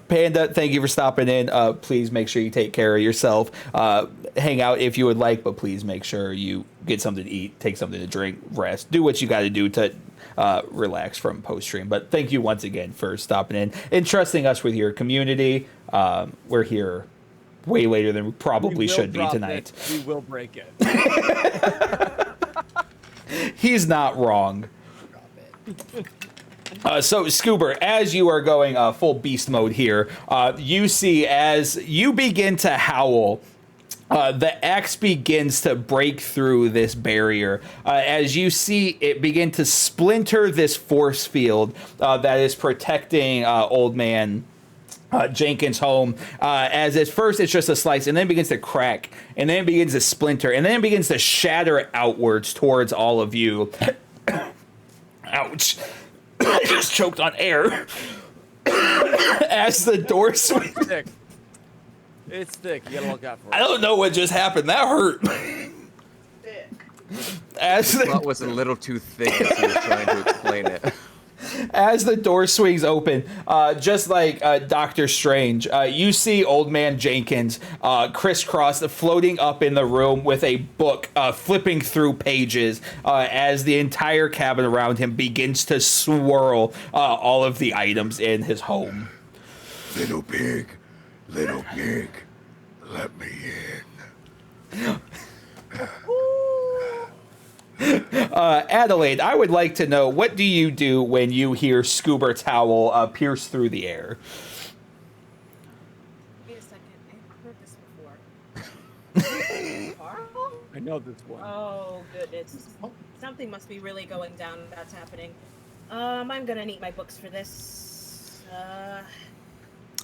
Panda, thank you for stopping in. Please make sure you take care of yourself. Hang out if you would like, but please make sure you get something to eat, take something to drink, rest, do what you got to do to relax from post-stream. But thank you once again for stopping in and trusting us with your community. We're here way later than we probably should be tonight. We will break it. He's not wrong. So, Scoober, as you are going full beast mode here, you see as you begin to howl, the axe begins to break through this barrier. As you see it begin to splinter this force field that is protecting old man Jenkins' home. As at first it's just a slice, and then it begins to crack, and then it begins to splinter, and then it begins to shatter outwards towards all of you. Ouch. I just choked on air. As the door swings. It's thick. You gotta look out for it. I don't know what just happened. That hurt. Thick. As That the, was a little too thick as he was trying to explain it. as the door swings open, just like Doctor Strange, you see Old Man Jenkins crisscross, floating up in the room with a book, flipping through pages as the entire cabin around him begins to swirl all of the items in his home. Little pig, let me in. Adelaide, I would like to know, what do you do when you hear Scoobert's howl pierce through the air? Wait a second. I've heard this before. Carl? I know this one. Oh, goodness. Something must be really going down that's happening. I'm gonna need my books for this.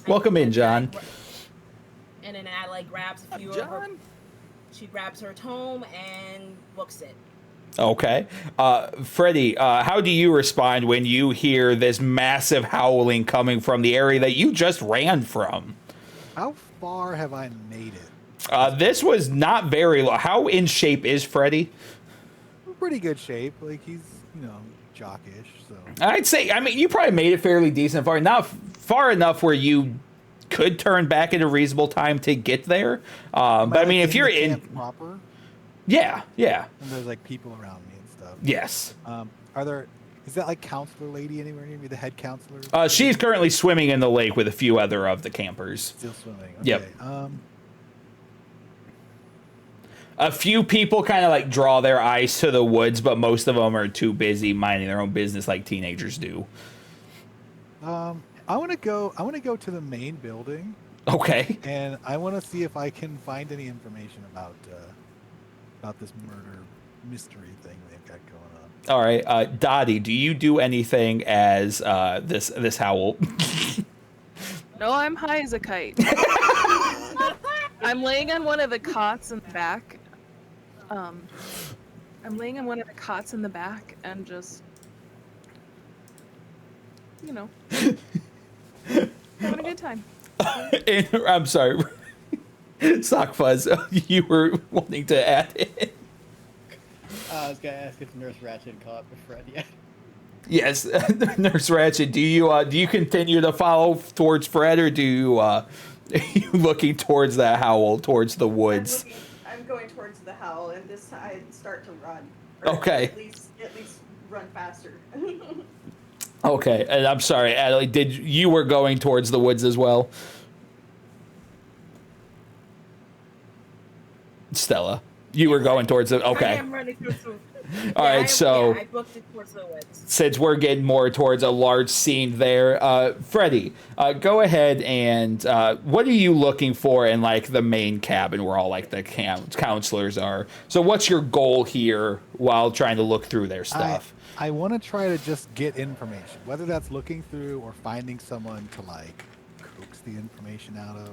Welcome in, John. And then Adelaide grabs a few of her. She grabs her tome and books it. Okay. Freddie, how do you respond when you hear this massive howling coming from the area that you just ran from? How far have I made it? This was not very low. How in shape is Freddie? Pretty good shape. Like, he's, jockish, so. I'd say, you probably made it fairly decent far. Not far enough where you could turn back in a reasonable time to get there. But I mean, if you're in... proper? Yeah. And there's, like, people around me and stuff. Yes. Is that, like, counselor lady anywhere near me, the head counselor? She's currently swimming in the lake with a few other of the campers. Still swimming. Okay. Yep. A few people kind of like draw their eyes to the woods, but most of them are too busy minding their own business like teenagers do. I want to go to the main building. Okay. And I want to see if I can find any information about this murder mystery thing they've got going on. All right, Dottie, do you do anything as this howl? No, I'm high as a kite. I'm laying on one of the cots in the back. I'm laying on one of the cots in the back and just, having a good time. I'm sorry. Sock Fuzz, you were wanting to add in. I was gonna ask if Nurse Ratchet caught up with Fred yet. Yes, Nurse Ratchet, do you continue to follow towards Fred, or do you are you looking towards that howl, towards the woods? I'm going towards the howl, and this time I start to run. Or Okay. At least run faster. Okay, and I'm sorry, Adelaide, you were going towards the woods as well? Stella, you were going towards the... Okay. I am running towards the... All right, so... I booked it towards the woods. Since we're getting more towards a large scene there, Freddie, go ahead and what are you looking for in like the main cabin where all like the counselors are? So what's your goal here while trying to look through their stuff? I want to try to just get information, whether that's looking through or finding someone to like coax the information out of.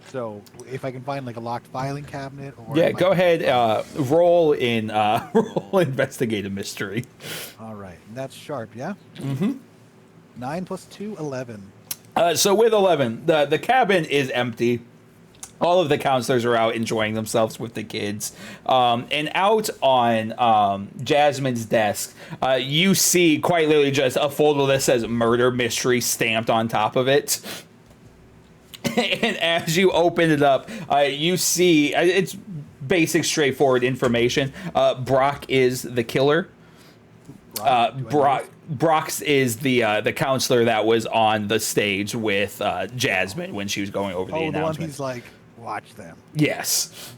So if I can find like a locked filing cabinet, or Yeah, go ahead. Roll investigative mystery. All right, and that's sharp, yeah. Mm-hmm. 9 + 2, 11. So with 11, the cabin is empty. All of the counselors are out enjoying themselves with the kids. And out on Jasmine's desk, you see quite literally just a folder that says murder mystery stamped on top of it. And as you open it up, you see it's basic, straightforward information. Brock is the killer. Brox is the counselor that was on the stage with Jasmine when she was going over the announcement. The one he's like, watch them. Yes.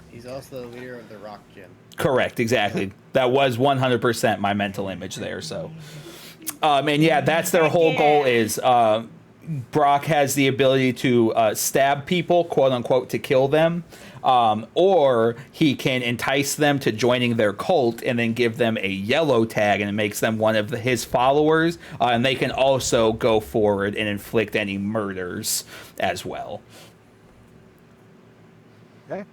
He's also the leader of the rock gym. Correct, exactly. That was 100% my mental image there. So, and yeah, that's their whole goal is Brock has the ability to stab people, quote unquote, to kill them, or he can entice them to joining their cult and then give them a yellow tag, and it makes them one of his followers, and they can also go forward and inflict any murders as well. Okay.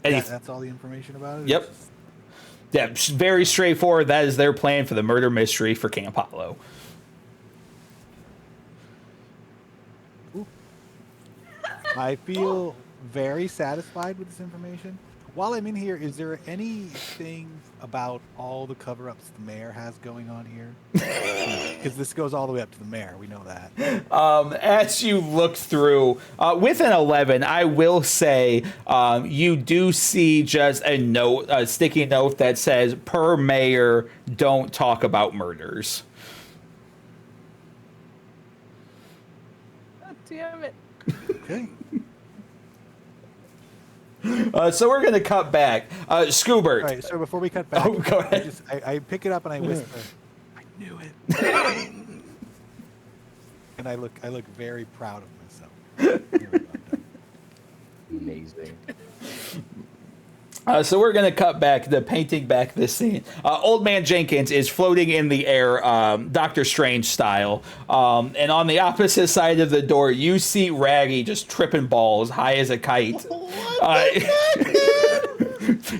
That's all the information about it? Yep. Yeah, very straightforward. That is their plan for the murder mystery for Camp Hallow. I feel very satisfied with this information. While I'm in here, is there anything about all the cover-ups the mayor has going on here? Because this goes all the way up to the mayor. We know that. As you look through, with an 11, I will say you do see just a note, a sticky note that says, per mayor, don't talk about murders. God damn it. Okay. So we're going to cut back. Scoobert. All right, so before we cut back, Oh, go ahead. I pick it up and I whisper, I knew it. And I look very proud of myself. Here we go, I'm done. Amazing. So we're going to cut back the painting back this scene. Old Man Jenkins is floating in the air, Doctor Strange style. And on the opposite side of the door, you see Raggy just tripping balls high as a kite.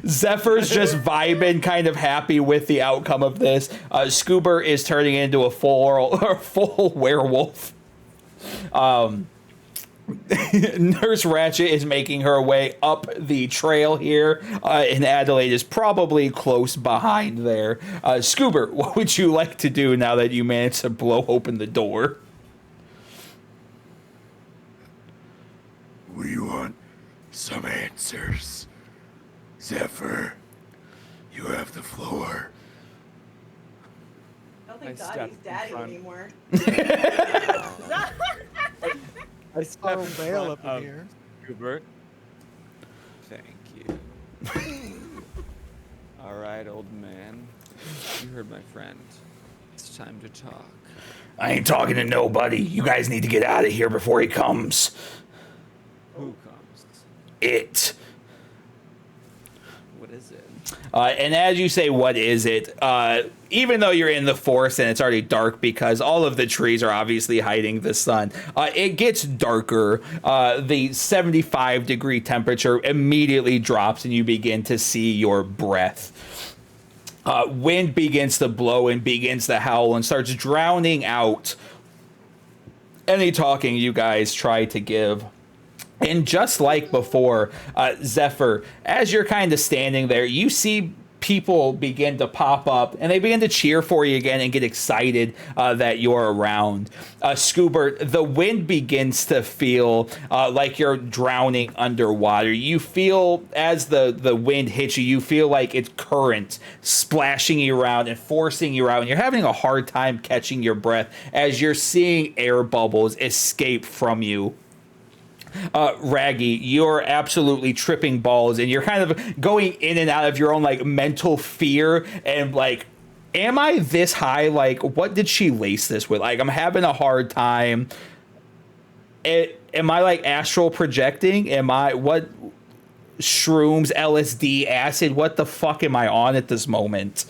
Zephyr's just vibing, kind of happy with the outcome of this. Scoober is turning into a full werewolf. Nurse Ratchet is making her way up the trail here, and Adelaide is probably close behind there. Scoober, what would you like to do now that you managed to blow open the door? We want some answers. Zephyr, you have the floor. I don't I think stepped Dottie's in daddy front. anymore. I Throw a veil up in here. Hubert. Thank you. All right, old man. You heard my friend. It's time to talk. I ain't talking to nobody. You guys need to get out of here before he comes. Who comes? It. What is it? And as you say, what is it? Even though you're in the forest and it's already dark because all of the trees are obviously hiding the sun, it gets darker. The 75-degree temperature immediately drops and you begin to see your breath. Wind begins to blow and begins to howl and starts drowning out any talking you guys try to give. And just like before, Zephyr, as you're kind of standing there, you see people begin to pop up and they begin to cheer for you again and get excited that you're around. Scoobert, the wind begins to feel like you're drowning underwater. You feel, as the wind hits you, you feel like it's current splashing you around and forcing you out. And you're having a hard time catching your breath as you're seeing air bubbles escape from you. Raggy, you're absolutely tripping balls and you're kind of going in and out of your own like mental fear and like, am I this high? Like, what did she lace this with? Like, I'm having a hard time. Am I like astral projecting? What shrooms, LSD, acid? What the fuck am I on at this moment?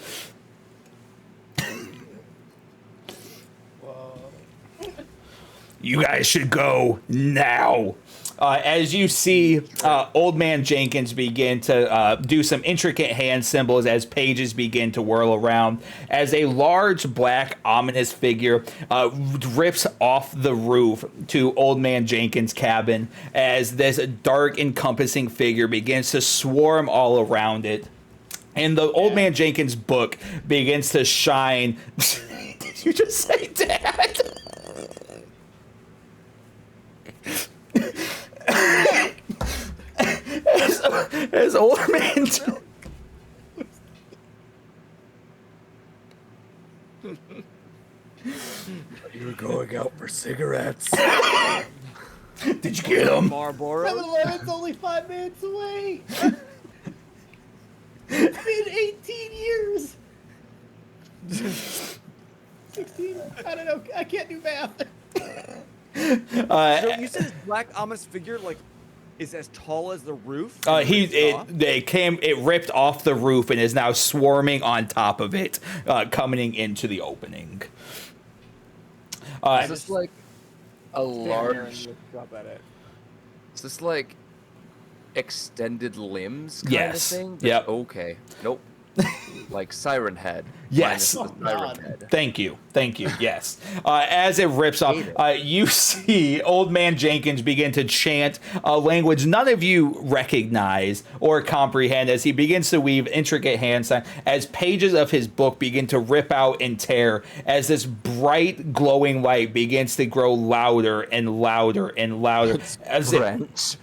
You guys should go now. As you see Old Man Jenkins begin to do some intricate hand symbols as pages begin to whirl around, as a large black ominous figure rips off the roof to Old Man Jenkins' cabin, as this dark encompassing figure begins to swarm all around it. And the Old Man Jenkins book begins to shine. Did you just say Dad? as Old Man You were going out for cigarettes. Did you get him? Marlboro. 7-Eleven's only 5 minutes away. It's been 18 years. 16. I don't know. I can't do math. So you said this black ominous figure like is as tall as the roof? It ripped off the roof and is now swarming on top of it, coming into the opening. Is this like a large? Drop at it. Is this like extended limbs kind Yes. of thing? Yep. Okay. Nope. like Siren Head. Yes. minus the Oh, Siren God. Head. Thank you. Yes. As it rips off, you see Old Man Jenkins begin to chant a language none of you recognize or comprehend as he begins to weave intricate hand signs, as pages of his book begin to rip out and tear, as this bright glowing light begins to grow louder and louder and louder. As French.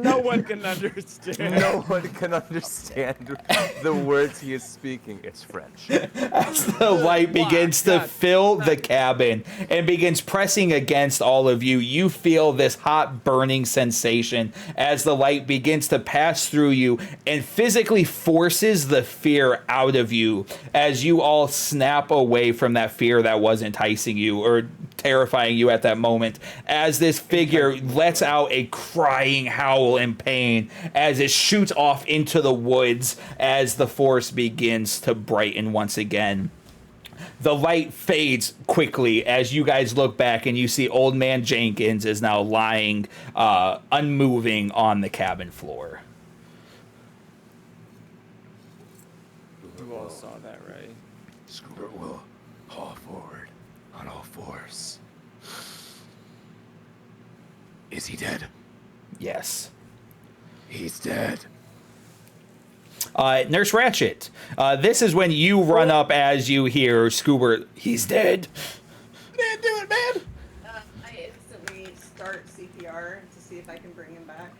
No one can understand. No one can understand the words he is speaking. It's French. As the light begins to fill the cabin and begins pressing against all of you, you feel this hot burning sensation as the light begins to pass through you and physically forces the fear out of you as you all snap away from that fear that was enticing you or terrifying you at that moment, as this figure lets out a crying howl in pain as it shoots off into the woods as the force begins to brighten once again. The light fades quickly as you guys look back and you see Old Man Jenkins is now lying unmoving on the cabin floor. You all saw that, right? Scooter will paw forward on all fours. Is he dead? Yes. He's dead. Nurse Ratchet, this is when you run up as you hear Scoober, he's dead. Man, do it, man! I instantly start CPR to see if I can bring him back.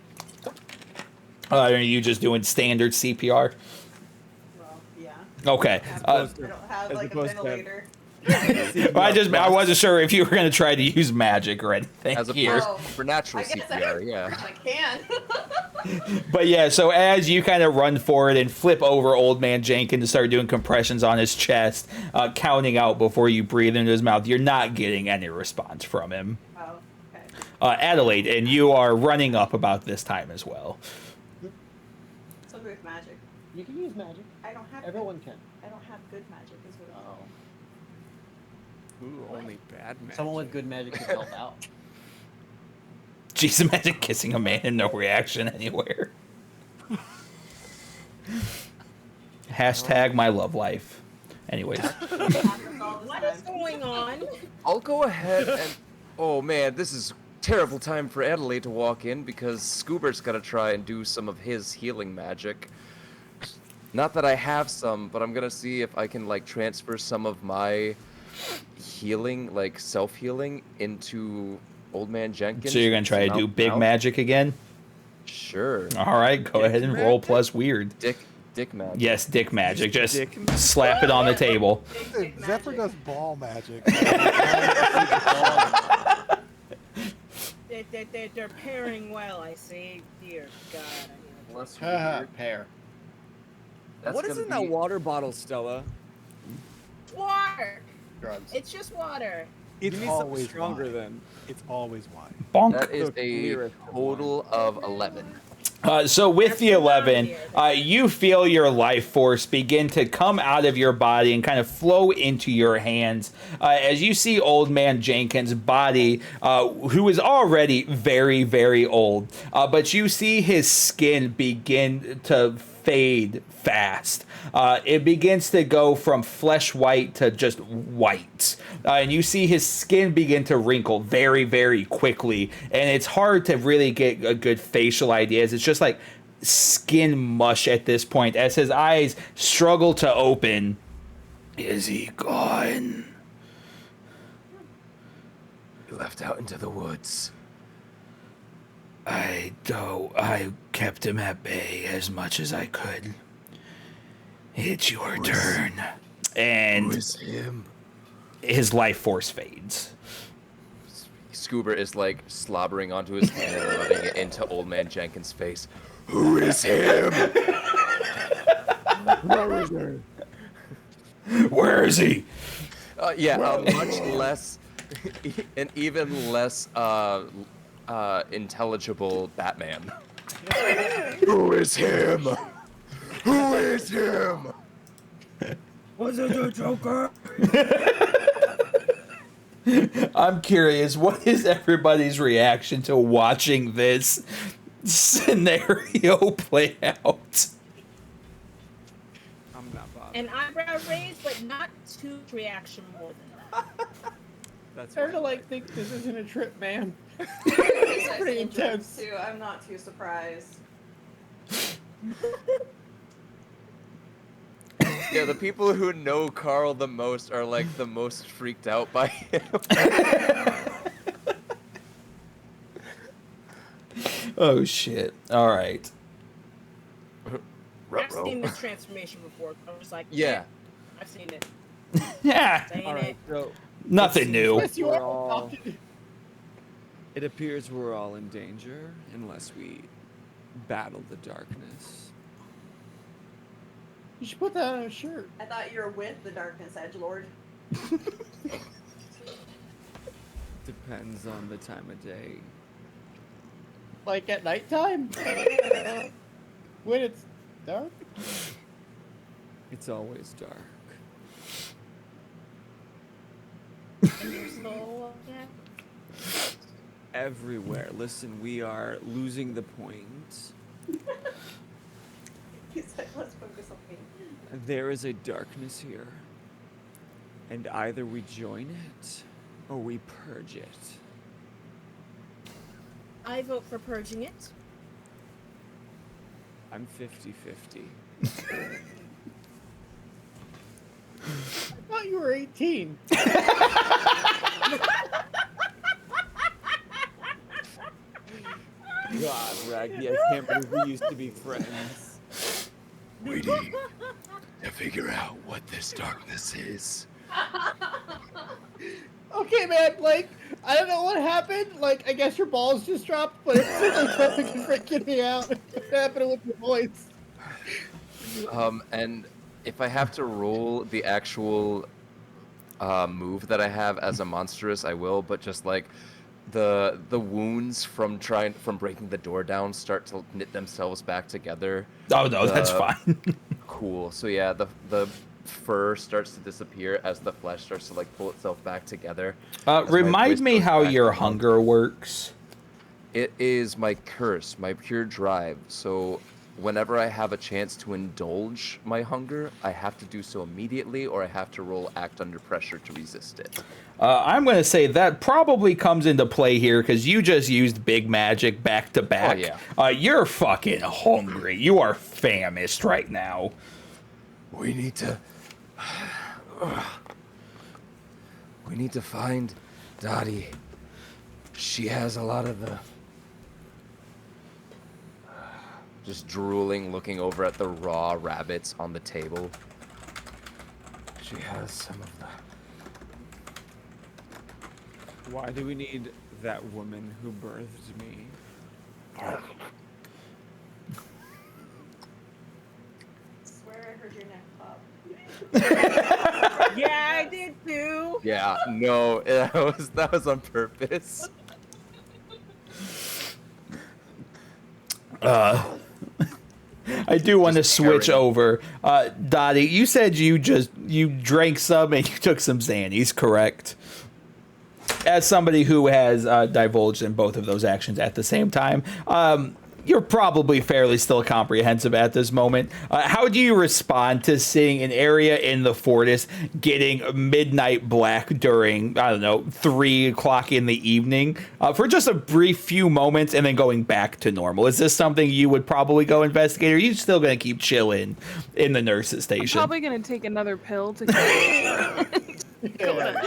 Are you just doing standard CPR? Well, yeah. Okay. I don't have as like a opposed to- ventilator. I wasn't sure if you were going to try to use magic or anything As here. opposed to supernatural I guess CPR, yeah. I can. But yeah, so as you kind of run forward and flip over Old Man Jenkins to start doing compressions on his chest, counting out before you breathe into his mouth, you're not getting any response from him. Oh, okay. Adelaide, and you are running up about this time as well. Something with magic. You can use magic. I don't have. Everyone can. I don't have good magic. Is what. Oh. Ooh, only bad magic. Someone with good magic can help out. Jeez, imagine kissing a man and no reaction anywhere. Hashtag my love life. Anyways. What is going on? I'll go ahead and... Oh man, this is terrible time for Adelaide to walk in because Scoobert's got to try and do some of his healing magic. Not that I have some, but I'm going to see if I can like transfer some of my healing, like self-healing, into Old Man Jenkins. So you're going to try to do big magic again? Sure. All right, go ahead and roll plus weird. Dick magic. Yes, dick magic. Just Dick slap it on the table. Zephyr does ball magic. They're pairing well, I see. Dear God. Plus Haha, pair. That's What is gonna in that be- water bottle, Stella? Water! Drugs. It's just water. It's you need something always stronger wine. then. It's always wine. Bonk. That is The a clearest of total of 11. So with That's the 11, phenomenal. you feel your life force begin to come out of your body and kind of flow into your hands as you see Old Man Jenkins' body, who is already very, very old. But you see his skin begin to fade fast. It begins to go from flesh white to just white. And you see his skin begin to wrinkle very, very quickly. And it's hard to really get a good facial idea. It's just like skin mush at this point as his eyes struggle to open. Is he gone? He left out into the woods. I kept him at bay as much as I could. It's your turn. And Who is him? his life force fades. Scoober is like slobbering onto his hand and rubbing it into Old Man Jenkins' face. Who is him? Where is he? Yeah, a much less, an even less intelligible Batman. Who is him? Who is him? Was it the Joker? I'm curious, what is everybody's reaction to watching this scenario play out? An eyebrow raise, but not too much reaction more than that. That's Hard to what I like think this isn't a trip, man. It's pretty intense. too. I'm not too surprised. Yeah, the people who know Carl the most are like the most freaked out by him. Oh shit! All right. I've seen this transformation before. I'm just like, Yeah. I've seen it. Yeah. Saying All right, it. so Nothing new. Yes, you We're are all- adopted. it appears we're all in danger unless we battle the darkness. You should put that on a shirt. I thought you were with the darkness, edgelord. Depends on the time of day. Like at nighttime? When it's dark? It's always dark. So, yeah. Everywhere. Listen, we are losing the point. He's like, let's focus on me. There is a darkness here. And either we join it or we purge it. I vote for purging it. I'm 50-50. I thought you were 18. God, Raggy, I can't believe we used to be friends. Waiting to figure out what this darkness is. Okay, man, like, I don't know what happened. Like, I guess your balls just dropped, but it's really fucking freaking me out. What's happening with your voice? And if I have to roll the actual move that I have as a monstrous, I will. But just like the wounds from breaking the door down start to knit themselves back together. Oh no, that's fine. Cool. So yeah, the fur starts to disappear as the flesh starts to like pull itself back together. as my Remind voice me goes how back your to hunger works. It is my curse, my pure drive. So whenever I have a chance to indulge my hunger, I have to do so immediately, or I have to roll act under pressure to resist it. I'm going to say that probably comes into play here because you just used big magic back to back. yeah. You're fucking hungry. You are famished right now. We need to find Dottie. She has a lot of the... Just drooling, looking over at the raw rabbits on the table. She has some of the... Why do we need that woman who birthed me? Swear I heard your neck pop. Yeah, I did too. Yeah, no, that was on purpose. I do want to Just switch tearing. over. Dottie, you said you drank some and you took some Xannies, correct? As somebody who has divulged in both of those actions at the same time, you're probably fairly still comprehensive at this moment. How do you respond to seeing an area in the Fortis getting midnight black during, 3 o'clock in the evening for just a brief few moments and then going back to normal? Is this something you would probably go investigate, or are you still going to keep chilling in the nurse's station? I'm probably gonna take another pill to Yeah.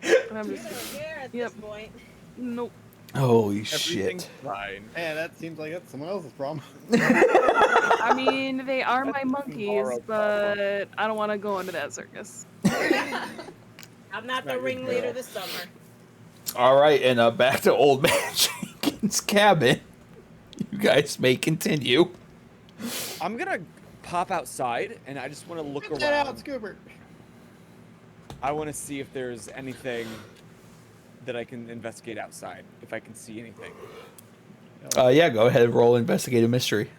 And I'm You just don't care at Yep. this point. nope. Holy Everything's shit. fine. Man, that seems like that's someone else's problem. I mean, they are my monkeys, tomorrow but I don't want to go into that circus. I'm not the Not your ringleader girl. this summer. All right, and back to Old Man Jenkins' cabin. You guys may continue. I'm gonna pop outside and I just want to look Check that out, around. Scoobert. I want to see if there's anything that I can investigate outside, if I can see anything. Yeah, go ahead and roll investigative mystery.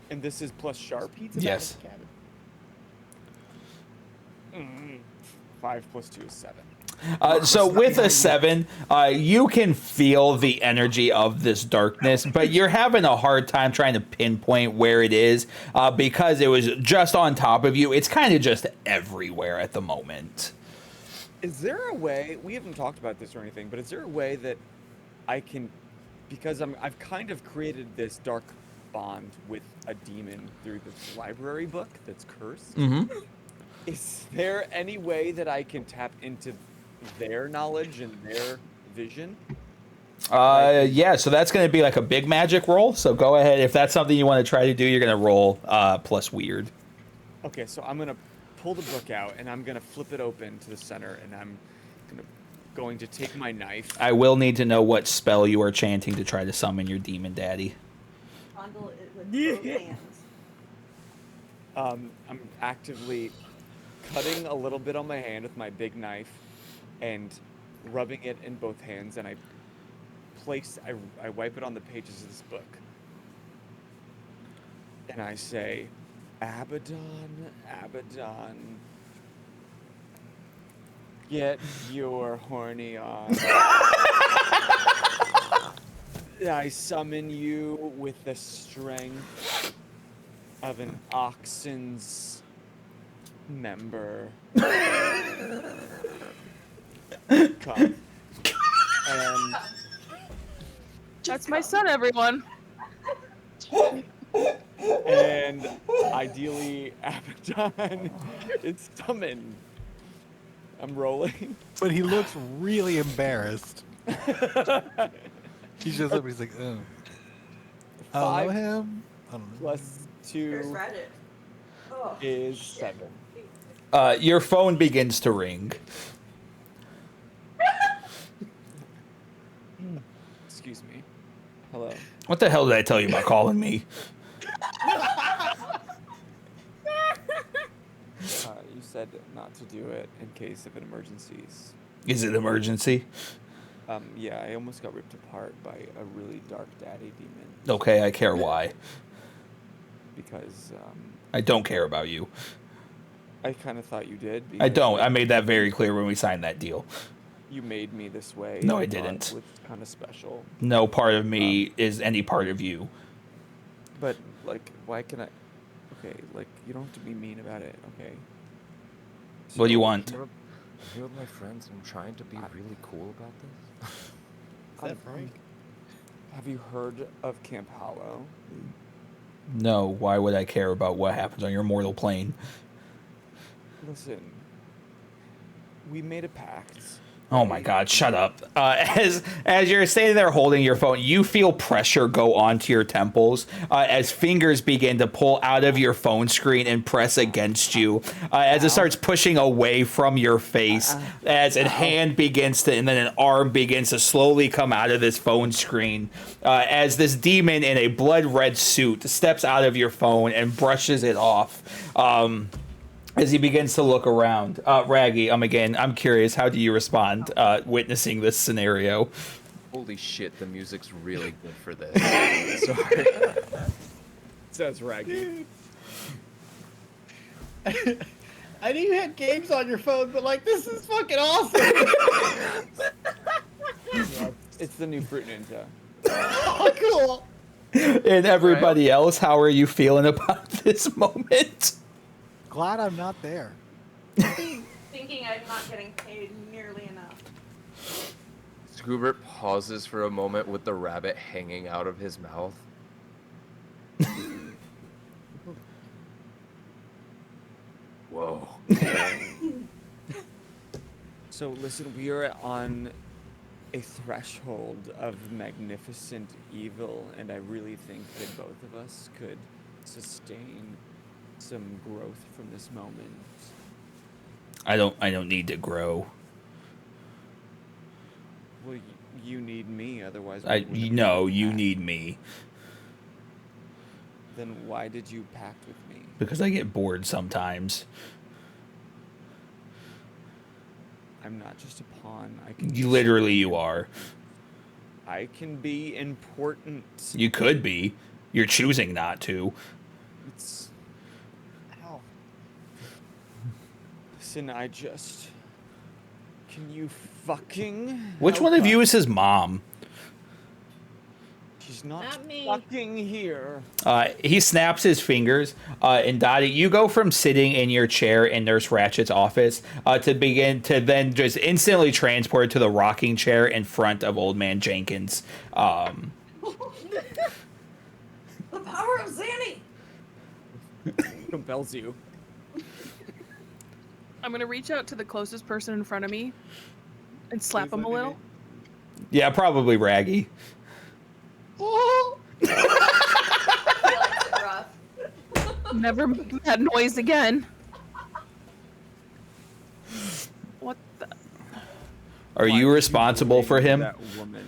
And this is plus sharp. Yes. Cabin. 5 plus 2 is 7. So with a 7, you can feel the energy of this darkness, but you're having a hard time trying to pinpoint where it is because it was just on top of you. It's kind of just everywhere at the moment. Is there a way, we haven't talked about this or anything, but is there a way that I can, because I've kind of created this dark bond with a demon through this library book that's cursed. Mm-hmm. Is there any way that I can tap into their knowledge and their vision? Yeah, so that's going to be like a big magic roll. So go ahead. If that's something you want to try to do, you're going to roll plus weird. Okay, so I'm going to pull the book out and I'm going to flip it open to the center and I'm going to take my knife. I will need to know what spell you are chanting to try to summon your demon daddy. Bundle it with both hands. I'm actively cutting a little bit on my hand with my big knife and rubbing it in both hands, and I wipe it on the pages of this book. And I say, Abaddon, Abaddon, get your horny on. I summon you with the strength of an oxen's member. Come. And That's my son, everyone. and ideally Abaddon is summoned. I'm rolling. But he looks really embarrassed. He's just up. He's like, oh. Hello, 5 him. I don't know. plus Here's 2 Reddit. Oh, is shit. 7. Your phone begins to ring. Excuse me. Hello. What the hell did I tell you about calling me? You said not to do it in case of emergencies. Is it emergency? Yeah, I almost got ripped apart by a really dark daddy demon. Okay, I care why. Because I don't care about you. I kind of thought you did. I because don't. I made that very clear when we signed that deal. You made me this way. No, I thought didn't. It was kind of special. No part of me is any part of you. But, like, why can I... Okay, like, you don't have to be mean about it, okay? What do you want? I'm here with my friends. I'm trying to be really cool about this. Is that Frank? Have you heard of Camp Hallow? No, why would I care about what happens on your mortal plane? Listen, we made a pact. Oh my God! Shut up. As you're standing there holding your phone, you feel pressure go onto your temples as fingers begin to pull out of your phone screen and press against you. As it starts pushing away from your face, as a hand begins to, and then an arm begins to slowly come out of this phone screen. As this demon in a blood red suit steps out of your phone and brushes it off. As he begins to look around, Raggy, I'm curious, how do you respond witnessing this scenario? Holy shit, the music's really good for this. Sorry. Says Raggy. I knew you had games on your phone, but like, this is fucking awesome. Yeah, it's the new Fruit Ninja. Oh, cool. And everybody else, how are you feeling about this moment? Glad I'm not there. Thinking I'm not getting paid nearly enough. Scoobert pauses for a moment with the rabbit hanging out of his mouth. Whoa. So listen, we are on a threshold of magnificent evil, and I really think that both of us could sustain some growth from this moment. I don't need to grow. Well, you need me, otherwise. You need me. Then why did you pact with me? Because I get bored sometimes. I'm not just a pawn. I can. You are. I can be important. You could be. You're choosing not to. It's. Ow. Listen, I just Can you fucking? Which help one of you us? is his mom? She's not Not me. fucking here. He snaps his fingers, and Dottie, you go from sitting in your chair in Nurse Ratchet's office to then just instantly transported to the rocking chair in front of Old Man Jenkins. The power of Zanny. Compels you. I'm gonna reach out to the closest person in front of me and slap Please him a let me little. Yeah, probably Raggy. Oh. He likes it rough. Never make that noise again. What the? Are Why you would responsible blame for him? That woman.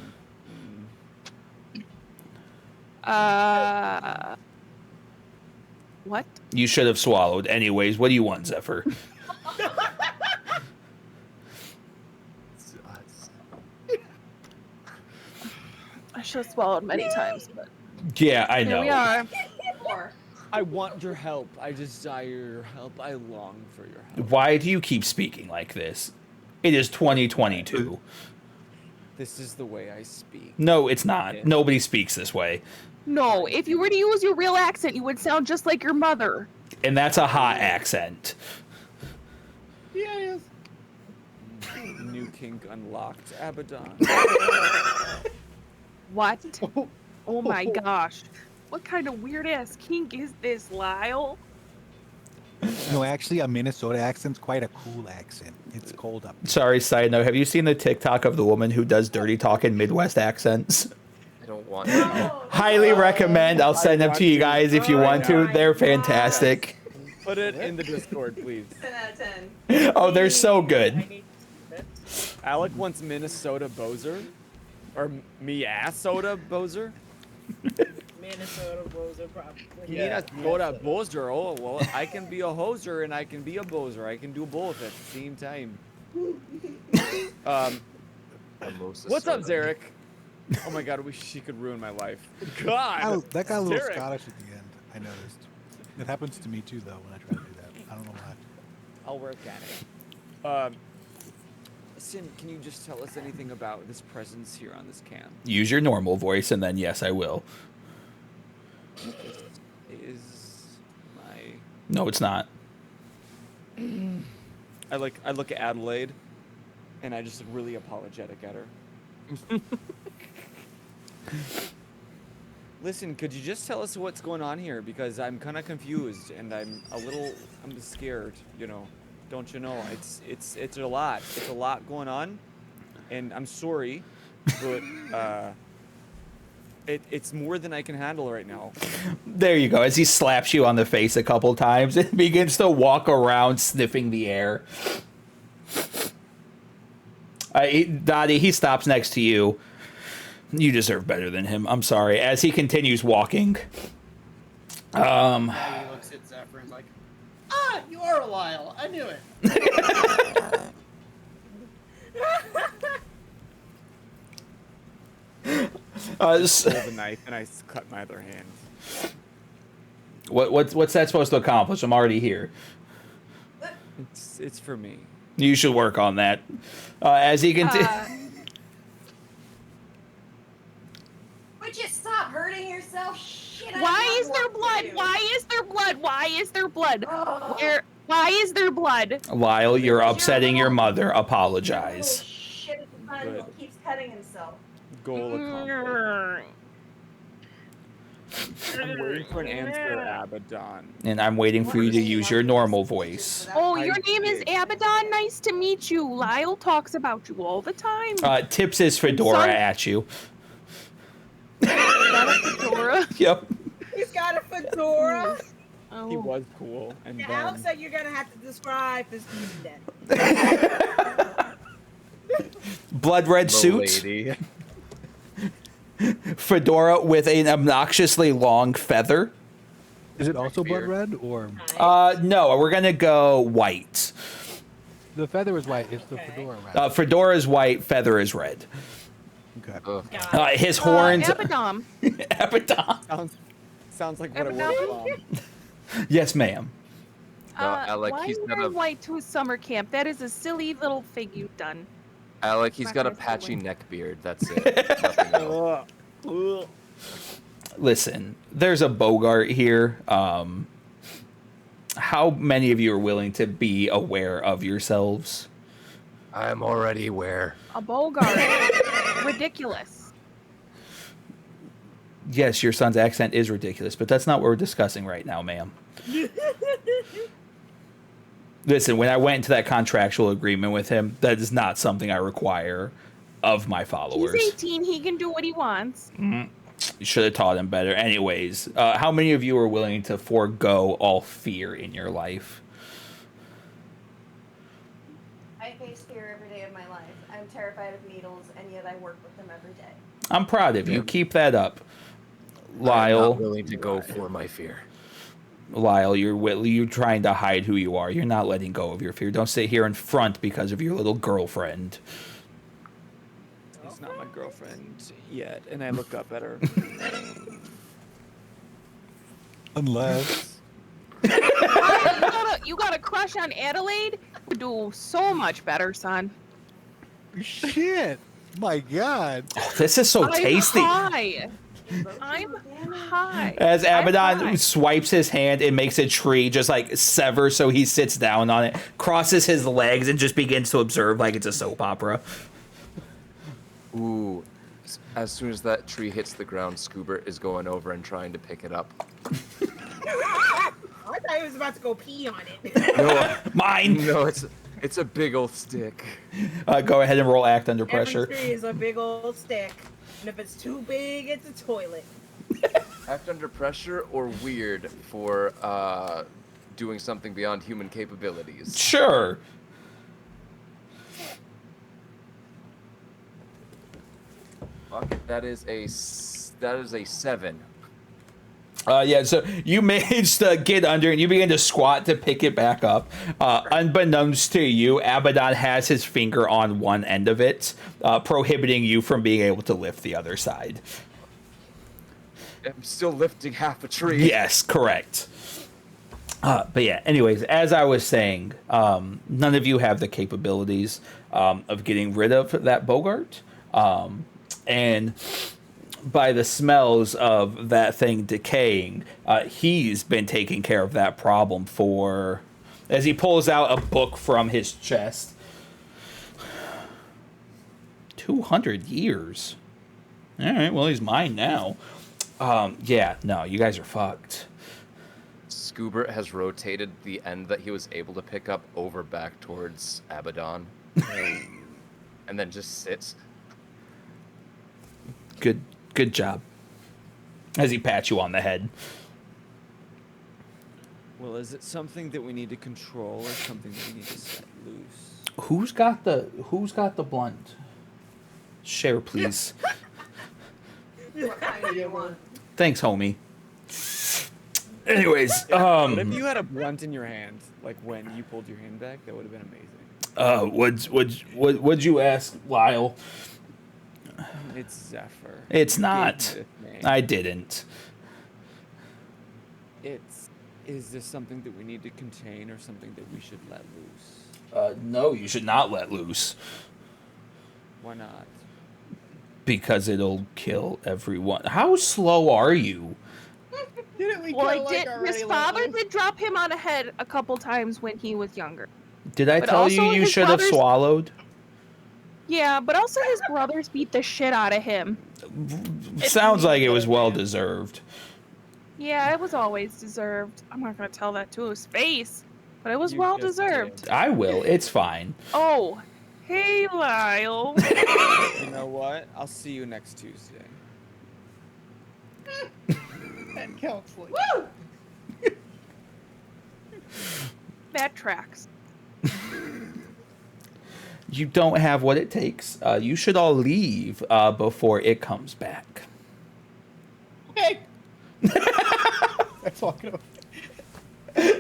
What? You should have swallowed. Anyways, what do you want, Zephyr? I should have swallowed many times, but Yeah, I here we know. are. More. I want your help. I desire your help. I long for your help. Why do you keep speaking like this? It is 2022. This is the way I speak. No, it's not. Yeah. Nobody speaks this way. No, if you were to use your real accent, you would sound just like your mother. And that's a hot accent. Yeah, it is. New kink unlocked. Abaddon. What? Oh my gosh. What kind of weird ass kink is this, Lyle? No, actually, a Minnesota accent's quite a cool accent. It's cold up. Sorry, side note. Have you seen the TikTok of the woman who does dirty talk in Midwest accents? I don't want to. Highly recommend. I'll send them want to you to. guys if you Oh want my to. God. They're fantastic. Put it in the Discord, please. 10 out of 10. Oh, they're so I good. need to see this. Alec wants Minnesota Boser. Or Minnesota Boser. Minnesota Boser probably. Minnesota Boser. Oh, well, I can be a hoser and I can be a Boser. I can do both at the same time. What's up, Zarek? Oh my god, I wish she could ruin my life. God! That got a little Derek. Scottish at the end. I noticed. It happens to me too, though, when I try to do that. I don't know why. I'll work at it. Sin, can you just tell us anything about this presence here on this camp? Use your normal voice, and then yes, I will. This is my... No, it's not. I look at Adelaide, and I just look really apologetic at her. Listen, could you just tell us what's going on here? Because I'm kind of confused, and I'm scared, you know. Don't you know? It's a lot. It's a lot going on, and I'm sorry, but it's more than I can handle right now. There you go. As he slaps you on the face a couple times and begins to walk around sniffing the air. Dottie, he stops next to you. You deserve better than him. I'm sorry. As he continues walking. He looks at Zephyr and is like, ah, you are a Lyle. I knew it. I pull the knife and I cut my other hand. What's that supposed to accomplish? I'm already here. It's for me. You should work on that. As he continues. Would you stop hurting yourself? Shit, I Why have is there work to blood? do. Why is there blood? Why is there blood? Oh. Why is there blood? Lyle, you're upsetting your mother. Little Apologize. shit at the time Good. keeps cutting himself. Goal accomplished. I'm waiting for an answer, Abaddon. And I'm waiting for you to use your normal voice. Oh, I your name is did. Abaddon. Nice to meet you. Lyle talks about you all the time. Tips his fedora Son- at you. Dora. Yep. He's got a fedora. Oh. He was cool, and Yeah, then Alex said you're gonna have to describe this dude then. Blood red suit. Lady. Fedora with an obnoxiously long feather. Is it also blood Beard. red, or No, we're gonna go white. the feather is white? Is the Okay. fedora red? Fedora is white, feather is red. Okay. Ugh. His horns. Abaddon. Abaddon. sounds like what I Abaddon? want. Yes, ma'am. No, Alec, why he's are you got wearing a white to a summer camp? That is a silly little thing you've done. Alec, he's Not got a gonna say patchy when. neck beard. That's it. Nothing else. Ugh. Listen, there's a Bogart here. How many of you are willing to be aware of yourselves? I'm already aware. A Bogart. Ridiculous. Yes, your son's accent is ridiculous, but that's not what we're discussing right now, ma'am. Listen, when I went into that contractual agreement with him, that is not something I require of my followers. He's 18. He can do what he wants. You should have taught him better. Anyways, how many of you are willing to forego all fear in your life? I face fear every day of my life. I'm terrified of needles, and yet I work with them every day. I'm proud of you. Keep that up. I'm Lyle, not willing to go for my fear. Lyle, you're trying to hide who you are. You're not letting go of your fear. Don't sit here in front because of your little girlfriend. It's not my girlfriend yet, and I look up at her. Unless. You got a crush on Adelaide? You do so much better, son. Shit! My God. Oh, this is so tasty. I'm high. As I'm Abaddon high. swipes his hand and makes a tree just like sever, so he sits down on it, crosses his legs, and just begins to observe like it's a soap opera. Ooh. As soon as that tree hits the ground, Scoobert is going over and trying to pick it up. I thought he was about to go pee on it. No, Mine. no, it's a big old stick. Go ahead and roll act under pressure. Every tree is a big old stick, and if it's too big, it's a toilet. Act under pressure or weird for doing something beyond human capabilities. Sure. Fuck it, that is a 7. Yeah, so you managed to get under and you begin to squat to pick it back up. Unbeknownst to you, Abaddon has his finger on one end of it, prohibiting you from being able to lift the other side. I'm still lifting half a tree. Yes, correct. But yeah, anyways, as I was saying, none of you have the capabilities of getting rid of that Bogart. And by the smells of that thing decaying, he's been taking care of that problem for, as he pulls out a book from his chest, 200 years. All right, well, he's mine now. Yeah, no, you guys are fucked. Scoobert has rotated the end that he was able to pick up over back towards Abaddon. And then just sits. Good job. As he pats you on the head. Well, is it something that we need to control or something that we need to set loose? Who's got the blunt? Share, please. What kind do you want? Thanks, homie. Anyways, But if you had a blunt in your hand, like when you pulled your hand back, that would have been amazing. Would you ask, Lyle? It's Zephyr. It's You not. gave me this name. I didn't. Is this something that we need to contain or something that we should let loose? No, you should not let loose. Why not? Because it'll kill everyone. How slow are you? Didn't we Well, kinda I like did. already His let father loose? did drop him on a head a couple times when he was younger. Did I But tell you also you his should have brothers- swallowed? Yeah, but also his brothers beat the shit out of him. Sounds like it was well deserved. Yeah, it was always deserved. I'm not gonna tell that to his face, but it was You well just deserved. I will. It's fine. Oh, hey, Lyle. You know what? I'll see you next Tuesday. That counseling. Woo! That tracks. You don't have what it takes. You should all leave before it comes back. Okay. That's walking over.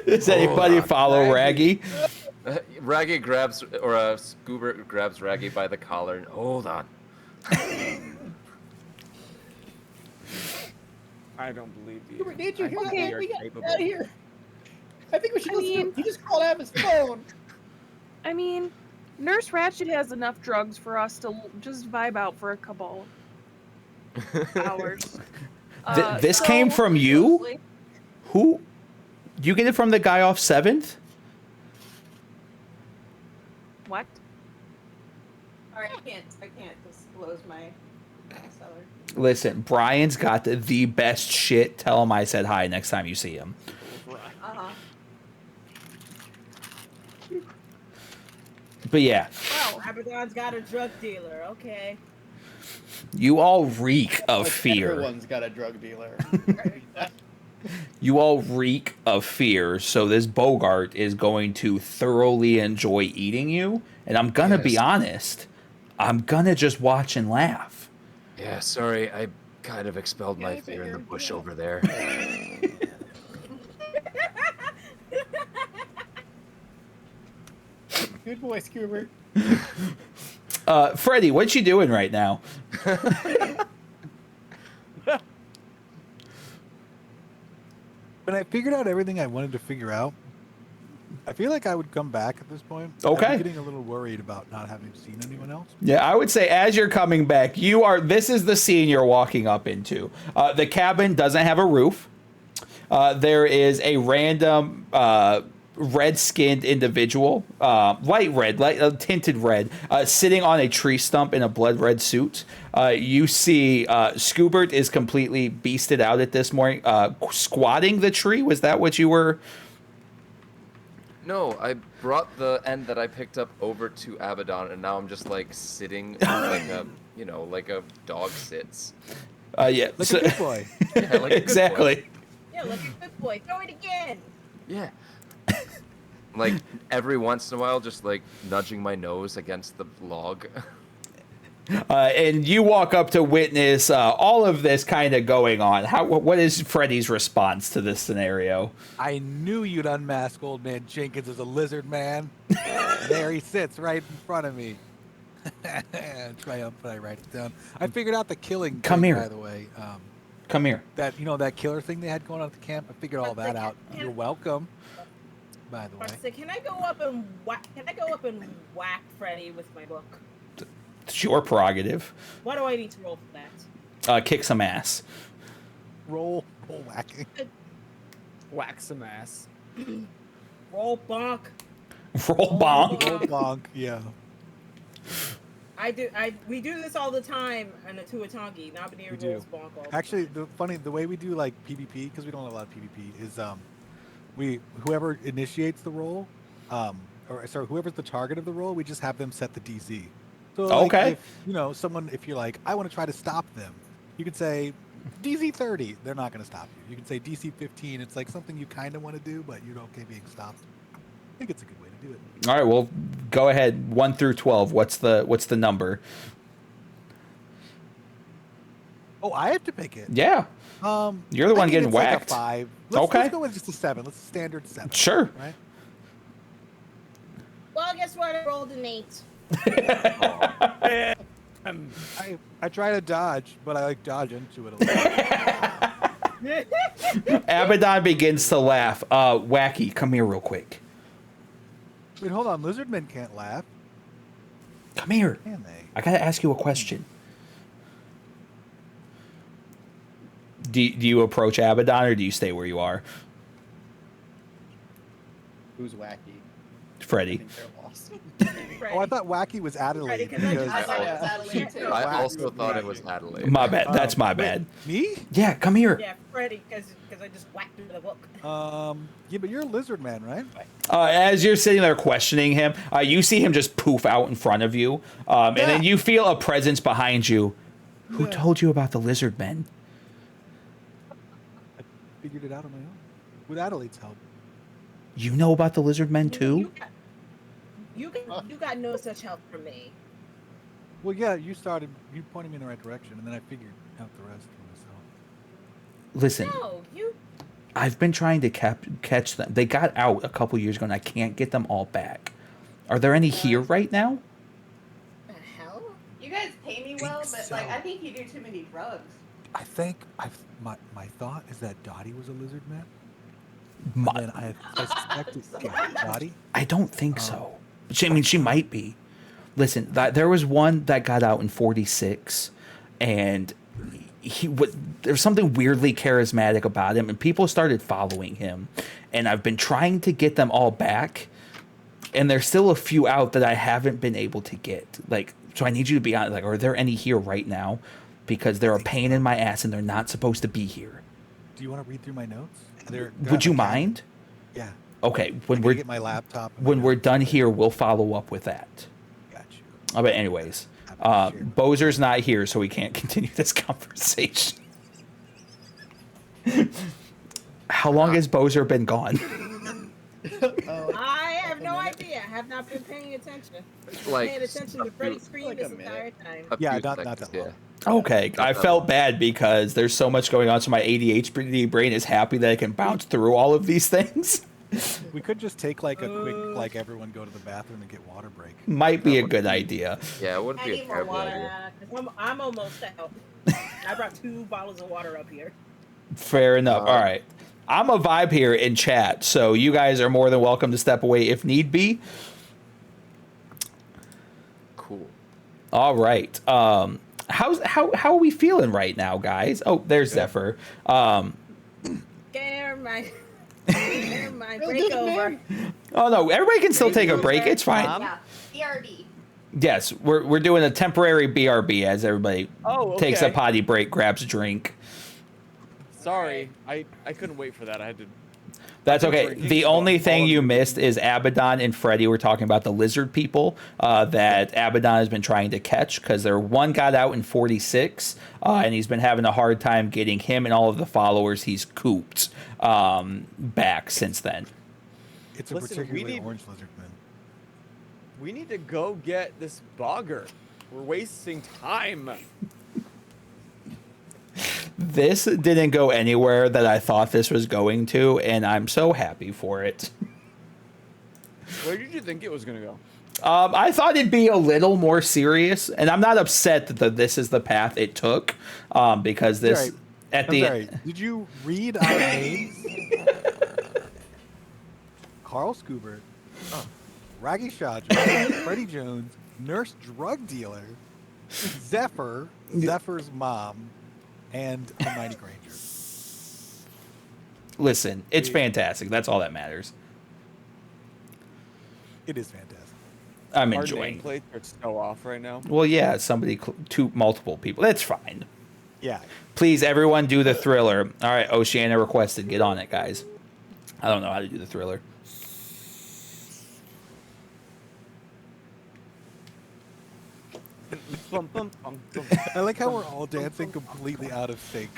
Does anybody follow Raggy? Raggy grabs, or Scoobert grabs Raggy by the collar and hold on. I don't believe you. Did you hear I think that? you're We got capable. out of here. I think we should I listen to mean- him. He just crawled out of his phone. I mean, Nurse Ratched has enough drugs for us to just vibe out for a couple hours. This came from you? Mostly. Who? You get it from the guy off 7th? What? Alright, I can't disclose my seller. Listen, Brian's got the best shit. Tell him I said hi next time you see him. Uh-huh. But yeah, Well, Abaddon's got a drug dealer. Okay. you all reek of Like, fear. Everyone's got a drug dealer. You all reek of fear, so this Bogart is going to thoroughly enjoy eating you. And I'm gonna be Yes. honest, I'm gonna just watch and laugh. Yeah, sorry, I kind of expelled my Yeah, fear in the figured, bush yeah. over there. Good boy, Scuba. Freddie, what you doing right now? When I figured out everything I wanted to figure out, I feel like I would come back at this point. Okay. I'm getting a little worried about not having seen anyone else. Yeah, I would say as you're coming back, this is the scene you're walking up into. The cabin doesn't have a roof. There is a random red-skinned individual, light red, tinted red, sitting on a tree stump in a blood red suit. You see Scoobert is completely beasted out at this morning, squatting the tree. Was that what you were? No, I brought the end that I picked up over to Abaddon, and now I'm just like sitting like a, like a dog sits. Yeah, Like a good boy. Yeah, like a good boy. exactly. Yeah, look at good boy. Throw it again. Yeah. Like every once in a while, just like nudging my nose against the log. And you walk up to witness all of this kind of going on. What is Freddy's response to this scenario? I knew you'd unmask old man Jenkins as a lizard man. There he sits right in front of me. Triumphant, I write it down. I figured out the killing Come thing, here. by the way. Come here. That that killer thing they had going on at the camp. I figured all that out. You're welcome. By the way. So can I go up and whack Freddy with my book? It's your prerogative. What do I need to roll for that? Kick some ass. Roll whacking. Whack some ass. Roll bonk. Roll bonk. Roll bonk. Yeah. We do this all the time in a Tuatangi. Nabonir We do. rolls bonk all the Actually, time. the way we do like PvP, because we don't have a lot of PvP, is whoever initiates the roll, whoever's the target of the roll, we just have them set the DC. So like, Okay. if you're like, I want to try to stop them, you could say DC 30. They're not going to stop you. You can say DC 15. It's like something you kind of want to do, but you're okay being stopped. I think it's a good way to do it. All right. Well, go ahead. 1 through 12. What's the number? Oh, I have to pick it. Yeah. You're the I one think getting it's like whacked. a 5. Okay. Let's go with just a 7. Let's standard 7. Sure. Right. Well, guess what? I rolled an 8. I try to dodge, but I dodge into it a little. Abaddon begins to laugh. Wacky, come here real quick. Wait, hold on. Lizardmen can't laugh, Come here. can they? I gotta ask you a question. Do you approach Abaddon or do you stay where you are, Who's wacky? I Freddy? think they're lost. Oh, I thought Wacky was Adelaide. Freddy, 'cause I because- I thought it was Adelaide too. I Wow. also thought it was Adelaide. My bad. That's my Wait, bad. Me? Yeah, come here. Yeah, Freddy, because I just whacked him with a book. Yeah, but you're a lizard man, right? As you're sitting there questioning him, you see him just poof out in front of you, and then you feel a presence behind you. Who Yeah. told you about the lizard men? I figured it out on my own. With Adelaide's help. You know about the lizard men too? You got no such help from me. Well, yeah, you pointed me in the right direction, and then I figured out the rest for myself. Listen, No, you. I've been trying to catch them. They got out a couple years ago, and I can't get them all back. Are there any here right now? The hell? You guys pay me well, Think but so. I think you do too many drugs. I think my thought is that Dottie was a lizard man. And then I suspect it's Dottie. I don't think so. I mean, she might be. Listen, there was one that got out in 46, and there's something weirdly charismatic about him, and people started following him. And I've been trying to get them all back, and there's still a few out that I haven't been able to get. Like, so I need you to be honest. Like, are there any here right now? Because they're a pain in my ass, and they're not supposed to be here. Do you want to read through my notes? Would you mind? Yeah. Okay. When we get my laptop. When we're done here, we'll follow up with that. Got you. But anyways, Boser's not here, so we can't continue this conversation. How long has Boser been gone? I have no idea. I have not been paying attention. Like, paying attention to Freddy's scream this entire time. Yeah, not that long. Okay, I felt bad because there's so much going on, so my ADHD brain is happy that I can bounce through all of these things. We could just take like a quick, like everyone go to the bathroom and get water break. Might be a good idea. Yeah, it wouldn't I be a need more terrible water. idea. 'Cause I'm almost out. I brought 2 bottles of water up here. Fair enough. All right. I'm a vibe here in chat, so you guys are more than welcome to step away if need be. Cool. All right. How are we feeling right now, guys? Oh, there's Zephyr. Scare my break over. Oh no, everybody can still take a break. It's fine. Yeah. BRB. Yes, we're doing a temporary BRB as everybody takes a potty break, grabs a drink. Sorry, I couldn't wait for that. I had to. That's okay. The only thing you missed is Abaddon and Freddy were talking about the lizard people that Abaddon has been trying to catch because one got out in 46, and he's been having a hard time getting him and all of the followers he's cooped back since then. It's a particularly orange lizard, man. We need to go get this bogger. We're wasting time. This didn't go anywhere that I thought this was going to, and I'm so happy for it. Where did you think it was going to go? I thought it'd be a little more serious, and I'm not upset that this is the path it took, because this Sorry. Did you read our names? Carl Scoobert, Raggy Shadra, Freddie Jones, Nurse Drug Dealer, Zephyr, Zephyr's mom, and Hermione Granger. Listen, it's fantastic. That's all that matters. It is fantastic. I'm Our enjoying. nameplates are so off right now. Well, yeah, multiple people. That's fine. Yeah. Please, everyone, do the thriller. All right, Oceana requested. Get on it, guys. I don't know how to do the thriller. I like how we're all dancing completely out of sync.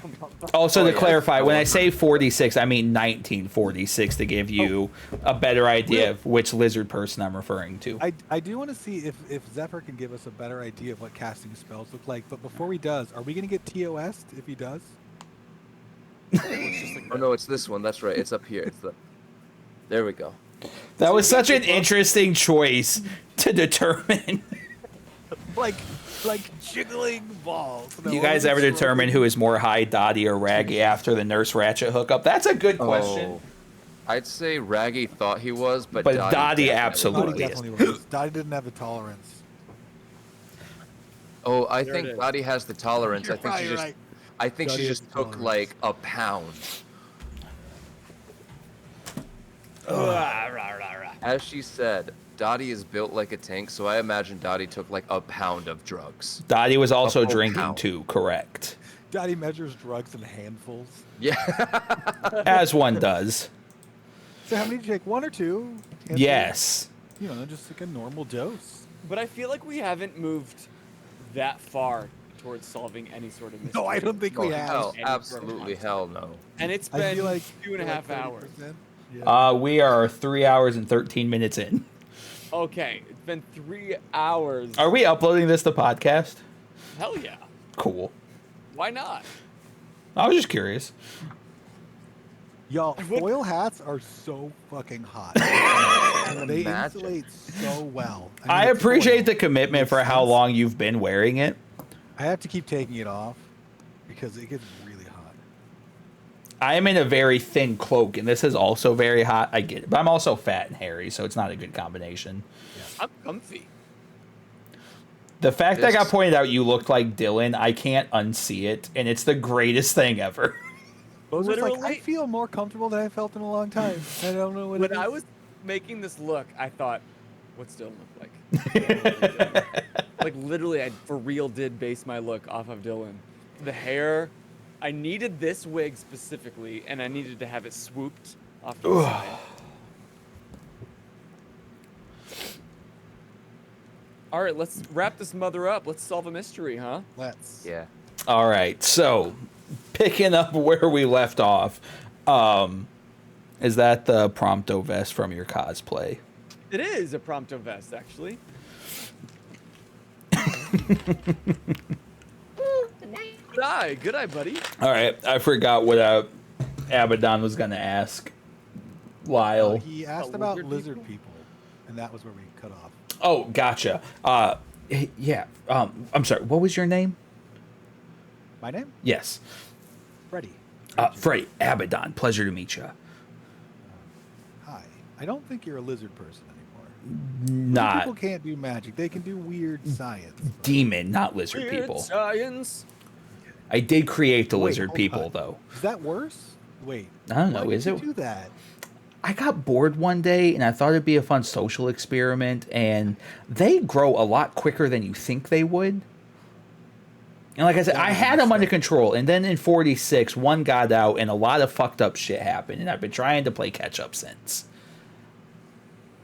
Also, to clarify, when I say 46, I mean 1946 to give you a better idea of which lizard person I'm referring to. I do want to see if Zephyr can give us a better idea of what casting spells look like. But before he does, are we going to get TOS if he does? Oh no, it's this one. That's right. It's up here. There we go. That was such an interesting choice to determine. like jiggling balls. No, You guys ever determine who is more high, Dottie or Raggy after the Nurse Ratchet hookup? That's a good question. Oh, I'd say Raggy thought he was, but Dottie Dottie absolutely is. definitely was. Dottie didn't have the tolerance. Oh, I There think it is. Dottie has the tolerance. You're right. I think Dottie she has just the took tolerance. like a pound. As she said, Dottie is built like a tank, so I imagine Dottie took like a pound of drugs. Dottie was also A whole drinking pound. too, correct. Dottie measures drugs in handfuls. Yeah. As one does. So how many did you take? 1 or 2? Yes. You know, just like a normal dose. But I feel like we haven't moved that far towards solving any sort of mystery. No, I don't think we have. Hell, Any sort of absolutely concept. hell no. And it's I been feel like 2.5 hours. 30%. Yeah. We are 3 hours and 13 minutes in. Okay, it's been 3 hours. Are we uploading this to podcast? Hell yeah. Cool. Why not? I was just curious. Y'all, foil hats are so fucking hot. They Imagine. insulate so well. I mean, it's appreciate foil. the commitment Makes for how sense. long you've been wearing it. I have to keep taking it off because it gets really hot. I am in a very thin cloak, and this is also very hot. I get it, but I'm also fat and hairy, so it's not a good combination. I'm comfy. The fact that I got pointed out you looked like Dylan, I can't unsee it, and it's the greatest thing ever. Boser's like, I feel more comfortable than I felt in a long time. I don't know what it When is. I was making this look, I thought, what's Dylan look like? Like, literally, I for real did base my look off of Dylan. The hair, I needed this wig specifically, and I needed to have it swooped off to the side. All right, let's wrap this mother up. Let's solve a mystery, huh? Let's. Yeah. All right, so picking up where we left off, is that the Prompto vest from your cosplay? It is a Prompto vest, actually. Good eye, buddy. All right, I forgot what Abaddon was going to ask Lyle. He asked about lizard people, and that was where we cut off. Oh, gotcha. Yeah. I'm sorry. What was your name? My name? Yes. Freddie. Freddie. Abaddon. Pleasure to meet you. Hi. I don't think you're a lizard person anymore. Not. People can't do magic. They can do weird science. Demon, not lizard Weird people. science. I did create the Wait, lizard hold people, on. though. Is that worse? Wait. I don't know. Why Is did it? you do that? I got bored one day, and I thought it'd be a fun social experiment, and they grow a lot quicker than you think they would. And like I said, I had them under control, and then in 46, one got out, and a lot of fucked up shit happened, and I've been trying to play catch up since.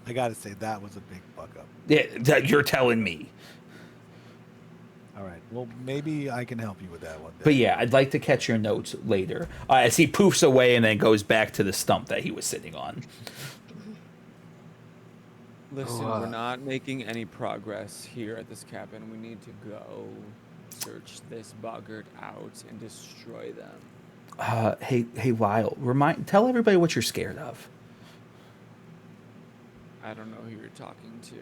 I gotta say, that was a big fuck up. Yeah, you're telling me. All right. Well, maybe I can help you with that one day. But yeah, I'd like to catch your notes later. As he poofs away and then goes back to the stump that he was sitting on. Listen, we're not making any progress here at this cabin. We need to go search this boggart out and destroy them. Hey, Lyle, tell everybody what you're scared of. I don't know who you're talking to.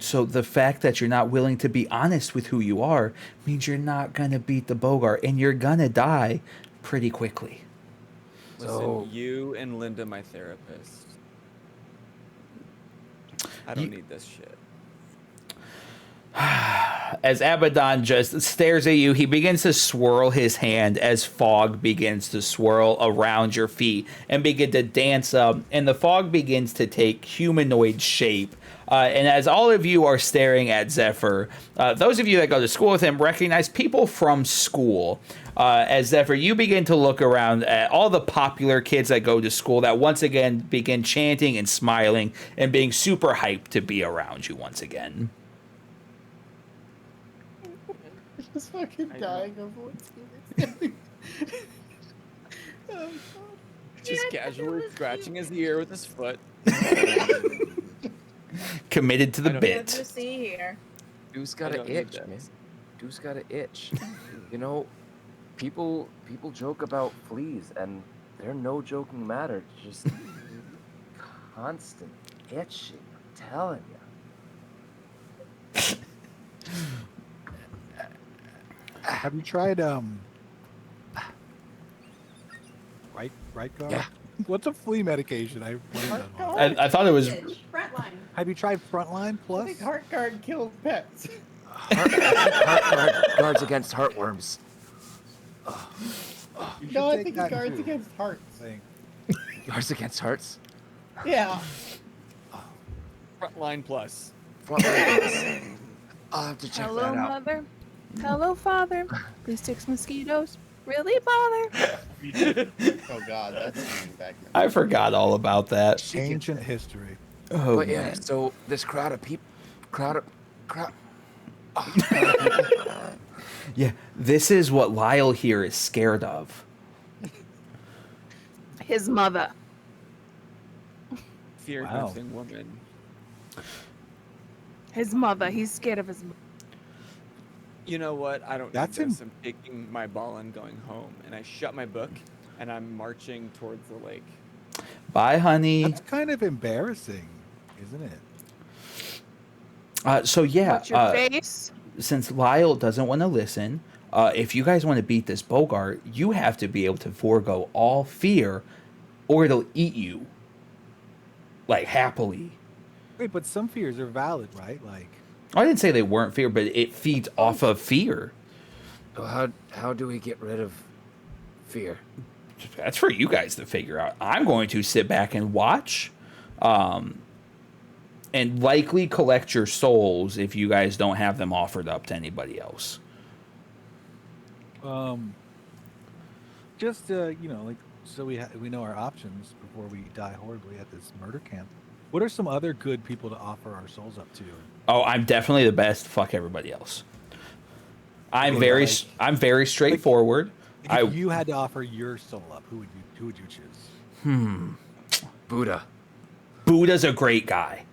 So the fact that you're not willing to be honest with who you are means you're not gonna beat the Bogart, and you're gonna die pretty quickly. Listen, you and Linda, my therapist. I don't need this shit. As Abaddon just stares at you, he begins to swirl his hand as fog begins to swirl around your feet and begin to dance up, and the fog begins to take humanoid shape. And as all of you are staring at Zephyr, those of you that go to school with him recognize people from school. As Zephyr, you begin to look around at all the popular kids that go to school that once again begin chanting and smiling and being super hyped to be around you once again. Just fucking dying of what's Oh, Just casually scratching his ear with his foot. Committed to the Good bit. to see here. Dude's got I an don't need itch, that. man. Dude's got an itch. You know, people joke about fleas, and they're no joking matter. Just constant itching. I'm telling you. Have you tried right guard? Yeah. What's a flea medication? I blamed on. I thought it was. Frontline. Have you tried Frontline I Plus? think Heart Guard kills pets. Guards against heartworms. You should No, I take think that it guards too. against hearts. Thing. Guards against hearts. Yeah. Frontline plus. Frontline. I'll have to check Hello, that out. mother. Hello, father. These 6 mosquitoes really bother. Oh God, that's back. I forgot all about that. Ancient history. Oh, But yeah, man. so this crowd of people, crowd. Yeah, this is what Lyle here is scared of. His mother. Fear Wow. nothing woman. His mother. He's scared of his mother. You know what? I don't That's need this. I'm taking my ball and going home. And I shut my book and I'm marching towards the lake. Bye, honey. That's kind of embarrassing, isn't it? So yeah, What's your face? since Lyle doesn't want to listen, if you guys want to beat this Bogart, you have to be able to forego all fear, or it'll eat you. Like, happily. Wait, but some fears are valid, right? Like, I didn't say they weren't fear, but it feeds off of fear. Well, how do we get rid of fear? That's for you guys to figure out. I'm going to sit back and watch, and likely collect your souls if you guys don't have them offered up to anybody else. just you know, like, so we know our options before we die horribly at this murder camp. What are some other good people to offer our souls up to? Oh, I'm definitely the best. Fuck everybody else. I'm Okay, very straightforward. If you had to offer your soul up, who would you choose? Buddha. Buddha's a great guy.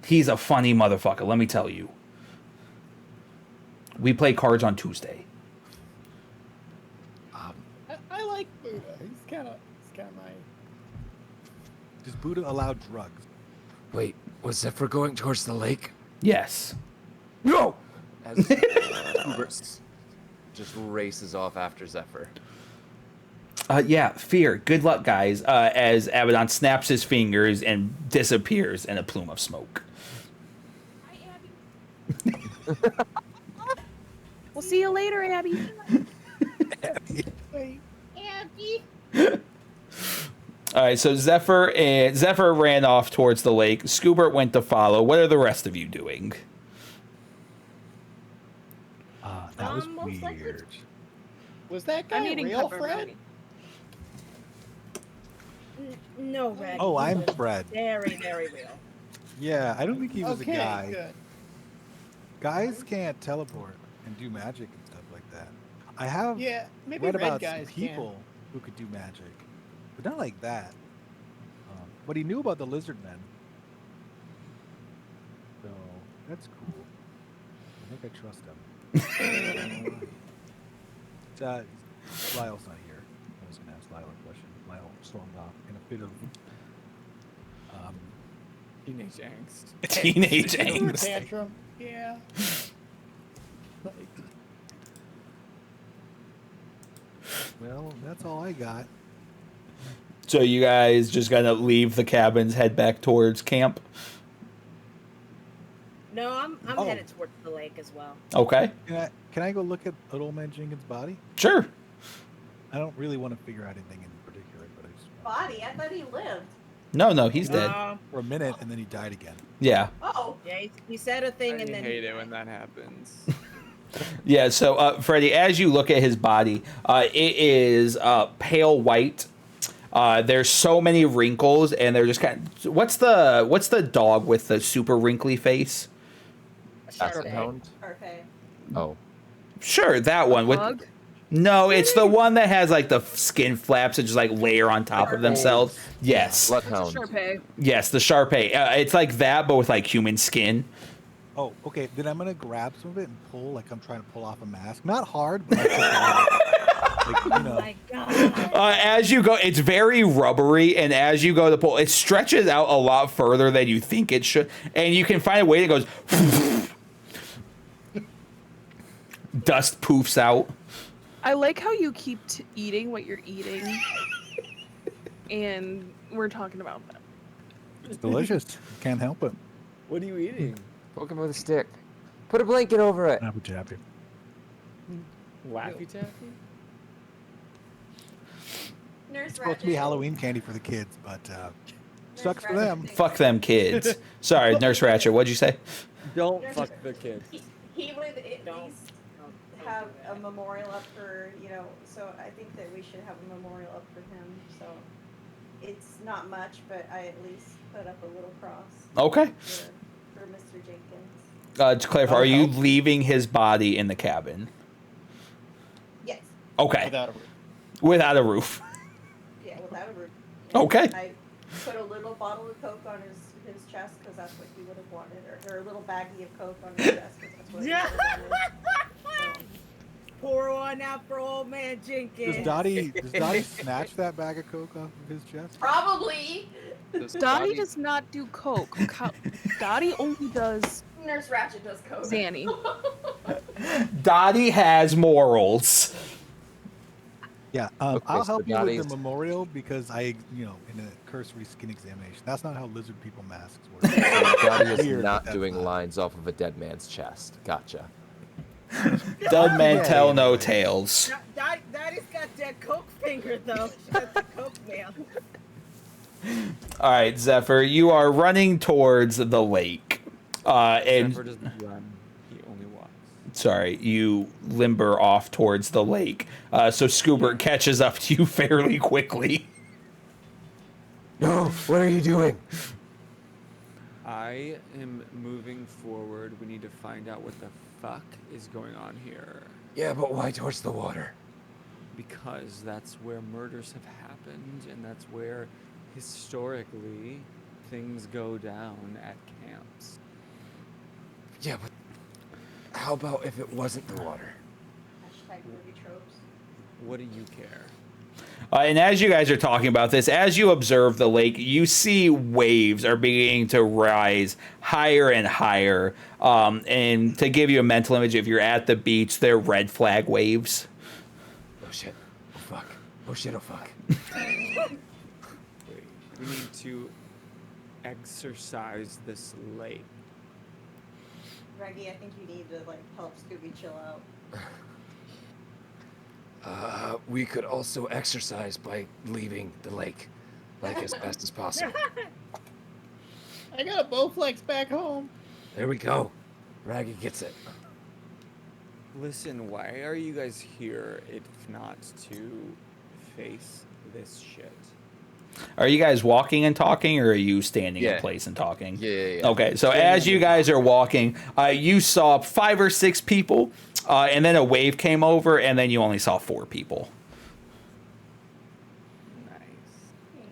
He's a funny motherfucker, let me tell you. We play cards on Tuesday. I like Buddha. He's kind of my. Does Buddha allow drugs? Wait, was Zephyr going towards the lake? Yes. No! As Hubert just races off after Zephyr. Yeah, fear. Good luck, guys. As Abaddon snaps his fingers and disappears in a plume of smoke. Hi, Abby. We'll see you later, Abby. Wait, Abby. All right, so Zephyr ran off towards the lake. Scoobert went to follow. What are the rest of you doing? That was most likely- weird. Was that guy I'm eating real, pepperoni. Fred? No, Red. Oh, he I'm was Fred. Very, very real. Yeah, I don't think he was Okay, a guy. good. Guys can't teleport and do magic and stuff like that. I have Yeah, maybe read red about guys some people who could do magic, but not like that. But he knew about the lizard men, so that's cool. I think I trust him. Lyle's not here. I was going to ask Lyle a question. Lyle stormed off in a bit of Teenage angst. Teenage Can. angst. Tantrum. Yeah. Like, well, that's all I got. So you guys just gonna leave the cabins, head back towards camp? No, I'm Oh. headed towards the lake as well. Okay, Can I go look at old man Jenkins' body? sure. I don't really want to figure out anything in particular, but I just Body? I thought he lived. No, he's dead. for a minute and then he died again. Yeah. Oh. Yeah, he said a thing I and then hate it when that happens. Yeah, so Freddie, as you look at his body, it is pale white. There's so many wrinkles, and they're just kind of... What's the dog with the super wrinkly face? Sharpay. Hound? Okay. Oh. Sure, that one. Bug? No, it's the one that has like the skin flaps that just like layer on top of themselves. Yes, Bloodhound. Sharpay. yes, the Sharpay. It's like that, but with like human skin. Oh, okay. Then I'm gonna grab some of it and pull like I'm trying to pull off a mask. Not hard, but like, like you oh know. my god. As you go, it's very rubbery, and as you go to pull, it stretches out a lot further than you think it should, and you can find a way that goes. Dust poofs out. I like how you keep eating what you're eating, and we're talking about that. It's delicious. Can't help it. What are you eating? Poke him with a stick. Put a blanket over it. Apple jappy. Laffy Taffy? Nurse It's supposed to be Halloween candy for the kids, but sucks for Ratchet them. thinks- Fuck them kids. Sorry, Nurse Ratchet. What'd you say? Don't Nurse- fuck the kids. He would at Don't- least have a memorial up for, so I think that we should have a memorial up for him. So it's not much, but I at least put up a little cross Okay. for Mr. Jenkins. To clarify, are you leaving his body in the cabin? Yes. Okay. without a roof. Without a roof. Yeah, without a roof. Okay. I put a little bottle of Coke on his chest because that's what he would have wanted, or a little baggie of Coke on his chest because that's what he would have wanted. So, Pour one out for old man Jenkins. Does Dottie snatch that bag of Coke off of his chest? probably Dottie does not do coke. Dottie only does Nurse Ratchet does Coke. Zanny. Dottie has morals. Yeah, Okay, I'll so help you with Dottie's- the memorial because in a cursory skin examination, that's not how lizard people masks work. So Dottie is Weird, but not that's doing not. lines off of a dead man's chest. Gotcha. Dead men Yeah, tell no anyway. tales. Daddy's got that coke finger though. She got the coke man. All right, Zephyr, you are running towards the lake. And Zephyr doesn't run. He only walks. sorry, you limber off towards the lake. So Scoobert catches up to you fairly quickly. No, what are you doing? I am moving forward. We need to find out what the fuck is going on here. Yeah, but why towards the water? Because that's where murders have happened, and that's where historically things go down at camps. Yeah, but how about if it wasn't the water? Hashtag movie tropes. What do you care? And as you guys are talking about this, as you observe the lake, you see waves are beginning to rise higher and higher. And to give you a mental image, if you're at the beach, they're red flag waves. Oh shit. Oh fuck. Oh shit, oh fuck. Wait, we need to exercise this lake. Reggie, I think you need to like help Scooby chill out. We could also exercise by leaving the lake, like as best as possible. I got a Bowflex back home. There we go. Raggy gets it. Listen, why are you guys here if not to face this shit? Are you guys walking and talking, or are you standing in Yeah. place and talking? Yeah. Okay, so as you guys are walking, you saw 5 or 6 people, and then a wave came over, and then you only saw 4 people. Nice.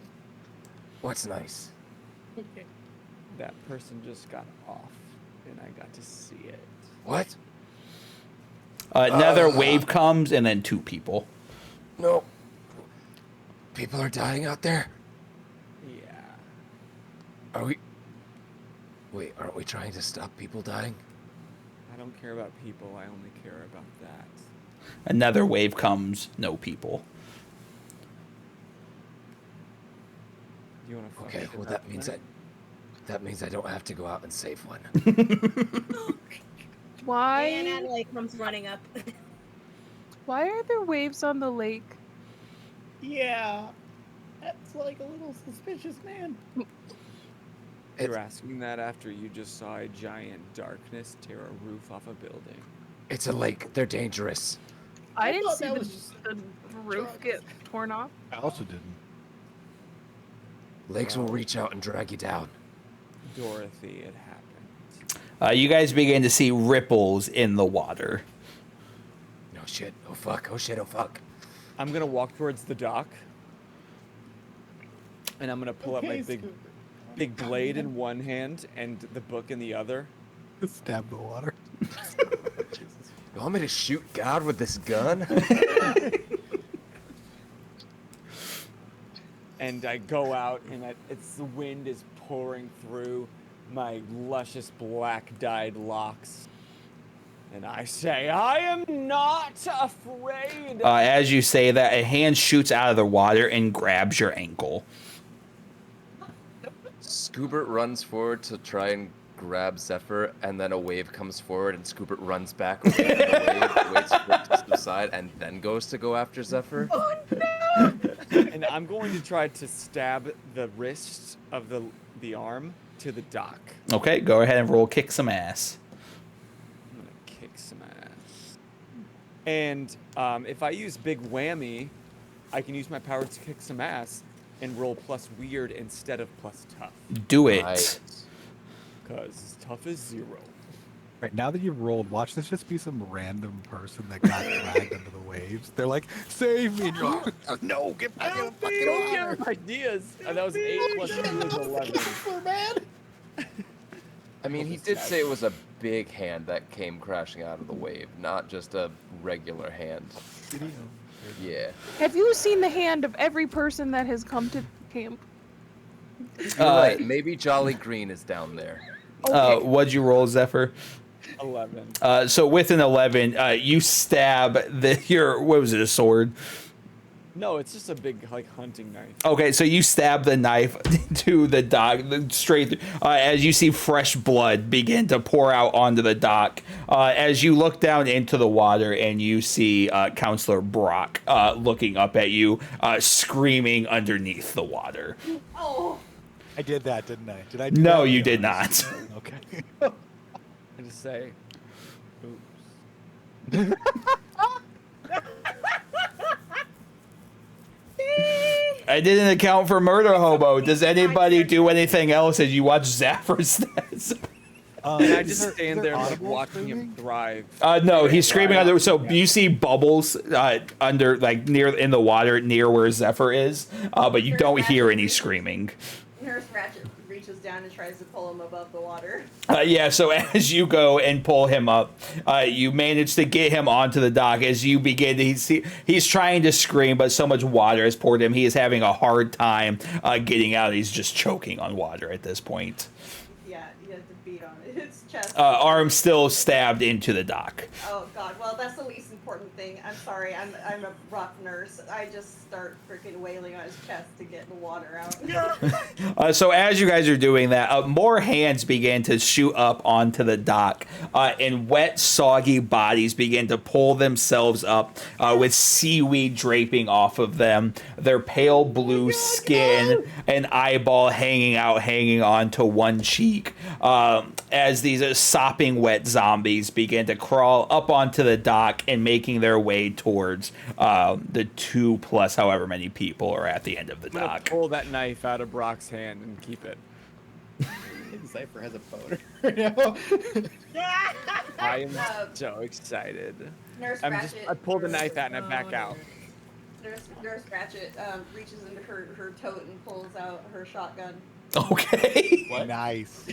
What's nice? That person just got off, and I got to see it. What? Another wave comes, and then 2 people. No. People are dying out there? Yeah. Are we... Wait, aren't we trying to stop people dying? I don't care about people, I only care about that. Another wave comes, no people. You wanna fuck Okay, shit well up that means tonight? that means I don't have to go out and save one. Why? And Adelaide comes running up. Why are there waves on the lake? Yeah. That's like a little suspicious, man. You're asking that after you just saw a giant darkness tear a roof off a building. It's a lake. They're dangerous. I I didn't thought see that the, was just the roof get torn off. I also didn't. Lakes will reach out and drag you down. Dorothy, it happened. You guys begin to see ripples in the water. No shit. Oh fuck. Oh shit. Oh fuck. I'm gonna walk towards the dock, and I'm gonna pull up my Okay, big blade in one hand and the book in the other. Stab the water. You want me to shoot God with this gun? And I go out, and the wind is pouring through my luscious black dyed locks. And I say, I am not afraid. As you say that, a hand shoots out of the water and grabs your ankle. Scoobert runs forward to try and grab Zephyr, and then a wave comes forward, and Scoobert runs back away from the wave, waits for it to subside, and then goes to go after Zephyr. Oh no! And I'm going to try to stab the wrist of the arm to the dock. Okay, go ahead and roll kick some ass. I'm gonna kick some ass. And if I use big whammy, I can use my power to kick some ass and roll plus weird instead of plus tough. Do it. Right. Because tough is 0. Right, now that you've rolled, watch this just be some random person that got dragged into the waves. They're like, save me! And you're like, no, get back in the fucking Don't water! give ideas. And that was 8 plus 2 is 11. Super man. I mean, he did say it was a big hand that came crashing out of the wave, not just a regular hand. Yeah. Have you seen the hand of every person that has come to camp? You're right. Maybe Jolly Green is down there. What'd you roll, Zephyr? 11. So with an 11, you stab what was it, a sword? No, it's just a big like hunting knife. Okay, so you stab the knife to the dock straight through, as you see fresh blood begin to pour out onto the dock. As you look down into the water and you see Counselor Brock looking up at you, screaming underneath the water. Oh. I did that, didn't I? Did I do No, that? you did not. Okay. I just say, oops. I didn't account for murder hobo. Does anybody do anything else as you watch Zafir says? And I just stand is there like audible watching him screaming? thrive. No, he's screaming under. So you see bubbles under, like near in the water near where Zephyr is, but you don't hear any screaming. Nurse Ratchet reaches down and tries to pull him above the water. Yeah, so as you go and pull him up, you manage to get him onto the dock. As you begin to, he's trying to scream, but so much water has poured him. He is having a hard time getting out. He's just choking on water at this point. Yeah, you have to beat on his chest. Arm still stabbed into the dock. Oh God, well that's the least important thing. I'm sorry, I'm a rough nurse. I just start freaking wailing on his chest to get the water out. So as you guys are doing that, more hands begin to shoot up onto the dock, and wet, soggy bodies begin to pull themselves up with seaweed draping off of them. Their pale blue skin, an eyeball hanging on to one cheek, as these sopping wet zombies begin to crawl up onto the dock and making their way towards the 2+ however many people are at the end of the I'm gonna dock. pull that knife out of Brock's hand and keep it. Cypher has a boner. You know? I am so excited. Nurse I Ratchet. pull the knife out and I back out. Nurse Ratchet reaches into her tote and pulls out her shotgun. Okay. Nice.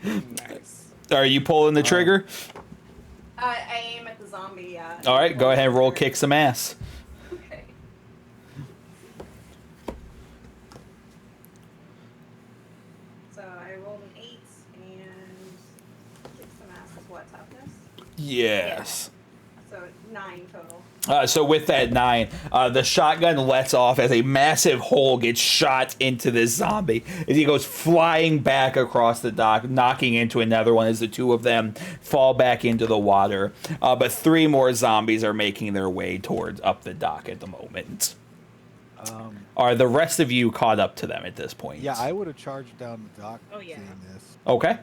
Nice. Are you pulling the trigger? I aim at the zombie. Yeah. All right, go ahead and roll kick some ass. Okay. So I rolled an 8 and kick some ass is what, toughness? Yes. So 9 total. So with that 9, the shotgun lets off as a massive hole gets shot into this zombie as he goes flying back across the dock, knocking into another one as the two of them fall back into the water. But 3 more zombies are making their way towards up the dock at the moment. Are the rest of you caught up to them at this point? Yeah, I would have charged down the dock. Oh, yeah. Seeing this. Okay.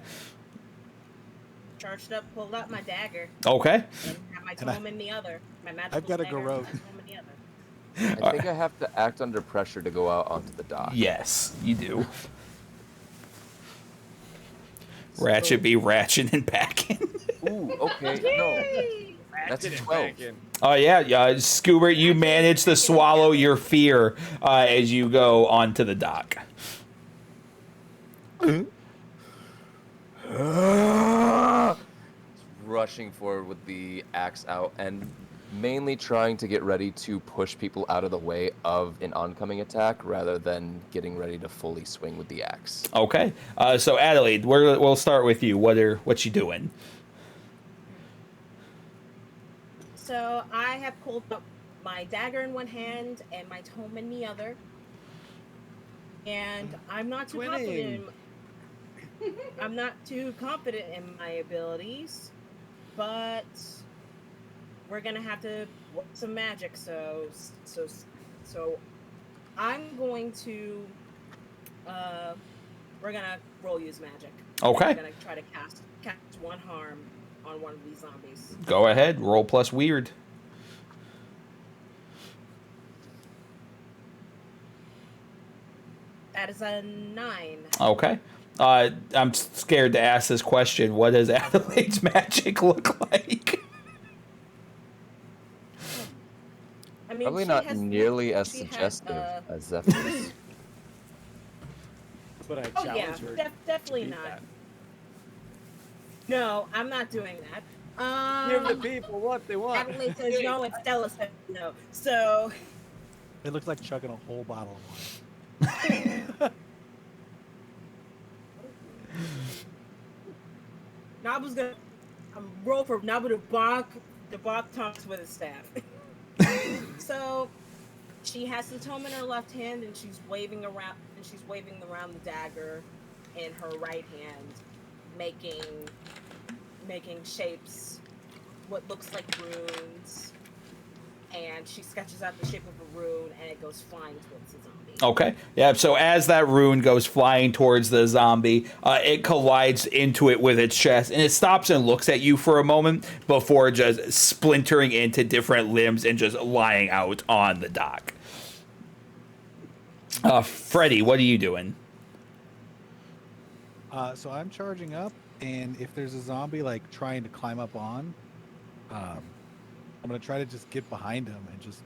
Charged up, pulled out my dagger, Okay. and have my tome in the other. My magical I've got a dagger, garrote. my tome in the other. I think I have to act under pressure to go out onto the dock. Yes, you do. Ratchet be ratchet and packing. Ooh, okay, no. That's a 12. Oh yeah, Scuba, you manage to swallow your fear as you go onto the dock. Rushing forward with the axe out and mainly trying to get ready to push people out of the way of an oncoming attack rather than getting ready to fully swing with the axe. Okay, so Adelaide, we'll start with you. What you doing? So I have pulled up my dagger in one hand and my tome in the other. And I'm not too confident. I'm not too confident in my abilities, but we're gonna have to work some magic. So I'm going to. We're gonna roll use magic. Okay. We're gonna try to cast one harm on one of these zombies. Go ahead. Roll plus weird. That is a 9. Okay. I'm scared to ask this question. What does Adelaide's magic look like? I mean, Probably she not has- nearly as she has, suggestive as Zephyr's. But I Oh yeah, challenge her. definitely beat not. that. No, I'm not doing that. Give the people what they want. Adelaide says no, and Stella says no. So It looks like chugging a whole bottle of wine. Nob was gonna roll for Nabu to bonk Thomas with a staff. So she has the tome in her left hand, and she's waving around the dagger in her right hand, making shapes, what looks like runes. And she sketches out the shape of a rune, and it goes flying towards the zombie. Okay. Yeah. So as that rune goes flying towards the zombie, it collides into it with its chest, and it stops and looks at you for a moment before just splintering into different limbs and just lying out on the dock. Freddy, what are you doing? So I'm charging up, and if there's a zombie like trying to climb up on, I'm gonna try to just get behind him and just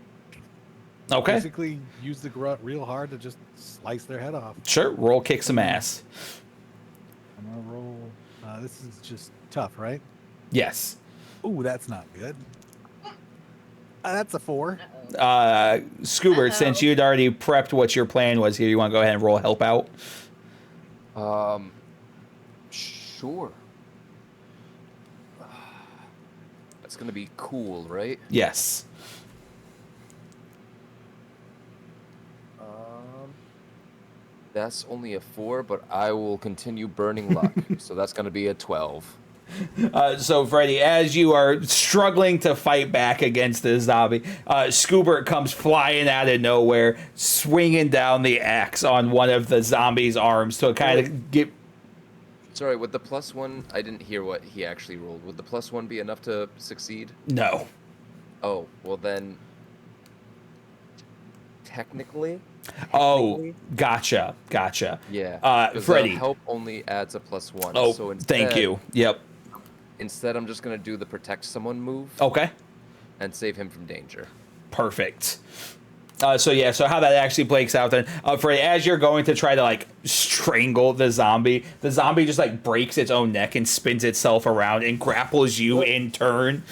basically use the grunt real hard to just slice their head off. Sure. Roll kick some ass. I'm gonna roll. This is just tough, right? Yes. Ooh, that's not good. That's a 4. Scoobert, since you'd already prepped what your plan was here, you want to go ahead and roll help out? Sure. That's gonna be cool, right? Yes. That's only a 4, but I will continue burning luck. So that's gonna be a 12. So, Freddy, as you are struggling to fight back against the zombie, Scoobert comes flying out of nowhere, swinging down the axe on one of the zombie's arms to kind of get... Sorry, with the +1, I didn't hear what he actually rolled. Would the +1 be enough to succeed? No. Oh, well then... Technically? Oh, gotcha. Yeah. Freddy. Help only adds a +1. Oh, so instead, thank you. Yep. Instead, I'm just going to do the protect someone move. Okay. And save him from danger. Perfect. So how that actually breaks out then, Freddy, as you're going to try to like strangle the zombie just like breaks its own neck and spins itself around and grapples you in turn.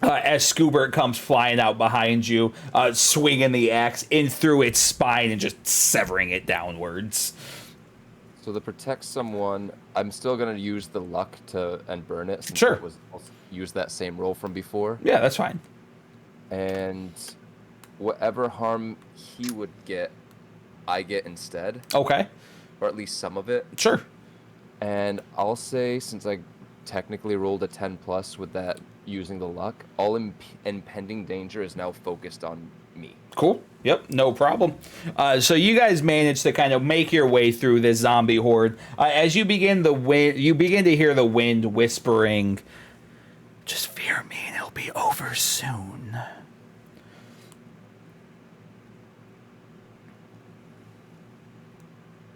As Scoobert comes flying out behind you, swinging the axe in through its spine and just severing it downwards. So to protect someone, I'm still going to use the luck and burn it. Since Sure. It was use that same roll from before. Yeah, that's fine. And whatever harm he would get, I get instead. Okay. Or at least some of it. Sure. And I'll say, since I technically rolled a 10+ with that using the luck, all impending danger is now focused on me. Cool. Yep, no problem. So you guys manage to kind of make your way through this zombie horde. As you begin to hear the wind whispering, "Just fear me and it'll be over soon."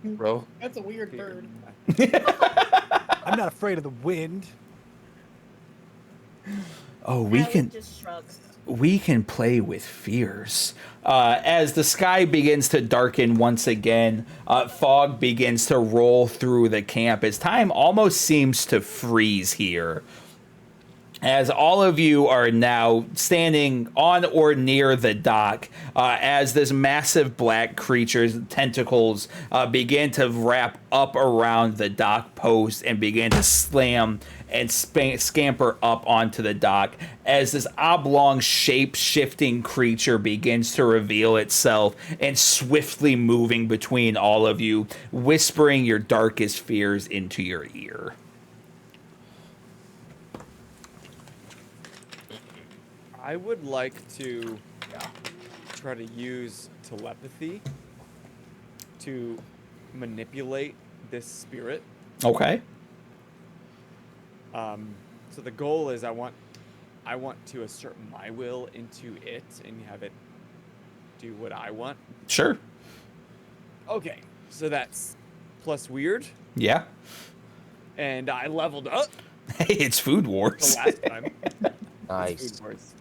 Bro? That's a weird bird. I'm not afraid of the wind. Oh, Alec just shrugs. we can play with fears. As the sky begins to darken once again, fog begins to roll through the camp as time almost seems to freeze here. As all of you are now standing on or near the dock, as this massive black creature's tentacles begin to wrap up around the dock post and begin to slam and scamper up onto the dock, as this oblong shape-shifting creature begins to reveal itself and swiftly moving between all of you, whispering your darkest fears into your ear. I would like to try to use telepathy to manipulate this spirit. Okay. So the goal is I want to assert my will into it and have it do what I want. Sure. Okay, so that's plus weird, Yeah. and I leveled up Hey, it's Food the Wars. last time. Nice. Food Wars.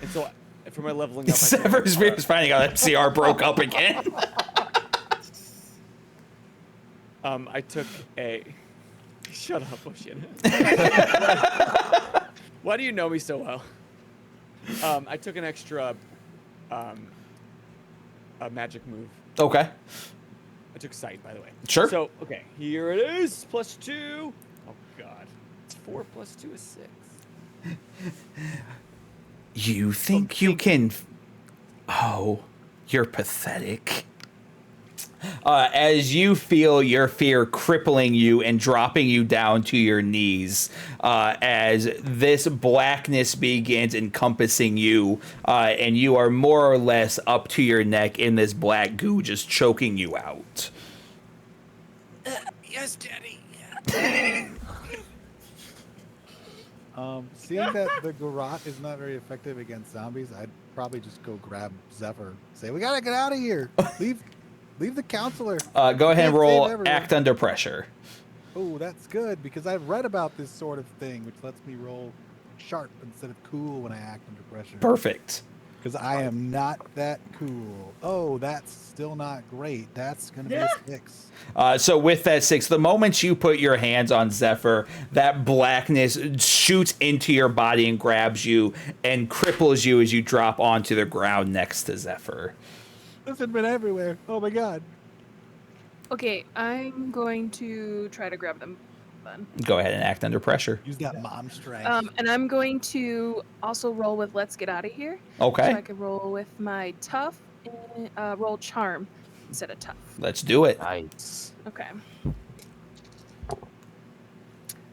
And so for my leveling up, Sever's Spears finding out FCR broke up again. I took a. Shut up, oh shit. Why do you know me so well? I took an extra a magic move. Okay. I took sight, by the way. Sure. So, okay, here it is, +2. God. 4 + 2 is 6. You think you can... Oh, you're pathetic. As you feel your fear crippling you and dropping you down to your knees, as this blackness begins encompassing you, and you are more or less up to your neck in this black goo, just choking you out. Yes, Daddy. Seeing that the garrote is not very effective against zombies, I'd probably just go grab Zephyr. Say, we gotta get out of here. Leave the counselor. Go ahead and Can't roll save everyone. Act Under Pressure. Oh, that's good because I've read about this sort of thing, which lets me roll sharp instead of cool when I act under pressure. Perfect. Because I am not that cool. Oh, that's still not great. That's going to be a 6. So with that 6, the moment you put your hands on Zephyr, that blackness shoots into your body and grabs you and cripples you as you drop onto the ground next to Zephyr. This has been everywhere. Oh my god. Okay, I'm going to try to grab them then. Go ahead and act under pressure. Use that mom strength. And I'm going to also roll with Let's Get Out of Here. Okay. So I can roll with my tough and roll charm instead of tough. Let's do it. Nice. Okay.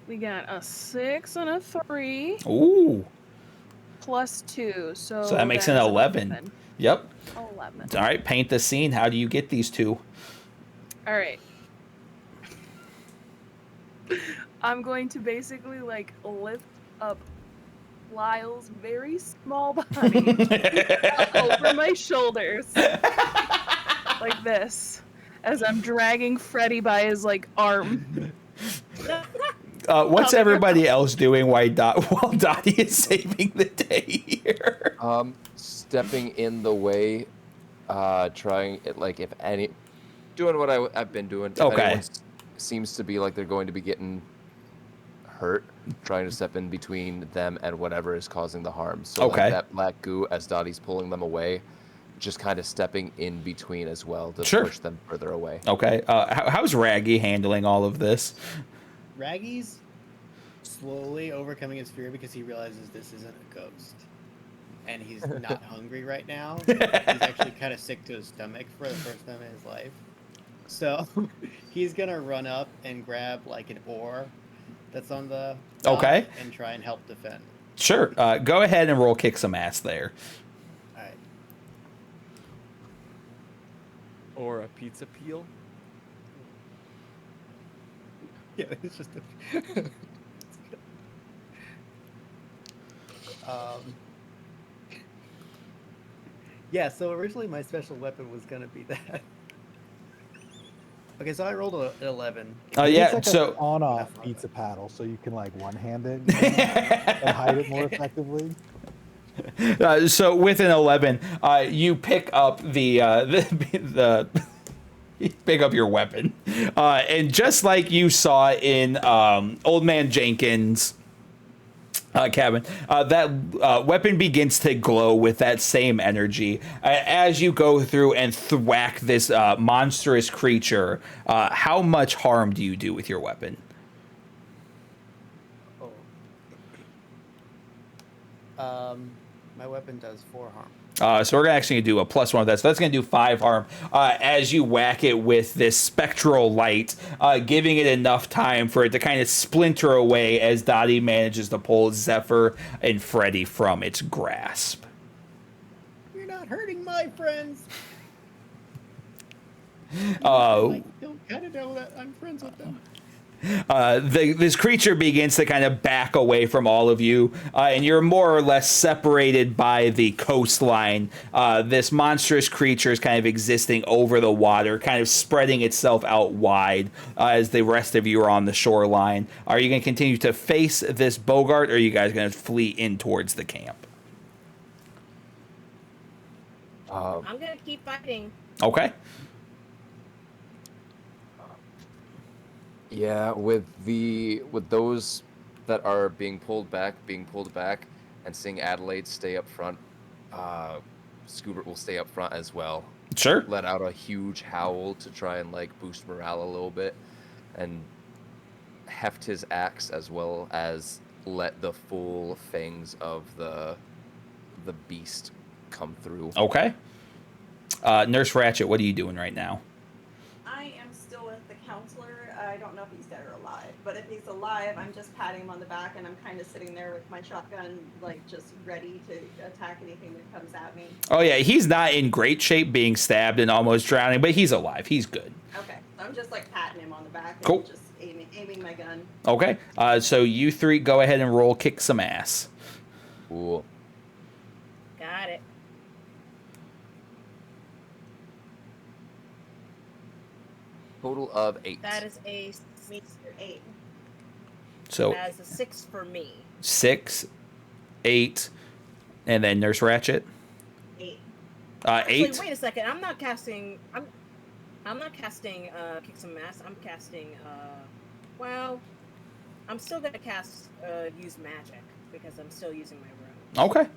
We got a 6 and a 3. Ooh. Plus 2. So that makes an that's 11. Yep. 11. All right, paint the scene. How do you get these two? All right. I'm going to basically like lift up Lyle's very small body over my shoulders like this as I'm dragging Freddy by his like arm. What's everybody else doing while Dottie is saving the day here? Stepping in the way, trying it like if any, doing what I've been doing. If Okay. anyone seems to be like they're going to be getting hurt, trying to step in between them and whatever is causing the harm. So Okay. like that black goo, as Dottie's pulling them away, just kind of stepping in between as well to Sure. push them further away. Okay. How's Raggy handling all of this? Raggy's slowly overcoming his fear because he realizes this isn't a ghost. And he's not hungry right now. He's actually kind of sick to his stomach for the first time in his life. So he's going to run up and grab like an oar that's on the dock Okay. and try and help defend. Sure. Go ahead and roll kick some ass there. All right. Or a pizza peel. Yeah, it's just yeah, so originally my special weapon was going to be that. Okay, so I rolled an 11. Yeah, It's like so... an on-off pizza paddle, so you can like one-hand it and hide it more effectively. So with an 11, you pick up the you pick up your weapon, and just like you saw in Old Man Jenkins' cabin, that weapon begins to glow with that same energy as you go through and thwack this monstrous creature. How much harm do you do with your weapon? My weapon does 4 harm. So we're actually going to do a +1 of that. So that's going to do 5 harm as you whack it with this spectral light, giving it enough time for it to kind of splinter away as Dottie manages to pull Zephyr and Freddy from its grasp. You're not hurting my friends. Uh, I don't kind of know that I'm friends with them. This creature begins to kind of back away from all of you, and you're more or less separated by the coastline. This monstrous creature is kind of existing over the water, kind of spreading itself out wide as the rest of you are on the shoreline. Are you going to continue to face this Bogart, or are you guys going to flee in towards the camp? I'm gonna keep fighting. Okay. Yeah, with those that are being pulled back, and seeing Adelaide stay up front, Scoobert will stay up front as well. Sure. Let out a huge howl to try and like boost morale a little bit, and heft his axe as well as let the full fangs of the beast come through. Okay. Nurse Ratchet, what are you doing right now? I am still with the counselor. I don't know if he's dead or alive, but if he's alive, I'm just patting him on the back, and I'm kind of sitting there with my shotgun, like just ready to attack anything that comes at me. Oh yeah, he's not in great shape, being stabbed and almost drowning, but he's alive. He's good. Okay, so I'm just like patting him on the back and Cool. just aiming my gun. Okay. So you three go ahead and roll kick some ass. Cool. Got it. Total of 8. That is a Meets your 8. So that is a 6 for me. 6, 8, and then Nurse Ratchet. 8. 8. Actually, wait a second. I'm not casting kick some ass. I'm casting well, I'm still gonna cast use magic because I'm still using my room. Okay.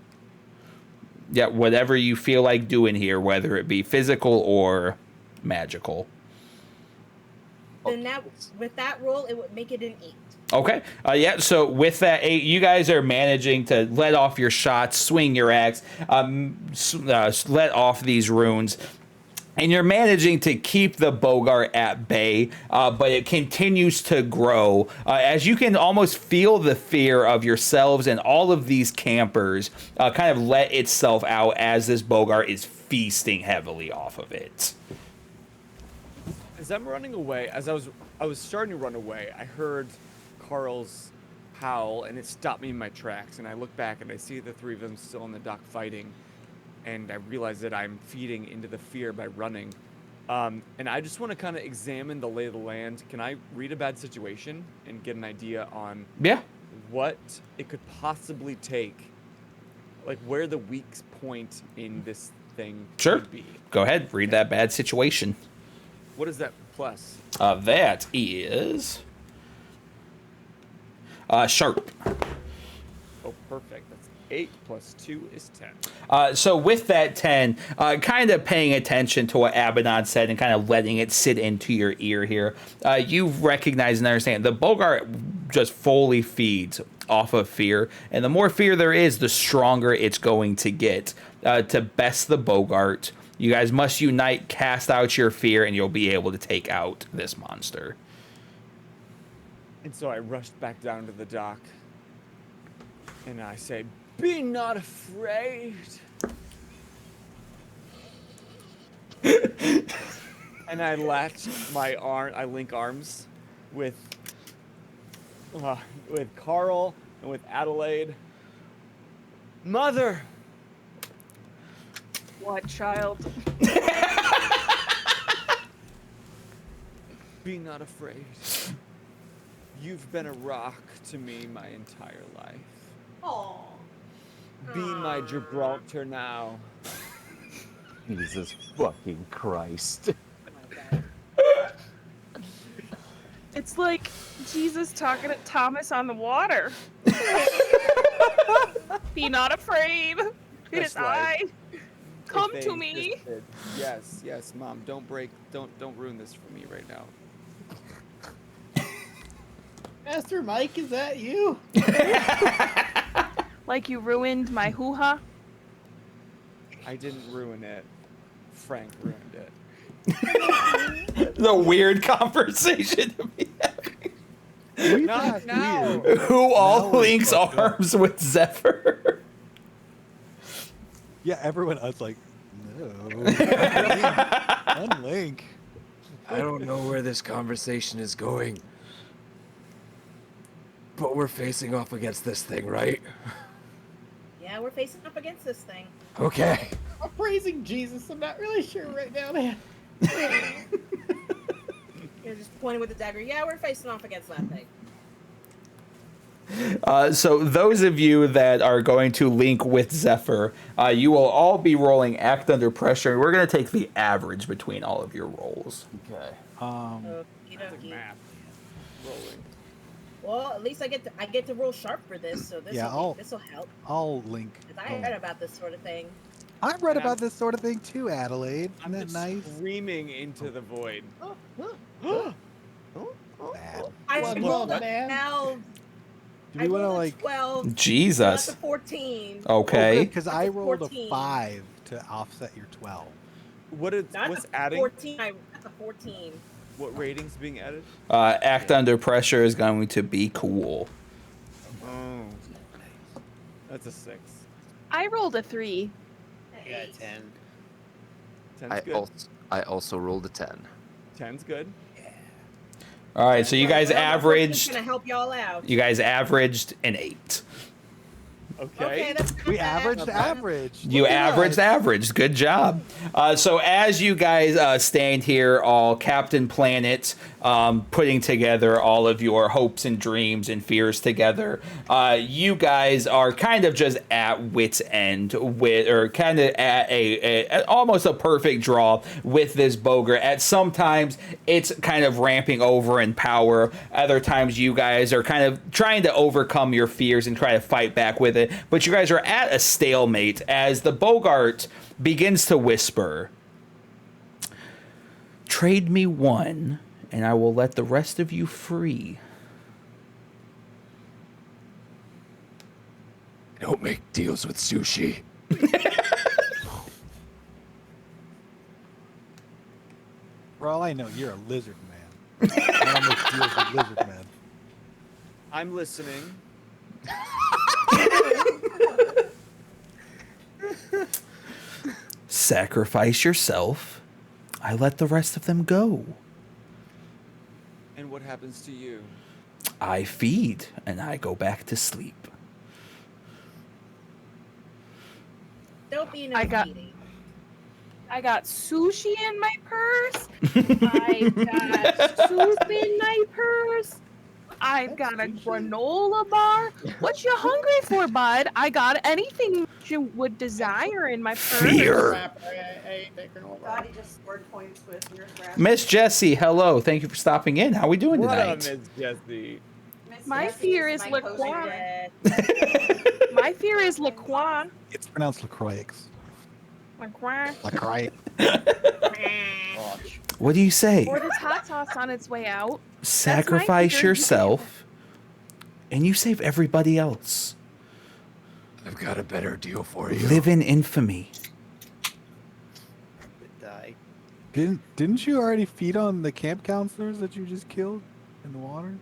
Yeah, whatever you feel like doing here, whether it be physical or magical. Then with that roll, it would make it an 8. Okay. Yeah, so with that 8, you guys are managing to let off your shots, swing your axe, let off these runes. And you're managing to keep the Bogart at bay, but it continues to grow. As you can almost feel the fear of yourselves and all of these campers kind of let itself out as this Bogart is feasting heavily off of it. As I'm running away, as I was starting to run away, I heard Carl's howl, and it stopped me in my tracks. And I look back, and I see the three of them still on the dock fighting, and I realize that I'm feeding into the fear by running. And I just want to kind of examine the lay of the land. Can I read a bad situation and get an idea on what it could possibly take, like where the weak point in this thing could be? Go ahead, read that bad situation. What is that plus? That is sharp. Oh, perfect. That's 8 plus 2 is 10. So with that 10, kind of paying attention to what Abaddon said and kind of letting it sit into your ear here, you recognize and understand the Bogart just fully feeds off of fear, and the more fear there is, the stronger it's going to get. To best the Bogart, you guys must unite, cast out your fear, and you'll be able to take out this monster. And so I rushed back down to the dock, and I say, "Be not afraid." And I latch my arm. I link arms with Carl and with Adelaide. Mother. What, child? Be not afraid. You've been a rock to me my entire life. Oh. Be my Gibraltar now. Jesus fucking Christ. It's like Jesus talking to Thomas on the water. Be not afraid. It is I. Come to me. Yes, Mom. Don't ruin this for me right now. Master Mike, is that you? Like you ruined my hoo-ha? I didn't ruin it. Frank ruined it. The weird conversation to be having. Not now. Who all links arms with Zephyr? Yeah, everyone was like, no. Unlink. I don't know where this conversation is going. But we're facing off against this thing, right? Yeah, we're facing up against this thing. Okay. I'm praising Jesus. I'm not really sure right now, man. You're just pointing with the dagger. Yeah, we're facing off against that thing. So those of you that are going to link with Zephyr, you will all be rolling Act Under Pressure. We're going to take the average between all of your rolls. Okay. Okey-dokey. Math. Rolling. Well, at least I get to roll sharp for this, so this will help. I'll link. 'Cause I read about this sort of thing. I read about this sort of thing too, Adelaide. Isn't I'm that just nice? screaming into the void. I Well, rolled look, a man. 12. Do I we want to rolled a like? 12. Not Jesus. the 14. Okay. Because That's I a rolled 14. a 5 to offset your 12. Not What's the adding? 14. That's a 14. What ratings being added? Act under pressure is going to be cool. Oh, that's a 6. I rolled a 3. I got a 10. 10's good. I also rolled a 10. 10's good. All right, so you guys Well, my 14's averaged. gonna help y'all out. You guys averaged an 8. Okay, that's not We bad. averaged average. You Look at averaged us. average. Good job. So as you guys stand here, all Captain Planet, putting together all of your hopes and dreams and fears together, you guys are kind of just at wit's end or kind of at a almost a perfect draw with this Boger. At some times, it's kind of ramping over in power. Other times, you guys are kind of trying to overcome your fears and try to fight back with it. But you guys are at a stalemate as the Bogart begins to whisper, "Trade me one, and I will let the rest of you free." I don't make deals with sushi. For all I know, you're a lizard man. I don't make deals with lizard men. I'm listening. Sacrifice yourself. I let the rest of them go. And what happens to you? I feed, and I go back to sleep. Don't be no I got- feeding. I got sushi in my purse. I've got soup in my purse. I've got a granola bar. What you hungry for, bud? I got anything you would desire in my purse. Fear. I ate that granola bar. Dottie just scored points with your grasp. Miss Jessie, hello. Thank you for stopping in. How are we doing What up, tonight? Miss Jessie? Miss My Jessie fear is my cozy LaCroix. friend. My fear is LaCroix. It's pronounced LaCroix. LaCroix. LaCroix. What do you say? Or this hot sauce on its way out. Sacrifice fear. yourself, and you save everybody else. I've got a better deal for you. Live in infamy. Die. Didn't you already feed on the camp counselors that you just killed in the water?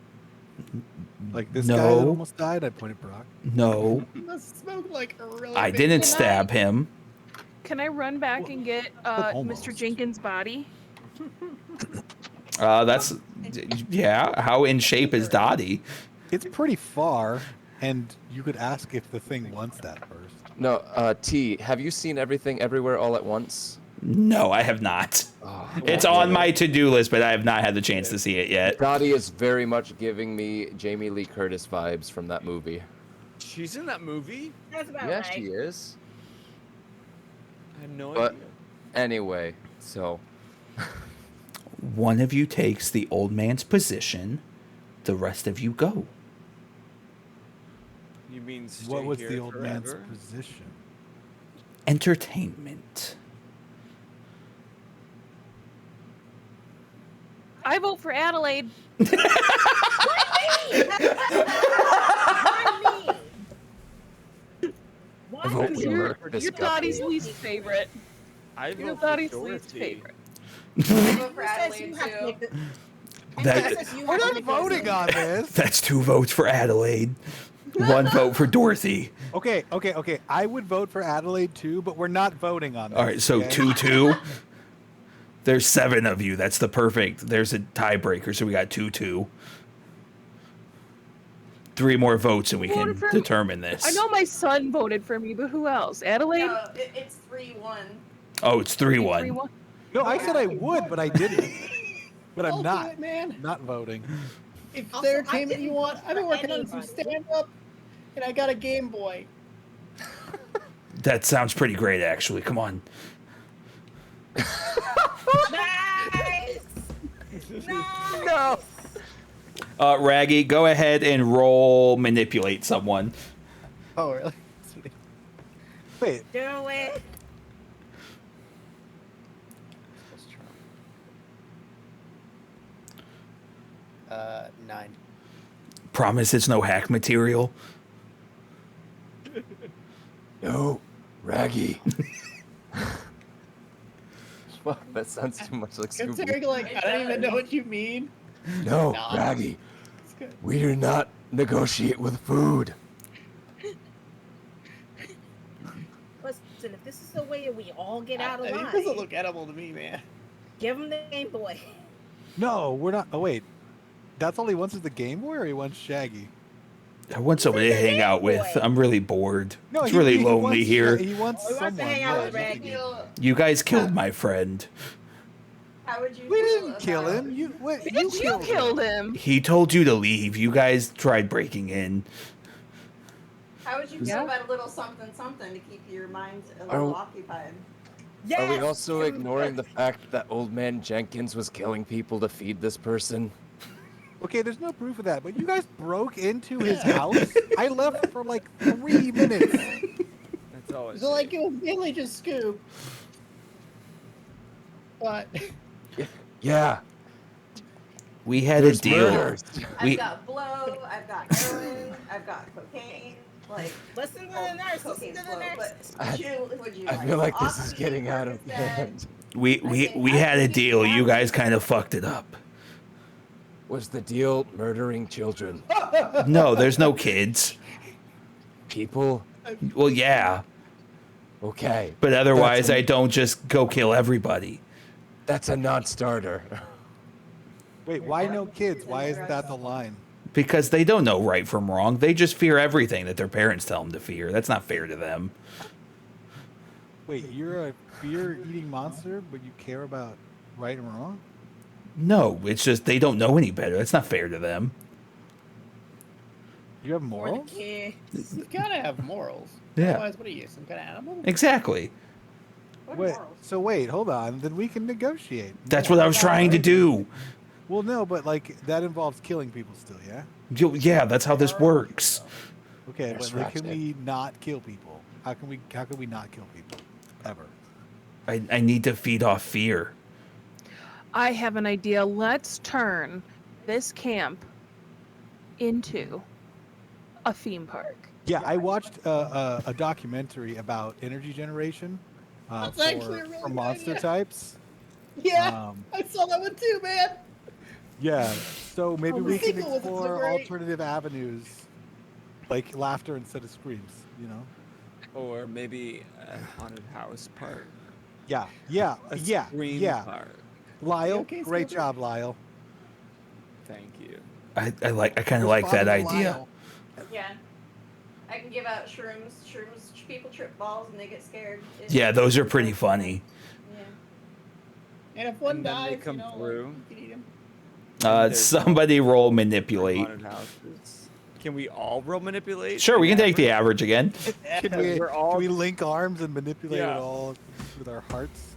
Like this guy that No. almost died? I pointed Brock. No, You must smoke like a really I big didn't one. stab him. Can I run back and get Almost. Mr. Jenkins' body? Yeah. How in shape is Dottie? It's pretty far, and you could ask if the thing wants that first. No, T, have you seen Everything Everywhere All at Once? No, I have not. Oh, It's on my to-do list, but I have not had the chance to see it yet. Dottie is very much giving me Jamie Lee Curtis vibes from that movie. She's in that movie? That's about Yeah, right. she is. I had no But- idea. Anyway, so One of you takes the old man's position. The rest of you go. You mean stay What was here the old man's forever? position? Entertainment. I vote for Adelaide. Why me? Why I vote me? for You're, Murderous you're Guppy. Dottie's least favorite. I You're vote for Dottie's least Dorothy. favorite. I vote for Who says Adelaide you have to too. make the- That- who says you We're have to not make voting the- on this. That's 2 votes for Adelaide. 1 vote for Dorothy. Okay. I would vote for Adelaide too, but we're not voting on this. All right, so okay? 2-2. There's 7 of you. That's the perfect. There's a tiebreaker, so we got 2-2. 3 more votes, and we can Voted for me. determine this. I know my son voted for me, but who else? Adelaide? No, it's 3-1. Oh, it's 3-1. 3-1. No, I said I would, but I didn't. But I'm I'll not. do it, man. Not voting. If Also, there's I entertainment didn't you want, I've been for working on some anybody. stand-up, and I got a Game Boy. That sounds pretty great, actually. Come on. Nice! No. Raggy, go ahead and roll manipulate someone. Oh, really? Sweet. Wait, Do it. 9. Promise it's no hack material. No, Raggy. Fuck, that sounds too much like Scooby. Considering, like, I don't even know what you mean. No, Nah. Raggy. It's good. We do not negotiate with food. Listen, if this is the way we all get out It alive, doesn't look edible to me, man. give him the Game Boy. No, we're not. Oh wait, that's all he wants is the Game Boy, or he wants Shaggy? I want somebody to hang out with. I'm really bored. No, It's really he lonely wants, here. He wants Oh, he someone. wants to hang out with not the Raggy. Game Boy. You guys killed my friend. How would you We feel didn't kill about- him. You Killed him. He told you to leave. You guys tried breaking in. How would you feel Yeah. about a little something something to keep your mind a Are- little occupied? Are we also ignoring the fact that old man Jenkins was killing people to feed this person? Okay, there's no proof of that, but you guys broke into his house. I left for like 3 minutes. That's all it So, like, it was mainly just Scoop. But Yeah, We had there's a deal. murders. We- I've got blow, I've got heroin, I've got cocaine. Like, Listen to the well, nurse. Listen cocaine's to the blow, nurse. but would you I feel like this is oxy, getting out of Percocet? hand. We had a deal. You guys kind of fucked it up. Was the deal murdering children? No, there's no kids. People? Well, yeah, Okay. but otherwise That's I don't just go kill everybody. That's a non-starter. Wait, why no kids? Why isn't that the line? Because they don't know right from wrong. They just fear everything that their parents tell them to fear. That's not fair to them. Wait, you're a fear-eating monster, but you care about right and wrong? No, it's just they don't know any better. That's not fair to them. You have morals? Yeah. you gotta have morals. Yeah. Otherwise, what are you, some kind of animal? Exactly. What Wait, morals? so wait, hold on. Then we can negotiate. That's what I was trying to do. Well, no, but like that involves killing people still, yeah? Yeah, that's how this works. Okay, That's but like, can ratchet. we not kill people? How can we not kill people? Ever. I need to feed off fear. I have an idea. Let's turn this camp into a theme park. Yeah, I watched a documentary about energy generation That's for, actually a really for good monster idea. types. Yeah, Um, I saw that one too, man. Yeah, so maybe Oh, we the can sequel wasn't so explore great. alternative avenues, like laughter instead of screams. You know? Or maybe a haunted house park. Yeah, A yeah, scream yeah. park. Lyle, okay, great Silver? job, Lyle. Thank you. I kind of like that Responding to idea. Lyle. Yeah. I can give out shrooms. People trip balls and they get scared. Yeah, those are pretty funny. Yeah. And if one And then they dies, come you know, like, through. you can eat him. There's Somebody roll manipulate. Haunted houses. Can we all roll manipulate? Sure, we can take the average again. Can we, We're all- can we link arms and manipulate Yeah. it all with our hearts?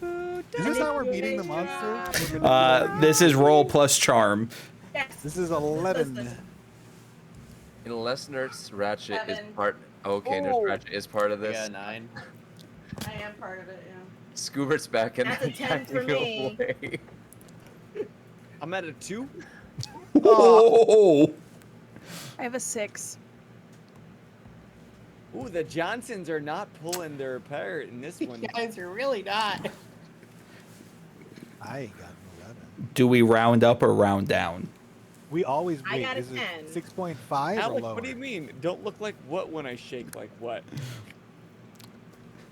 Is this how we're beating the monster? This is roll plus charm. Yes. This is 11. Unless Nurse Ratchet is Seven. part. Okay, Nurse Oh. Ratchet is part of this. Yeah, 9. I am part of it, yeah. Scoobert's back in That's the a 10 for me. way. I'm at a 2. Oh, I have a 6. Ooh, the Johnsons are not pulling their part in this You one. guys are really not. I got an 11. do we round up or round down? We always I wait. got a Is it 10. 6.5 or Alec, lower? what do you mean? Don't look like what when I shake like what?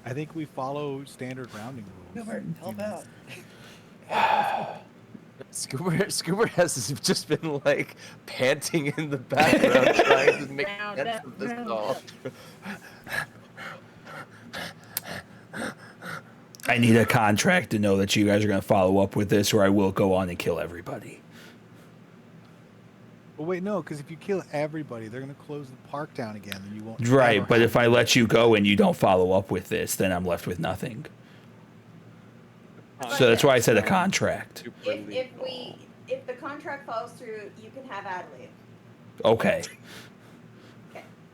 I think we follow standard rounding rules. Gilbert, help out. Scoober has just been like panting in the background trying to make Round sense up, of this round all. up. I need a contract to know that you guys are going to follow up with this, or I will go on and kill everybody. Well, wait, no, because if you kill everybody, they're going to close the park down again, and you won't. Right, ever but have if I let you go and you don't follow up with this, then I'm left with nothing. So that's why I said a contract. If the contract falls through, you can have Adelaide. Okay.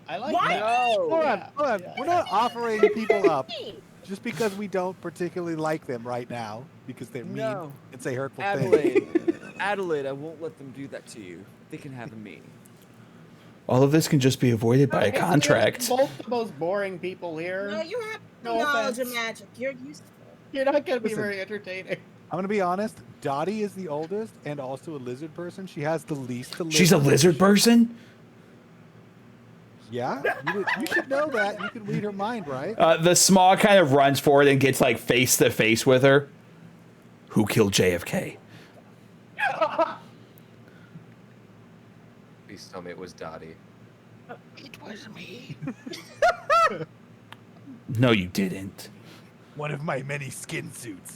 I like What? that. Hold on, Yeah. hold on. Yeah. We're not offering people up just because we don't particularly like them right now because they're mean No. and say hurtful Adelaide. things. Adelaide, I won't let them do that to you. They can have me. All of this can just be avoided by a Okay, so contract. You're both the most boring people here. No, you have No knowledge of offense. magic. You're useful. You're not gonna be Listen. very entertaining. I'm gonna be honest. Dottie is the oldest and also a lizard person. She has the least to live. She's a lizard person? Yeah, you should know that. You can read her mind, right? The smog kind of runs forward and gets like face to face with her. Who killed JFK? Please tell me it was Dottie. It was me. No, you didn't. One of my many skin suits.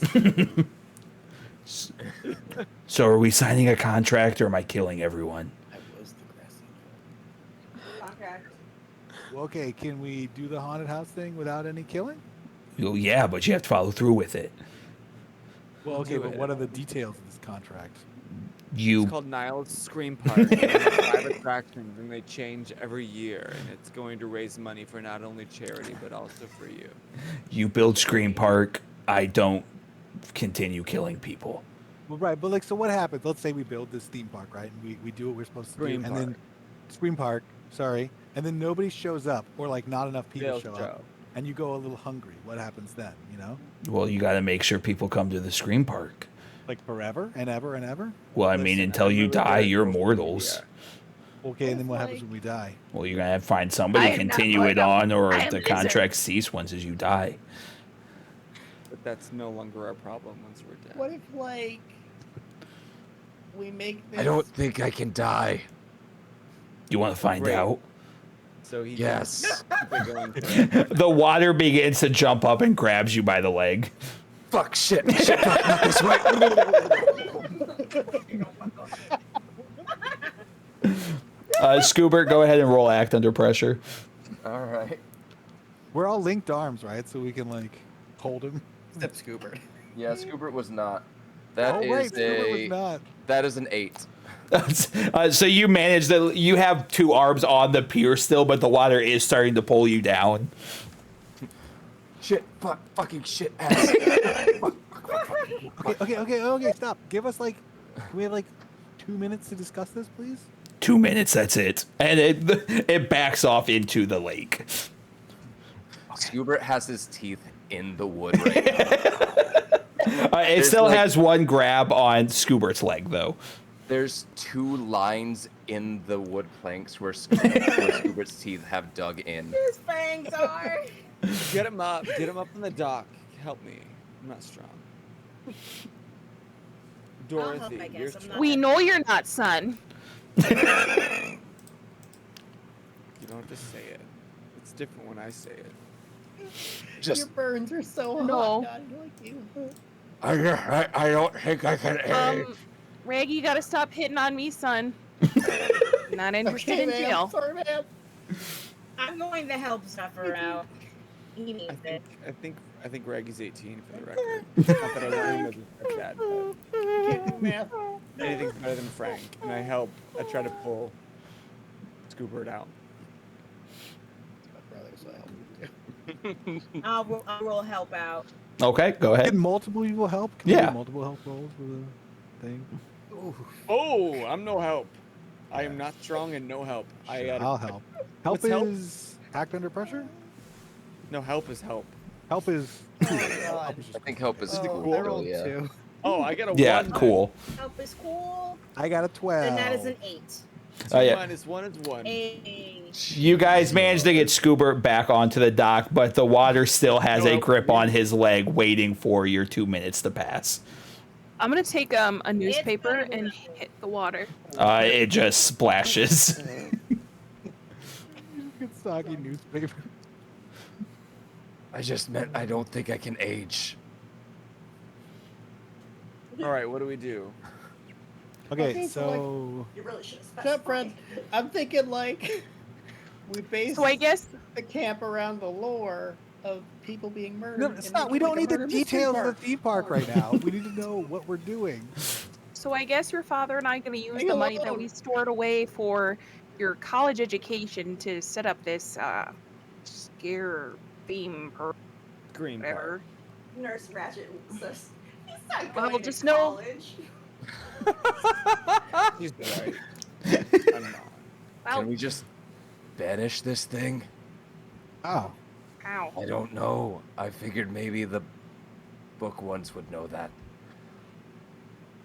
So are we signing a contract or am I killing everyone? I was the grassy Contract. Okay, can we do the haunted house thing without any killing? Well, yeah, but you have to follow through with it. Well, okay, do but it. what are the details of this contract? You It's called Niles Scream Park. It's 5 attractions, and they change every year. And it's going to raise money for not only charity, but also for you. build Scream Park. I don't continue killing people. Well, right, but like, so what happens? Let's say we build this theme park, right? And we do what we're supposed to Scream do, and then Park. Scream Park, sorry, and then nobody shows up, or like not enough people Sales show Joe. up, and you go a little hungry. What happens then? You know, Well, you got to make sure people come to the Scream Park. like forever and ever and ever. Well, I mean, Listen, until you I'm really die, good at you're social mortals. media. Okay, and then what It's happens when we die? Well, you're gonna have to find somebody I to am not continue going it to- on, or I am the lizard. contract cease once as you die. But that's no longer our problem once we're dead. What if, like, we make this... I don't think I can die. You want to find Great. out? So he Yes. keep it going for- The water begins to jump up and grabs you by the leg. Fuck, shit, fuck, not this way. Scoobert, go ahead and roll act under pressure. All right. We're all linked arms, right? So we can like hold him. Except Scoobert. Yeah, Scoobert was not. That Oh, is right, Scoobert was a. not. That is an 8. So you manage that. You have two arms on the pier still, but the water is starting to pull you down. Shit, fuck, fucking shit ass. Okay, stop. Give us like, can we have like 2 minutes to discuss this, please? 2 minutes, that's it. And it backs off into the lake. Scoobert has his teeth in the wood right now. It There's still like- has one grab on Scoobert's leg, though. There's 2 lines in the wood planks where Scoobert's teeth have dug in. His fangs are. Get him up. Get him up on the dock. Help me. I'm not strong. Dorothy, I guess. you're I'm not strong. We know you're not, son. You don't have to say it. It's different when I say it. Your Just, burns are so hot. No. God, I like you. I don't think I can age. Raggy, you gotta stop hitting on me, son. Not interested Okay, in man. jail. Sorry, man. I'm going to help Zephyr out. He needs it. I think Raggy's 18 for the record. Not that I want him to be like that, but Can't do math. anything's better than Frank. And I try to pull Scoobert out. My brother, so I help him too. I will help out. Okay, go Can ahead. multiple people help? Can we Yeah. do multiple help rolls for the thing? Oh, I'm no help. I am not strong and no help. I'll help. Help What's help? is act under pressure. No help is help. Help is cool. God. Help is I just think help is Oh, cool. I rolled yeah. 2. Oh, I got a Yeah, 1. cool. Help is cool. I got a 12. Then that is an 8. Oh, yeah. Minus 1 is 1. You guys managed to get Scoobert back onto the dock, but the water still has a grip on his leg, waiting for your 2 minutes to pass. I'm gonna take a newspaper better than and nothing. hit the water. It just splashes. Good soggy newspaper. I just meant I don't think I can age. All right, what do we do? Okay, Okay, so, so You really should have Shut up, specified. friend. I'm thinking, like, we base So I guess the camp around the lore of people being murdered. no, and it's not. make We it don't like a need the murder mystery details of park. the theme park right now. We need to know what we're doing. your father and I gonna use Leave the me money that alone. we stored away for your college education to set up this scare theme or Green whatever. Park. Nurse Ratchet says, he's not Well, going just to know- college. He's right. I'm not. Can we just banish this thing? Oh, Ow. I don't know. I figured maybe the book ones would know that.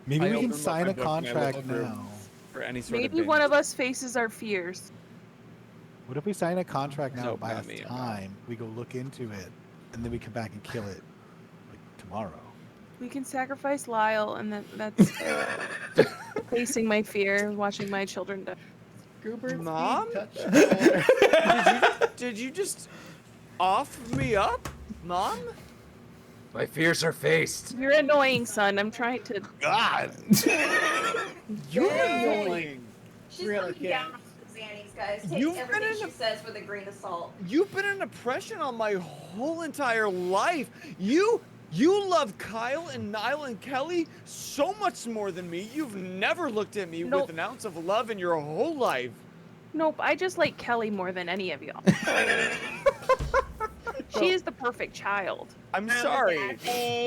maybe I we open can up sign my a book and I look contract through now. For any sort Maybe of one of binge. us faces our fears. What if we sign a contract now, Nope, buy not us me. time, we go look into it, and then we come back and kill it like tomorrow? We can sacrifice Lyle, and that's facing my fear, watching my children die. Goobert's Mom? being touched. Did you just off me up, Mom? My fears are faced. You're annoying, son. I'm trying to. God. You're Yay. annoying. She's Real coming kid. down with the Xannies, guys. Take You've been everything in she a- says with a grain of salt. You've been an oppression on my whole entire life. You love Kyle and Niall and Kelly so much more than me. You've never looked at me Nope. with an ounce of love in your whole life. Nope, I just like Kelly more than any of y'all. She is the perfect child. I'm sorry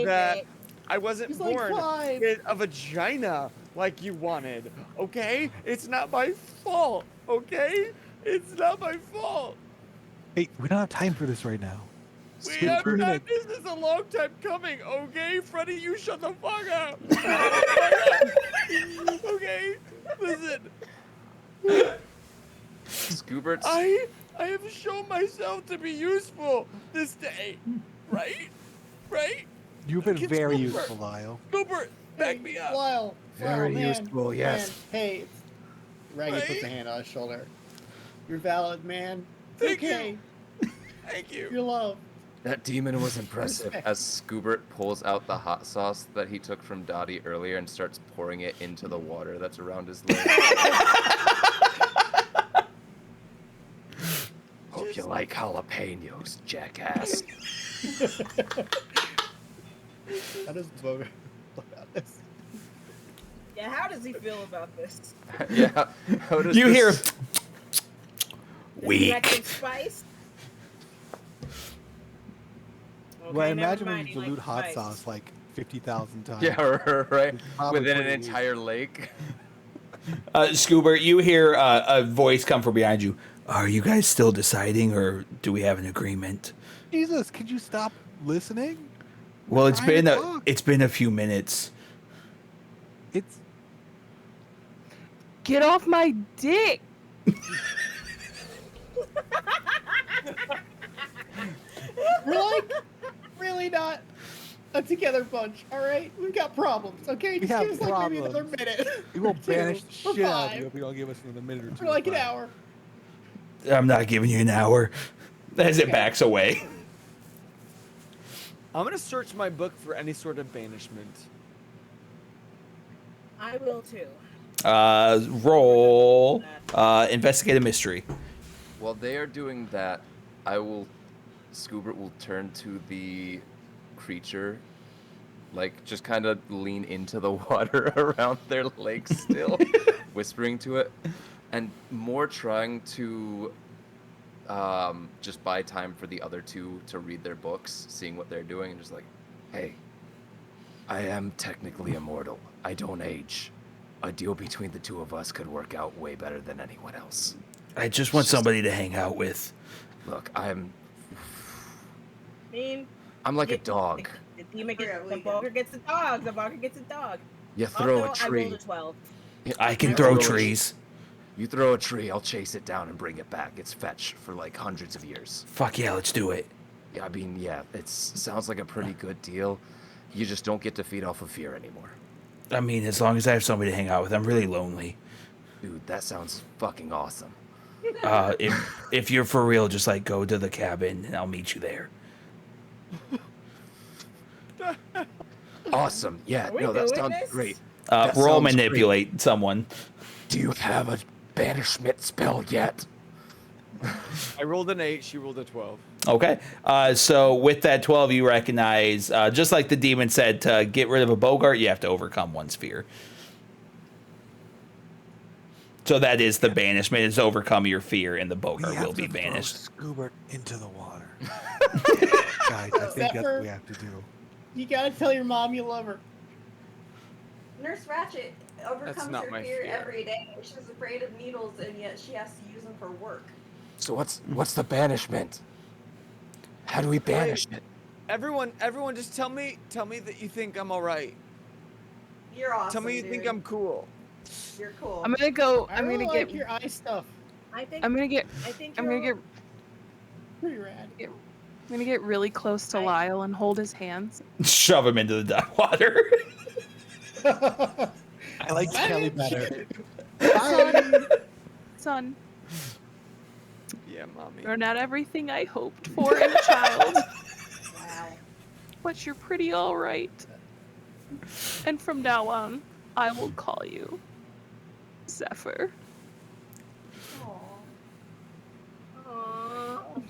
that I wasn't He's like born 5. with a vagina like you wanted, okay? It's not my fault, okay? It's not my fault. Hey, we don't have time for this right now. We Wait have 2 time. minutes. This is a long time coming, okay? Freddie, you shut the fuck up. Okay? Listen, Scoobert's. I have shown myself to be useful this day, right? Right? You've been Get very Scoober. useful, Lyle. Gilbert, back me up. Lyle. Very man, useful, yes. Man, hey. Raggy puts a Right? hand on his shoulder. You're valid, man. It's Thank okay. Thank you. You're loved. That demon was impressive. As Scoobert pulls out the hot sauce that he took from Dottie earlier and starts pouring it into the water that's around his leg. Hope you like jalapenos, jackass. How does Boger feel about this? Yeah, how does he feel about this? Yeah. How does You hear this- Does he like weak. some spice? Well, I Okay, never imagine when mind, you he likes dilute hot spice. sauce like 50,000 times. Yeah, right. Probably Within an pretty entire lake. Scoober, you hear a voice come from behind you. Are you guys still deciding, or do we have an agreement? Jesus, could you stop listening? Well, Trying to talk. it's been a few minutes. It's Get off my dick! We're like really not a together bunch, all right? We've got problems, okay? We Just have give us like maybe another problems. minute. we will or two, banish the or shit out of 5, you if you don't give us another minute or two. for like an Fine. hour. I'm not giving you an hour. As it Okay. backs away. I'm gonna search my book for any sort of banishment. I will too. Roll investigate a mystery. While they are doing that, Scoobert will turn to the creature, like just kind of lean into the water around their leg still, whispering to it, and more trying to just buy time for the other two to read their books, seeing what they're doing, and just like, hey, I am technically immortal. I don't age. A deal between the two of us could work out way better than anyone else. I just want somebody to hang out with. Look, I'm mean, like a dog. The demon Yeah, gets, the we boger gets a dog. The boger gets a dog. You throw Also, a I tree. rolled a 12. I can You throw a- trees. You throw a tree, I'll chase it down and bring it back. It's fetch for like hundreds of years. Fuck yeah, let's do it. Yeah, I mean, yeah, it sounds like a pretty good deal. You just don't get to feed off of fear anymore. I mean, as long as I have somebody to hang out with, I'm really lonely. Dude, that sounds fucking awesome. If you're for real, just like go to the cabin and I'll meet you there. Awesome. Yeah, Are we no, that doing sounds this? great. That Roll sounds manipulate someone. Do you have a banishment spell yet? I rolled an 8. She rolled a 12. Okay. So with that 12, you recognize, just like the demon said, to get rid of a Bogart, you have to overcome one's fear. So that is the banishment, is overcome your fear, and the Bogart will be banished. Scoobert into the water. Guys, I think that's what we have to do. You gotta tell your mom you love her. Nurse Ratchet overcomes not her my fear fear. every day. She's afraid of needles, and yet she has to use them for work. So what's the banishment? How do we banish it? Everyone, just tell me that you think I'm all right. You're awesome. Tell me you dude. think I'm cool. You're cool. I'm gonna go. I I'm really gonna like get. your eye stuff. I think I'm gonna get. I think I'm gonna you're get. Pretty rad. I'm gonna get really close to Lyle and hold his hands. Shove him into the water. I like Kelly better. Son, Yeah, mommy. you're not everything I hoped for in a child, Wow. but you're pretty all right. And from now on, I will call you Zephyr. Aww. Oh,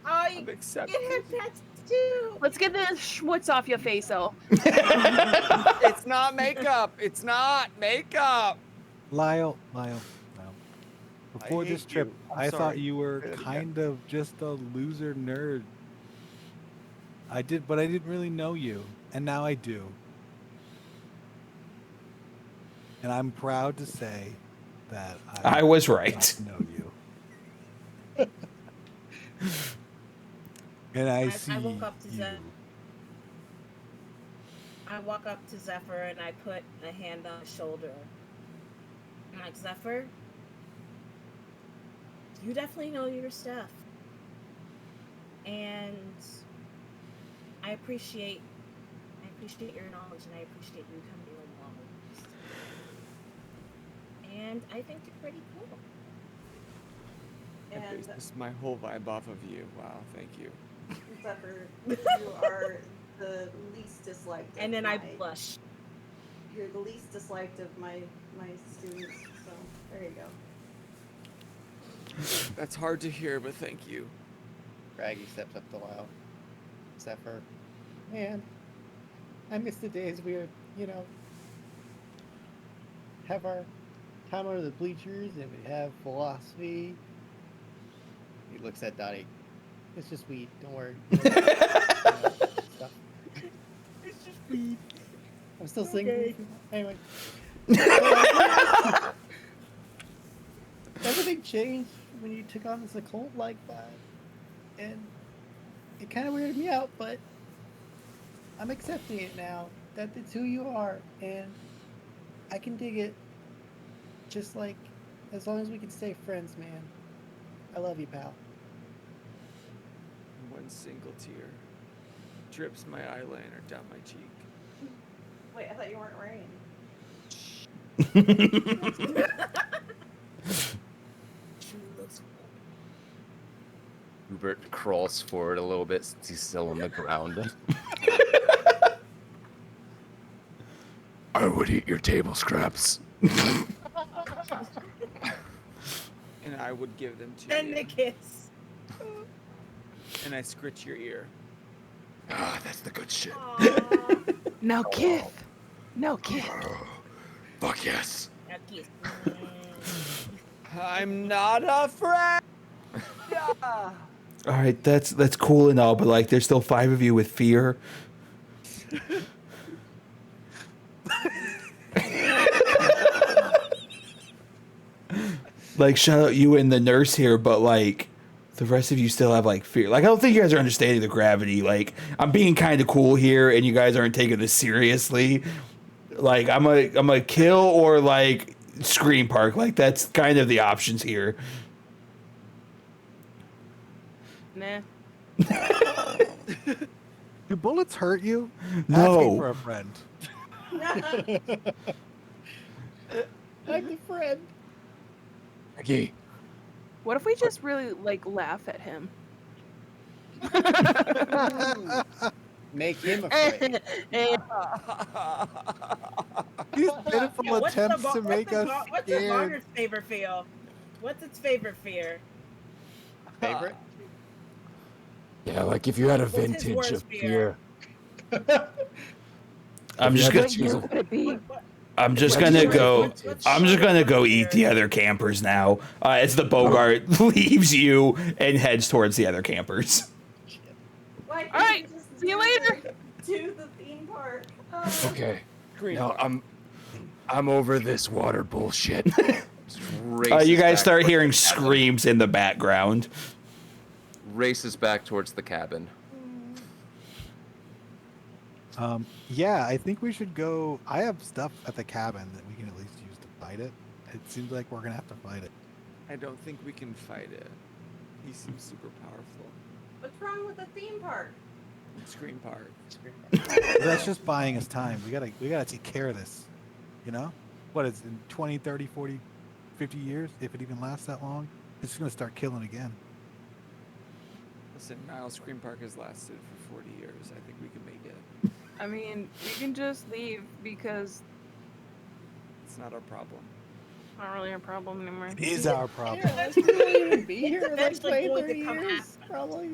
I'm you accepted. get her pets too. Let's get the schmutz off your face, though. It's not makeup. It's not makeup. Lyle. Before hate this trip, you. I'm I sorry. thought you were Say that again. kind of just a loser nerd. But I didn't really know you, and now I do. And I'm proud to say that I was right. got to know you. And I see I woke up to you. I walk up to Zephyr and I put a hand on his shoulder. I'm like, Zephyr, you definitely know your stuff. And I appreciate your knowledge and I appreciate you coming along with us. And I think you're pretty cool. I And based this my whole vibe off of you. Wow, thank you. Zephyr, you are the least disliked. And of then I my- blush. You're the least disliked of my students. So there you go. That's hard to hear, but thank you. Raggy steps up to Lyle. Zephyr. Man, I miss the days we would, have our time under the bleachers and we'd have philosophy. He looks at Dottie. It's just weed, don't worry. Stuff. It's just weed. I'm still single. Okay. Anyway. Everything changed when you took on this occult-like vibe. And it kind of weirded me out, but I'm accepting it now. That it's who you are. And I can dig it. Just like, as long as we can stay friends, man. I love you, pal. One single tear drips my eyeliner down my cheek. Wait, I thought you weren't wearing Hubert crawls forward a little bit since he's still on the ground. I would eat your table scraps. And I would give them to And you. the kiss. And I scritch your ear. Ah, that's the good shit. Aww. No kith. No kith. Fuck yes. Now kiss. I'm not afraid. Yeah. All right, that's cool and all, but like, there's still 5 of you with fear. Like, shout out you and the nurse here, but like, the rest of you still have like fear. Like, I don't think you guys are understanding the gravity. Like, I'm being kind of cool here, and you guys aren't taking this seriously. Like, I'm a kill or like scream park. Like, that's kind of the options here. Nah. Do bullets hurt you? No. Asking for a friend. I'm the friend. Maggie, What if we just really like laugh at him? Make him afraid. These pitiful What's the attempts bar- to what's make the us bar- What's the scared. barter's favorite fear? What's its favorite fear? Favorite? yeah, like if you had a What's his vintage worst of fear? beer. I'm just Yeah, gonna. that's usually- What would it be? I'm just What's gonna your go. vintage? I'm just gonna go eat the other campers now. As the Bogart leaves you and heads towards the other campers. Why can't All right, you just see you do later. To the theme park. Okay. Green Now bar. I'm I'm over this water bullshit. You guys start hearing screams in the background. Races back towards the cabin. Yeah, I think we should go. I have stuff at the cabin that we can at least use to fight it. It seems like we're gonna have to fight it. I don't think we can fight it. He seems super powerful. What's wrong with the theme park? Scream part. That's just buying us time. We gotta take care of this. You know? What is in 20, 30, 40, 50 years, if it even lasts that long, it's gonna start killing again. Listen, Niles Scream Park has lasted for 40 years. I think we can make it. I mean, we can just leave because It's not our problem. it's not really a problem anymore. It is our problem. Yeah, that's really even be here in like eventually 20, going 30 to come years, happen. probably.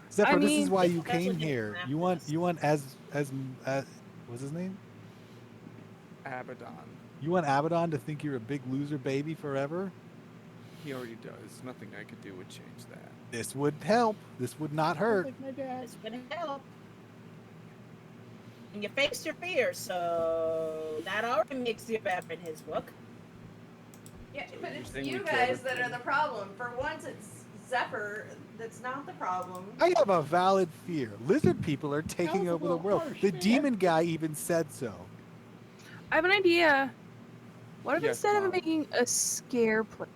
Except for I this is mean, why you that's what came gonna here. happen. You want what's his name? Abaddon. You want Abaddon to think you're a big loser baby forever? He already does. Nothing I could do would change that. This would help. This would not hurt. Like my dad. It's gonna help. And you faced your fears, so that already makes you better in his book. Yeah, but it's think we you killed guys it that are then? the problem. For once, it's Zephyr that's not the problem. I have a valid fear. Lizard people are taking That was a over the little world. harsh, The man. demon guy even said so. I have an idea. What if Yes, instead Mom. of making a scare play,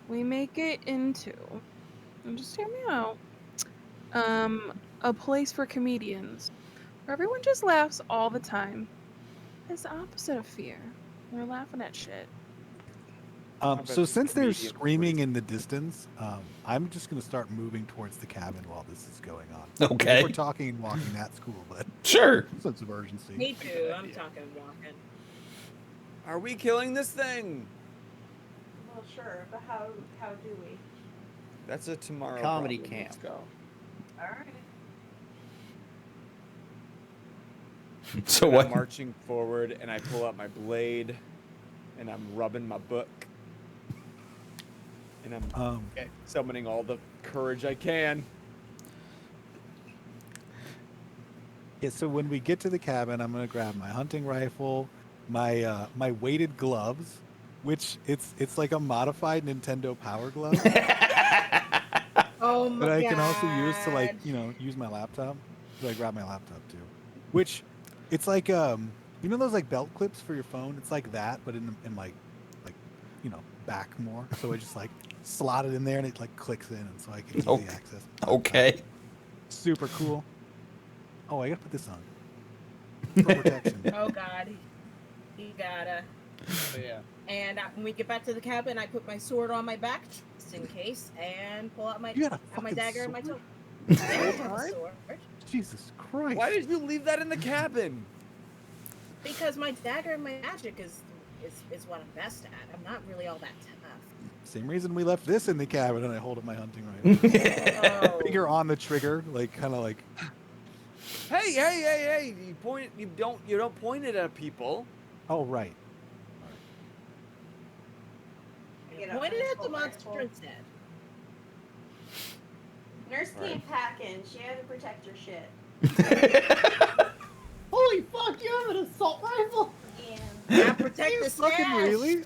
we make it into, and just hear me out, a place for comedians, where everyone just laughs all the time. It's the opposite of fear. We're laughing at shit. bet So the since there's comedian screaming would- in the distance, I'm just going to start moving towards the cabin while this is going on. Okay. We're talking and walking, that's cool, but Sure. sense of urgency. Me too. good I'm idea. talking walking. Are we killing this thing? Well, sure, but how do we? That's a tomorrow Comedy problem. Let's camp. go. All right. So And what? I'm marching forward, and I pull out my blade, and I'm rubbing my book, and I'm summoning all the courage I can. Yeah, so when we get to the cabin, I'm going to grab my hunting rifle, my my weighted gloves, which it's like a modified Nintendo Power Glove Oh my that I god. can also use to use my laptop. So I grab my laptop too, which it's like those like belt clips for your phone. It's like that, but in like back more. So I just like slot it in there and it like clicks in, and so I can easily Okay. access. Okay. Super cool. Oh, I gotta put this on for protection. Oh god. You gotta. So yeah. And when we get back to the cabin, I put my sword on my back just in case, and pull out my You got a my fucking dagger and my sword? tool. I have a sword Jesus Christ! Why did you leave that in the cabin? because my dagger and my magic is what I'm best at. I'm not really all that tough. Same reason we left this in the cabin, and I hold up my hunting rifle. Oh. Finger on the trigger, like kind of like. Hey! You don't point it at people. Oh right. Get up Pointed and at the pull my monster rifle. instead. Nurse came packing. She had to protect her shit. Holy fuck, you have an assault rifle? Yeah. I protect the Fucking stash. really?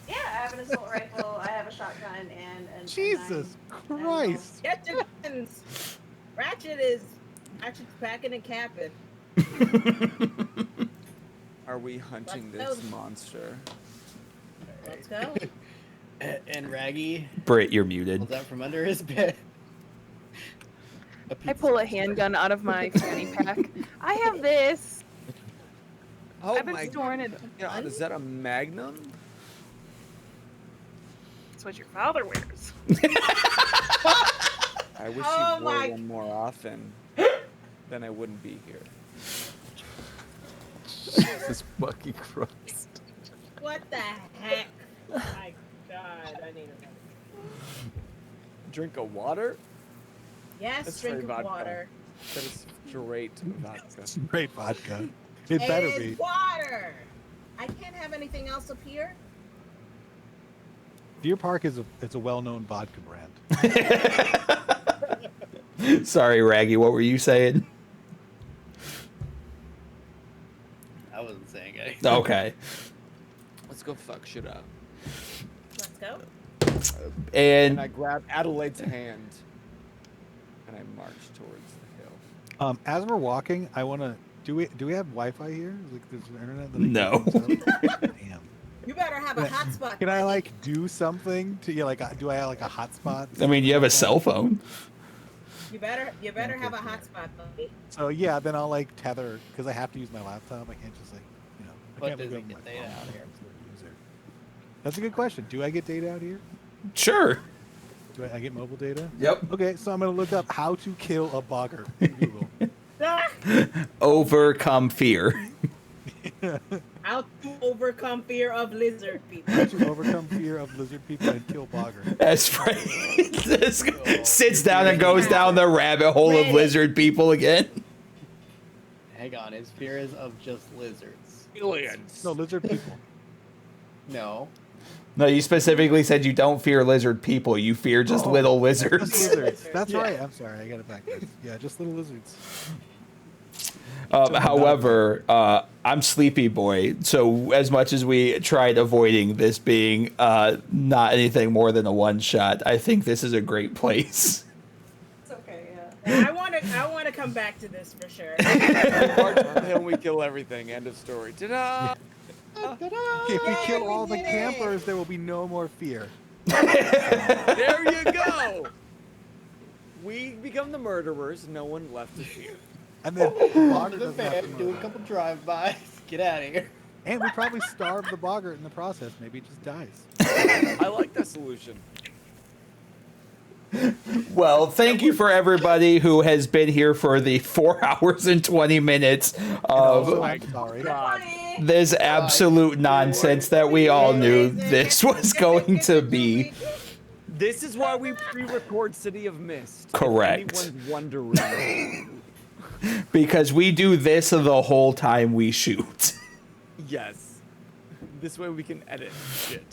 Yeah, I have an assault rifle. I have a shotgun and Jesus Christ! Get your guns. Ratchet's packing and capping. Are we hunting Let's this go. monster? Let's go. And Raggy Brit, you're muted. pulls out from under his bed. I pull a handgun out of my fanny pack. I have this. Oh I've been my storing it. god, is that a magnum? That's what your father wears. I wish Oh you wore my- one more often. Then I wouldn't be here. Jesus fucking Christ. What the heck? Oh my god, I need a Drink of water? Yes, That's drink straight of vodka. water. That is straight vodka. Great vodka. It better And be. water. I can't have anything else up here. Deer Park is a well-known vodka brand. Sorry, Raggy. What were you saying? I wasn't saying anything. right. Okay. Let's go fuck shit up. Let's go. And I And grab Adelaide's hand, and I march towards the hill. As we're walking, I want to. Do we have Wi-Fi here? Like, there's internet that I No. can use up? Damn. You better have a hotspot. Can I like do something to you? Like, do I have like a hotspot? I mean, you have a cell phone. You better have a Okay, yeah. hotspot, buddy. So yeah, then I'll like tether because I have to use my laptop. I can't just like I But can't does look it up get my data phone. out here? That's a good question. Do I get data out here? Sure. Do I get mobile data? Yep. Okay, so I'm gonna look up how to kill a bogger in Google. Overcome fear. How to overcome fear of lizard people. How to overcome fear of lizard people and kill bogger. As Frank just sits down and goes down the rabbit hole of lizard people again. Hang on, his fear is of just lizards. Aliens. No, lizard people. No. No, you specifically said you don't fear lizard people. You fear just little Just lizards. lizards. That's Yeah. right. I'm sorry. I got it backwards. Yeah, just little lizards. However, I'm Sleepy Boy, so as much as we tried avoiding this being not anything more than a one shot, I think this is a great place. It's okay, yeah. I want to come back to this for sure. March on the hill and we kill everything. End of story. Ta-da! If we kill we all the did it! campers, there will be no more fear. There you go. We become the murderers. No one left to fear. And then the To bogger the doesn't have to van, do a murder. couple drive-bys. Get out of here. And we probably starve the boggart in the process. Maybe it just dies. I like that solution. Well, thank you for everybody who has been here for the 4 hours and 20 minutes Also, of I'm sorry. God. this absolute nonsense that we all knew this was going to be. This is why we pre-record City of Mist. Correct. If anyone's wondering. Because we do this the whole time we shoot. Yes. This way we can edit shit.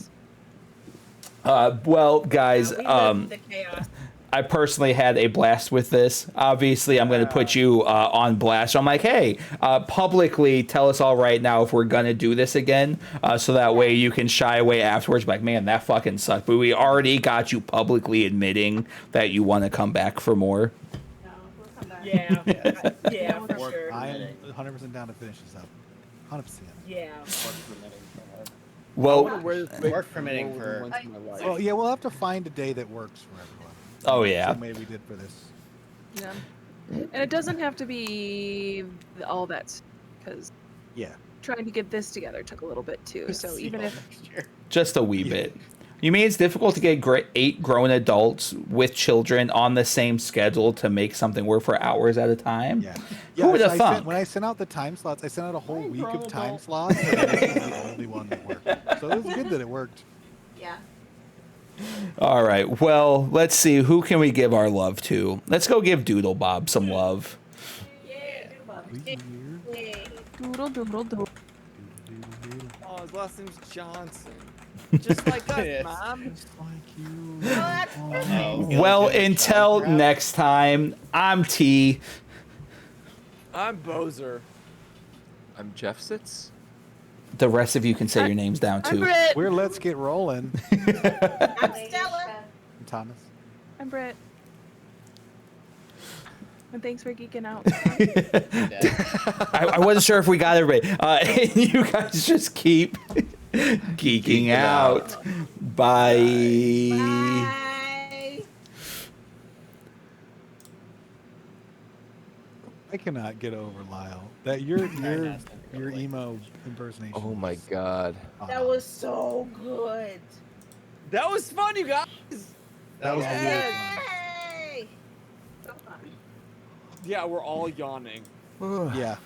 Well, guys, We live in the chaos. I personally had a blast with this. Obviously, I'm going to put you on blast. So I'm like, hey, publicly tell us all right now if we're going to do this again. So that way you can shy away afterwards. Like, man, that fucking sucked. But we already got you publicly admitting that you want to come back for more. No, we'll come back. Yeah, for sure. I am 100% down to finish this up. 100%. Yeah. Well, Work permitting for. Once in my life. Well, yeah, we'll have to find a day that works for everyone. oh, yeah. Same way we did for this. Yeah. And it doesn't have to be all that, because Yeah. trying to get this together took a little bit too. So even if Just a wee bit. You mean it's difficult to get 8 grown adults with children on the same schedule to make something work for hours at a time? Yeah. Who would so have thunk? when I sent out the time slots, I sent out a whole week of time slots. And this is the only one that worked. So it was good that it worked. Yeah. All right. Well, let's see. Who can we give our love to? Let's go give Doodle Bob some love. Yay, good one. Yay. doodle doodle doodle. Oh, his last name's Johnson. Just like us, Yes. Mom. Just like you. Oh, Well, Gilligan until Shawcraft. next time, I'm T. I'm Boser. I'm Jeff Sitz. The rest of you can say your names down I'm too. Britt. We're Let's Get Rolling. I'm Stella. Thomas. I'm Britt. And thanks for geeking out. I wasn't sure if we got everybody. And you guys just keep geeking out. Bye. Bye. I cannot get over Lyle. That your emo impersonation. Oh my was- god. That was so good. That was fun, you guys. That was Yeah. really fun. Yay! So fun. Yeah, we're all yawning. Yeah.